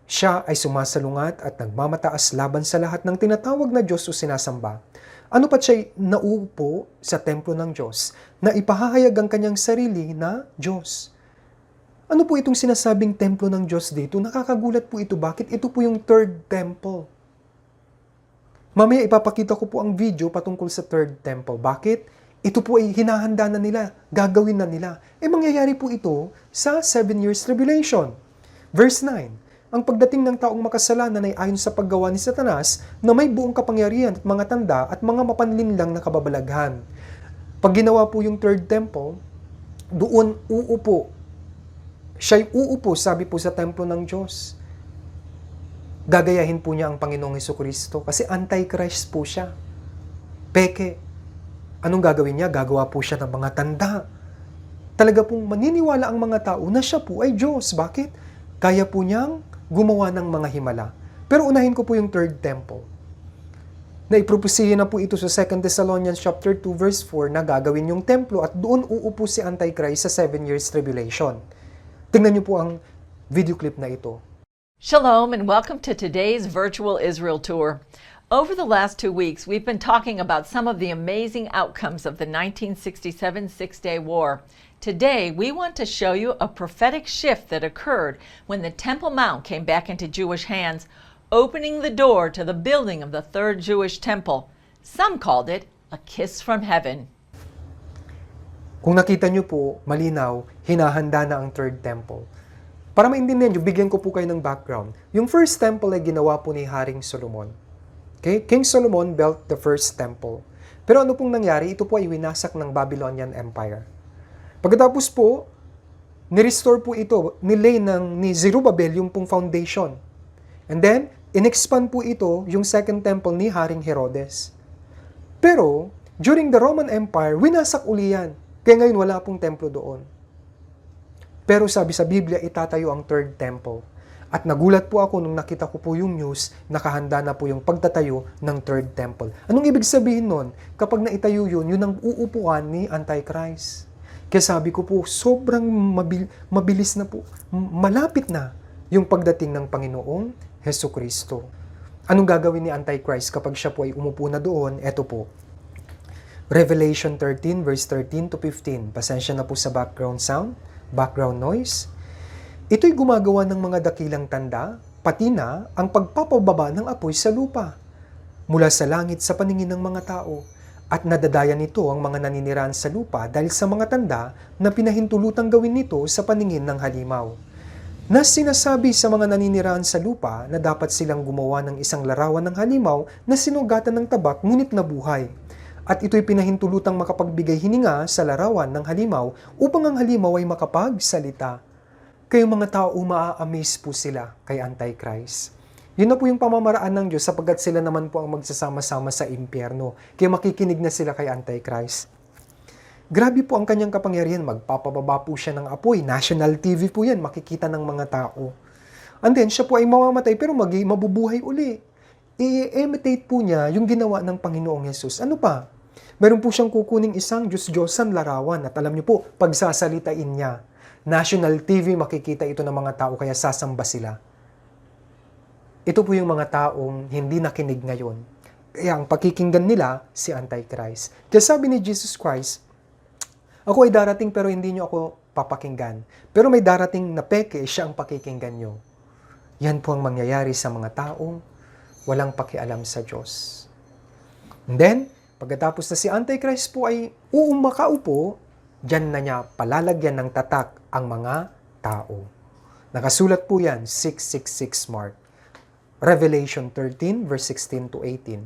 Siya ay sumasalungat at nagmamataas laban sa lahat ng tinatawag na Diyos o sinasamba. Ano pa siya'y nauupo sa templo ng Diyos na ipahahayag ang kanyang sarili na Diyos? Ano po itong sinasabing templo ng Diyos dito? Nakakagulat po ito. Bakit? Ito po yung third temple. Mamaya ipapakita ko po ang video patungkol sa third temple. Bakit? Ito po ay hinahanda na nila, gagawin na nila. Mangyayari po ito sa 7 years tribulation. Verse 9. Ang pagdating ng taong makasalanan ay ayon sa paggawa ni Satanas na may buong kapangyarihan at mga tanda at mga mapanlinlang na kababalaghan. Pag ginawa po yung third temple, doon uupo. Siya'y uupo, sabi po sa templo ng Diyos. Gagayahin po niya ang Panginoong Hesukristo kasi Antichrist po siya. Peke. Anong gagawin niya? Gagawa po siya ng mga tanda. Talaga pong maniniwala ang mga tao na siya po ay Diyos. Bakit? Kaya po niyang gumawa ng mga himala. Pero unahin ko po yung third temple. Naipropesiya na po ito sa 2 Thessalonians chapter 2 verse 4 na gagawin yung templo at doon uupo si Antichrist sa 7 years tribulation. Tingnan niyo po ang video clip na ito. Shalom and welcome to today's virtual Israel tour. Over the last 2 weeks, we've been talking about some of the amazing outcomes of the 1967 Six-Day War. Today, we want to show you a prophetic shift that occurred when the Temple Mount came back into Jewish hands, opening the door to the building of the third Jewish temple. Some called it a kiss from heaven. Kung nakita niyo po, malinaw, hinahanda na ang third temple. Para maintindihan niyo, bigyan ko po kayo ng background. Yung first temple ay ginawa po ni Haring Solomon. Okay? King Solomon built the first temple. Pero ano pong nangyari? Ito po ay winasak ng Babylonian Empire. Pagkatapos po, ni-restore po ito, nilay ni Zerubbabel yung pong foundation. And then, in-expand po ito yung second temple ni Haring Herodes. Pero, during the Roman Empire, winasak uli yan. Kaya ngayon wala pong templo doon. Pero sabi sa Biblia, itatayo ang third temple. At nagulat po ako nung nakita ko po yung news, nakahanda na po yung pagtatayo ng third temple. Anong ibig sabihin nun? Kapag naitayo yun, yun ang uupuan ni Antichrist. Kaya sabi ko po, sobrang mabilis na po, malapit na yung pagdating ng Panginoong Hesukristo. Anong gagawin ni Antichrist kapag siya po ay umupo na doon? Eto po. Revelation 13 verse 13 to 15. Pasensya na po sa background sound, background noise. Ito'y gumagawa ng mga dakilang tanda, pati na ang pagpapababa ng apoy sa lupa, mula sa langit sa paningin ng mga tao. At nadadaya nito ang mga naninirahan sa lupa dahil sa mga tanda na pinahintulutang gawin nito sa paningin ng halimaw. Na sinasabi sa mga naninirahan sa lupa na dapat silang gumawa ng isang larawan ng halimaw na sinugatan ng tabak ngunit nabuhay. At ito'y pinahintulutang makapagbigay hininga sa larawan ng halimaw upang ang halimaw ay makapagsalita. Kayong mga tao, maa-amaze po sila kay Antichrist. Yun na po yung pamamaraan ng Diyos sapagkat sila naman po ang magsasama-sama sa impyerno. Kaya makikinig na sila kay Antichrist. Grabe po ang kanyang kapangyarihan. Magpapababa po siya ng apoy. National TV po yan. Makikita ng mga tao. And then, siya po ay mamamatay pero mabubuhay uli. i-imitate po niya yung ginawa ng Panginoong Yesus. Ano pa? Meron po siyang kukuning isang Diyos-Diyosan larawan at alam niyo po, pagsasalitain niya. National TV, makikita ito ng mga tao kaya sasamba sila. Ito po yung mga taong hindi nakinig ngayon. Kaya ang pakikinggan nila, si Antichrist. Kaya sabi ni Jesus Christ, ako ay darating pero hindi niyo ako papakinggan. Pero may darating na peke, siya ang pakikinggan niyo. Yan po ang mangyayari sa mga taong walang pakialam sa Diyos. And then, pagkatapos na si Antichrist po ay makaupo, diyan na niya palalagyan ng tatak ang mga tao. Nakasulat po yan, 666 mark. Revelation 13, verse 16 to 18.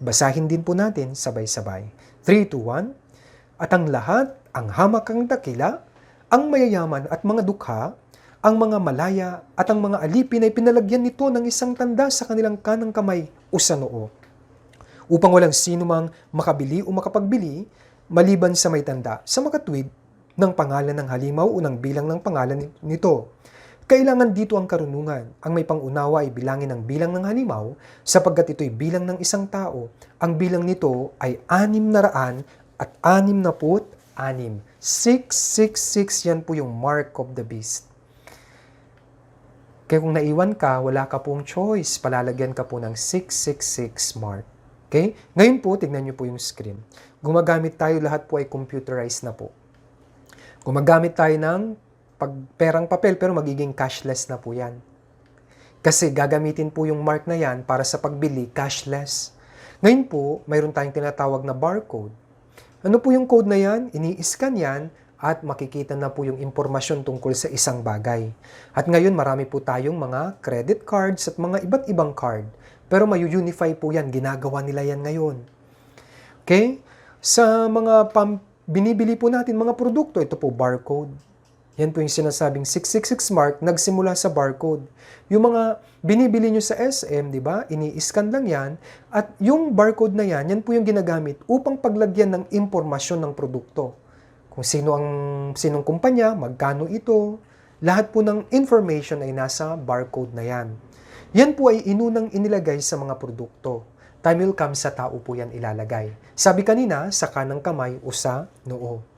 Basahin din po natin sabay-sabay. 3, 2, 1. At ang lahat, ang hamakang dakila, ang mayayaman at mga dukha, ang mga malaya at ang mga alipin ay pinalagyan nito ng isang tanda sa kanilang kanang kamay o sa noo, upang walang sino mang makabili o makapagbili maliban sa may tanda sa makatwid ng pangalan ng halimaw o ng bilang ng pangalan nito. Kailangan dito ang karunungan. Ang may pangunawa ay bilangin ang bilang ng halimaw sapagkat ito'y bilang ng isang tao. Ang bilang nito ay 666. 666, yan po yung mark of the beast. Kaya kung naiwan ka, wala ka pong choice. Palalagyan ka po ng 666 mark. Okay? Ngayon po, tignan nyo po yung screen. Gumagamit tayo, lahat po ay computerized na po. Gumagamit tayo ng perang papel, pero magiging cashless na po yan. Kasi gagamitin po yung mark na yan para sa pagbili, cashless. Ngayon po, mayroon tayong tinatawag na barcode. Ano po yung code na yan? Ini-scan yan at makikita na po yung impormasyon tungkol sa isang bagay. At ngayon, marami po tayong mga credit cards at mga iba't ibang card. Pero mayu-unify po yan. Ginagawa nila yan ngayon. Okay? Sa mga binibili po natin mga produkto, ito po barcode. Yan po yung sinasabing 666 mark, nagsimula sa barcode. Yung mga binibili nyo sa SM, di ba? Ini-scan lang yan. At yung barcode na yan, yan po yung ginagamit upang paglagyan ng impormasyon ng produkto. Kung sinong kumpanya, magkano ito. Lahat po ng information ay nasa barcode na yan. Yan po ay inunang inilagay sa mga produkto. Time will come sa tao po yan ilalagay. Sabi kanina, sa kanang kamay o sa noo.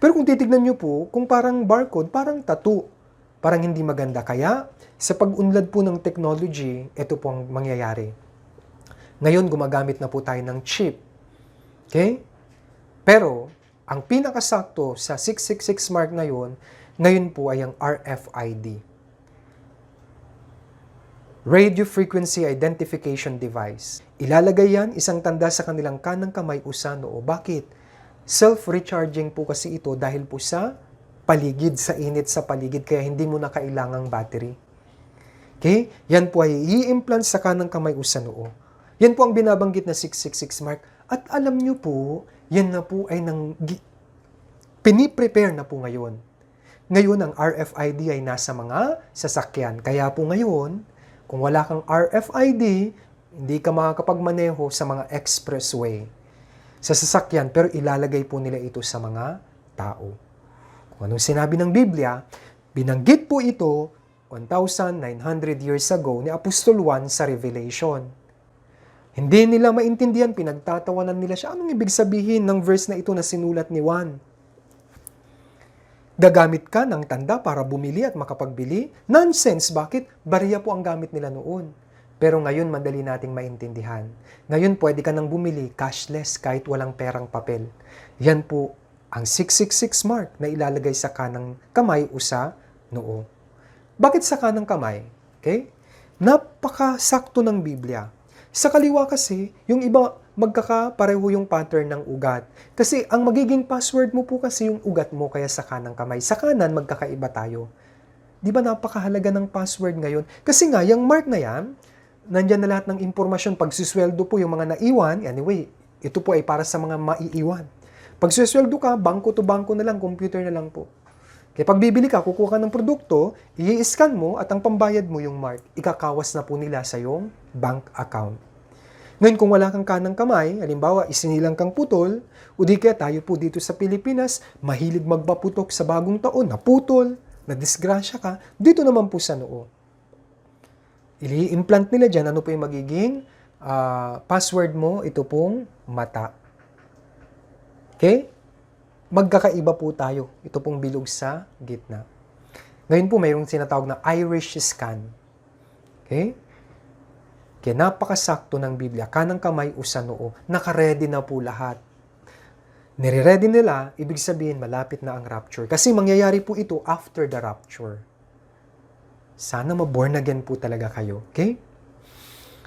Pero kung titignan nyo po, kung parang barcode, parang tattoo. Parang hindi maganda. Kaya, sa pag-unlad po ng technology, ito po ang mangyayari. Ngayon, gumagamit na po tayo ng chip. Okay? Pero, ang pinakasakto sa 666 mark na yun, ngayon po ay ang RFID. Radio Frequency Identification Device. Ilalagay yan, isang tanda sa kanilang kanang kamay o sa noo. Bakit? Self-recharging po kasi ito dahil po sa paligid, sa init sa paligid, kaya hindi mo na kailangang battery. Okay? Yan po ay i-implant sa kanang kamay o sa noo. Yan po ang binabanggit na 666 mark. At alam nyo po, yan na po ay piniprepare na po ngayon. Ngayon, ang RFID ay nasa mga sasakyan. Kaya po ngayon, kung wala kang RFID, hindi ka makakapagmaneho sa mga expressway. Sa sasakyan, pero ilalagay po nila ito sa mga tao. Kung anong sinabi ng Biblia, binanggit po ito 1,900 years ago ni Apostol Juan sa Revelation. Hindi nila maintindihan, pinagtatawanan nila siya. Anong ibig sabihin ng verse na ito na sinulat ni Juan? Gagamit ka ng tanda para bumili at makapagbili? Nonsense! Bakit? Barya po ang gamit nila noon. Pero ngayon, madali nating maintindihan. Ngayon, pwede ka nang bumili cashless kahit walang perang papel. Yan po ang 666 mark na ilalagay sa kanang kamay o sa noo. Bakit sa kanang kamay? Okay? Napakasakto ng Biblia. Sa kaliwa kasi, yung iba magkakapareho yung pattern ng ugat. Kasi ang magiging password mo po kasi yung ugat mo kaya sa kanang kamay. Sa kanan, magkakaiba tayo. Di ba napakahalaga ng password ngayon? Kasi nga, yung mark na yan, nandyan na lahat ng impormasyon. Pag sisweldo po yung mga naiwan, anyway, ito po ay para sa mga maiiwan. Pag sisweldo ka, bangko to bangko na lang, computer na lang po. Kaya pag bibili ka, kukuha ka ng produkto, i-scan mo at ang pambayad mo yung mark, ikakawas na po nila sa yung bank account. Ngayon, kung wala kang kanang kamay, halimbawa, isinilang kang putol, o di kaya tayo po dito sa Pilipinas, mahilig magpaputok sa bagong taon, naputol, nadisgrasya ka, dito naman po sa noo. i-implant nila dyan, ano po yung magiging password mo? Ito pong mata. Okay? Magkakaiba po tayo. Ito pong bilog sa gitna. Ngayon po, mayroong sinatawag na iris scan. Okay? Kaya napakasakto ng Biblia. Kanang kamay, usa noo. Nakaready na po lahat. Nire-ready nila, ibig sabihin, malapit na ang rapture. Kasi mangyayari po ito after the rapture. Sana ma-born again po talaga kayo. Okay?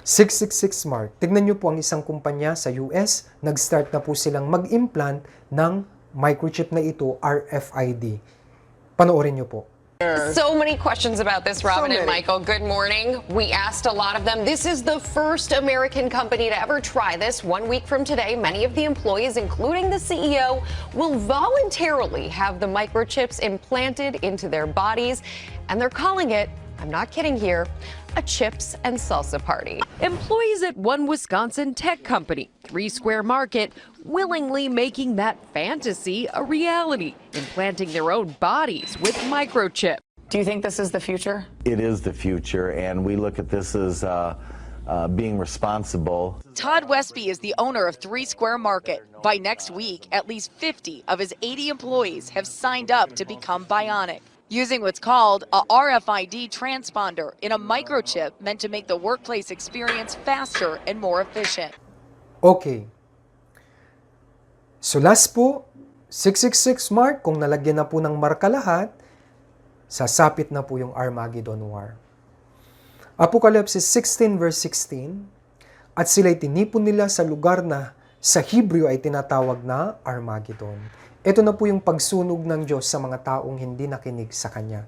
666 mark. Tignan nyo po ang isang kumpanya sa US, nag-start na po silang mag-implant ng microchip na ito, RFID. Panoorin nyo po. So many questions about this, Robin and Michael. Good morning. We asked a lot of them. This is the first American company to ever try this. 1 week from today, many of the employees, including the CEO, will voluntarily have the microchips implanted into their bodies. And they're calling it, I'm not kidding here, a chips and salsa party. Employees at one Wisconsin tech company, 3 Square Market, willingly making that fantasy a reality, implanting their own bodies with microchip. Do you think this is the future? It is the future, and we look at this as being responsible. Todd Westby is the owner of 3 Square Market. By next week, at least 50 of his 80 employees have signed up to become bionic, using what's called a RFID transponder in a microchip meant to make the workplace experience faster and more efficient. Okay. So last po, 666 mark, kung nalagyan na po ng marka lahat, sasapit na po yung Armageddon War. Apocalypse 16 verse 16, at sila'y tinipon nila sa lugar na sa Hebrew ay tinatawag na Armageddon. Ito na po yung pagsunog ng Diyos sa mga taong hindi nakinig sa Kanya.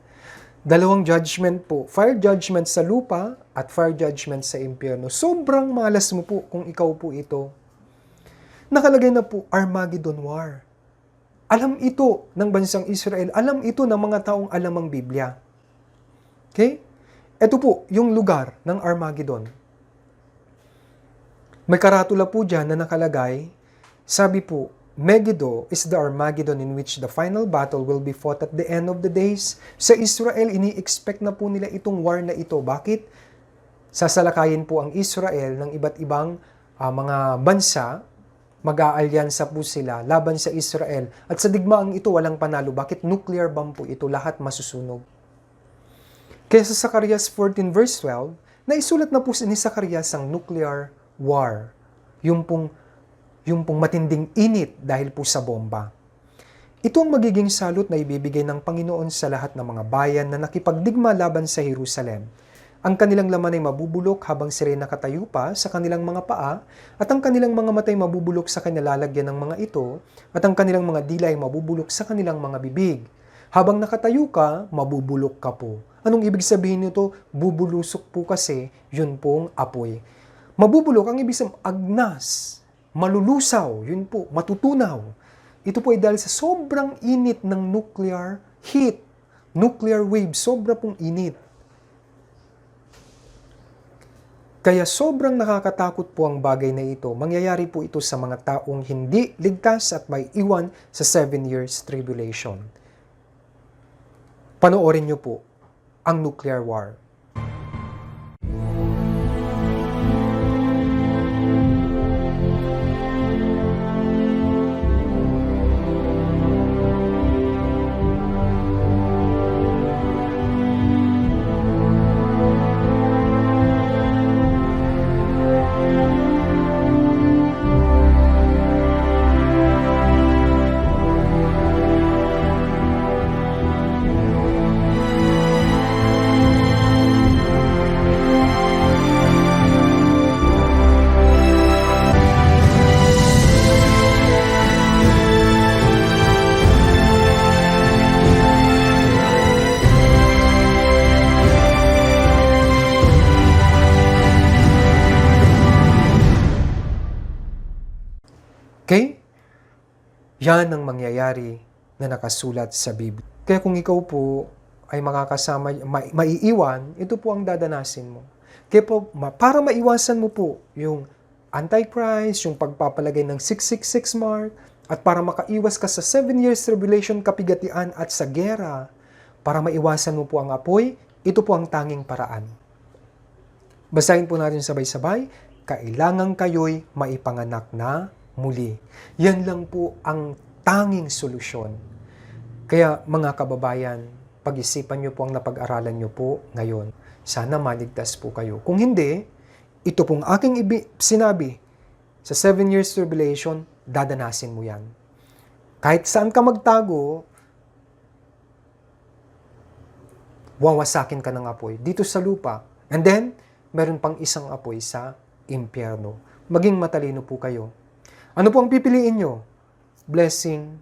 Dalawang judgment po, fire judgment sa lupa at fire judgment sa impyerno. Sobrang malas mo po kung ikaw po ito. Nakalagay na po, Armageddon War. Alam ito ng bansang Israel. Alam ito ng mga taong alam ang Biblia. Okay? Ito po, yung lugar ng Armageddon. May karatula po dyan na nakalagay, sabi po, Megiddo is the Armageddon in which the final battle will be fought at the end of the days. Sa Israel, ini-expect na po nila itong war na ito. Bakit? Sasalakayin po ang Israel ng iba't ibang mga bansa, mag-aalyansa po sila laban sa Israel. At sa digmaang ito, walang panalo. Bakit? Nuclear bomb po ito, lahat masusunog. Kaya sa Zacarias 14 verse 12, naisulat na po ni Zacarias ang nuclear war. Yung pong matinding init dahil po sa bomba. Ito ang magiging salot na ibibigay ng Panginoon sa lahat ng mga bayan na nakipagdigma laban sa Jerusalem. Ang kanilang laman ay mabubulok habang sila'y nakatayo pa sa kanilang mga paa, at ang kanilang mga matay mabubulok sa kanilalagyan ng mga ito, at ang kanilang mga dila ay mabubulok sa kanilang mga bibig. Habang nakatayo ka, mabubulok ka po. Anong ibig sabihin nito? Bubulusok po kasi, yun pong apoy. Mabubulok, ang ibig sabihin, agnas. Malulusaw, yun po, matutunaw. Ito po ay dahil sa sobrang init ng nuclear heat, nuclear wave, sobra pong init. Kaya sobrang nakakatakot po ang bagay na ito. Mangyayari po ito sa mga taong hindi ligtas at may iwan sa 7 years tribulation. Panoorin niyo po ang nuclear war. Okay? Yan ang mangyayari na nakasulat sa Biblia. Kaya kung ikaw po ay makakasama, maiiwan, ito po ang dadanasin mo. Kaya po, para maiwasan mo po yung Antichrist, yung pagpapalagay ng 666 mark, at para makaiwas ka sa 7 years tribulation, kapigatian at sa gera, para maiwasan mo po ang apoy, ito po ang tanging paraan. Basahin po natin sabay-sabay, kailangan kayo'y maipanganak na muli. Yan lang po ang tanging solusyon. Kaya mga kababayan, pag-isipan nyo po ang napag-aralan nyo po ngayon. Sana maligtas po kayo. Kung hindi, ito pong aking sinabi, sa 7 years tribulation, dadanasin mo yan. Kahit saan ka magtago, wawasakin ka ng apoy dito sa lupa. And then, meron pang isang apoy sa impyerno. Maging matalino po kayo. Ano po ang pipiliin nyo? Blessing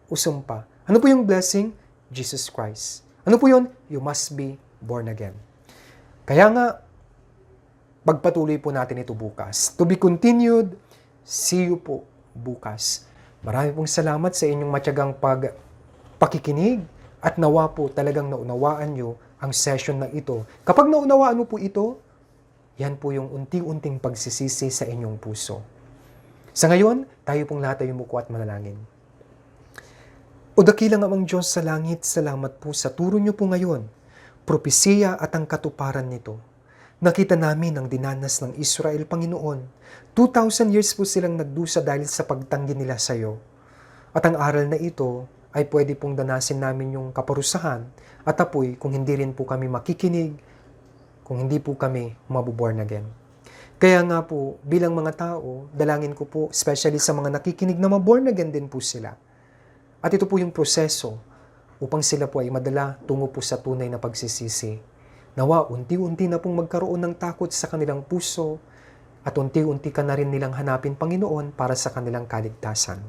o sumpa? Ano po yung blessing? Jesus Christ. Ano po yun? You must be born again. Kaya nga, pagpatuloy po natin ito bukas. To be continued, see you po bukas. Marami pong salamat sa inyong matyagang pakikinig at nawa po talagang naunawaan nyo ang session na ito. Kapag naunawaan mo po ito, yan po yung unti-unting pagsisisi sa inyong puso. Sa ngayon, tayo pong lahat ay umuko at manalangin. O dakilang Amang Diyos sa langit, salamat po sa turo nyo po ngayon, propesiya at ang katuparan nito. Nakita namin ang dinanas ng Israel, Panginoon. 2,000 years po silang nagdusa dahil sa pagtanggi nila sa iyo. At ang aral na ito ay pwede pong danasin namin yung kaparusahan at apoy kung hindi rin po kami makikinig, kung hindi po kami mabuborn again. Kaya nga po, bilang mga tao, dalangin ko po, especially sa mga nakikinig na maborn again din po sila. At ito po yung proseso upang sila po ay madala tungo po sa tunay na pagsisisi. Nawa, unti-unti na pong magkaroon ng takot sa kanilang puso at unti-unti ka na rin nilang hanapin, Panginoon, para sa kanilang kaligtasan.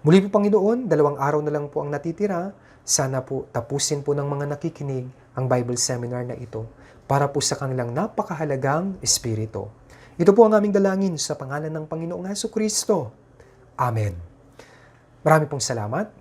Muli po, Panginoon, 2 araw na lang po ang natitira. Sana po tapusin po ng mga nakikinig ang Bible seminar na ito para po sa kanilang napakahalagang espiritu. Ito po ang aming dalangin sa pangalan ng Panginoong Hesukristo. Amen. Marami pong salamat.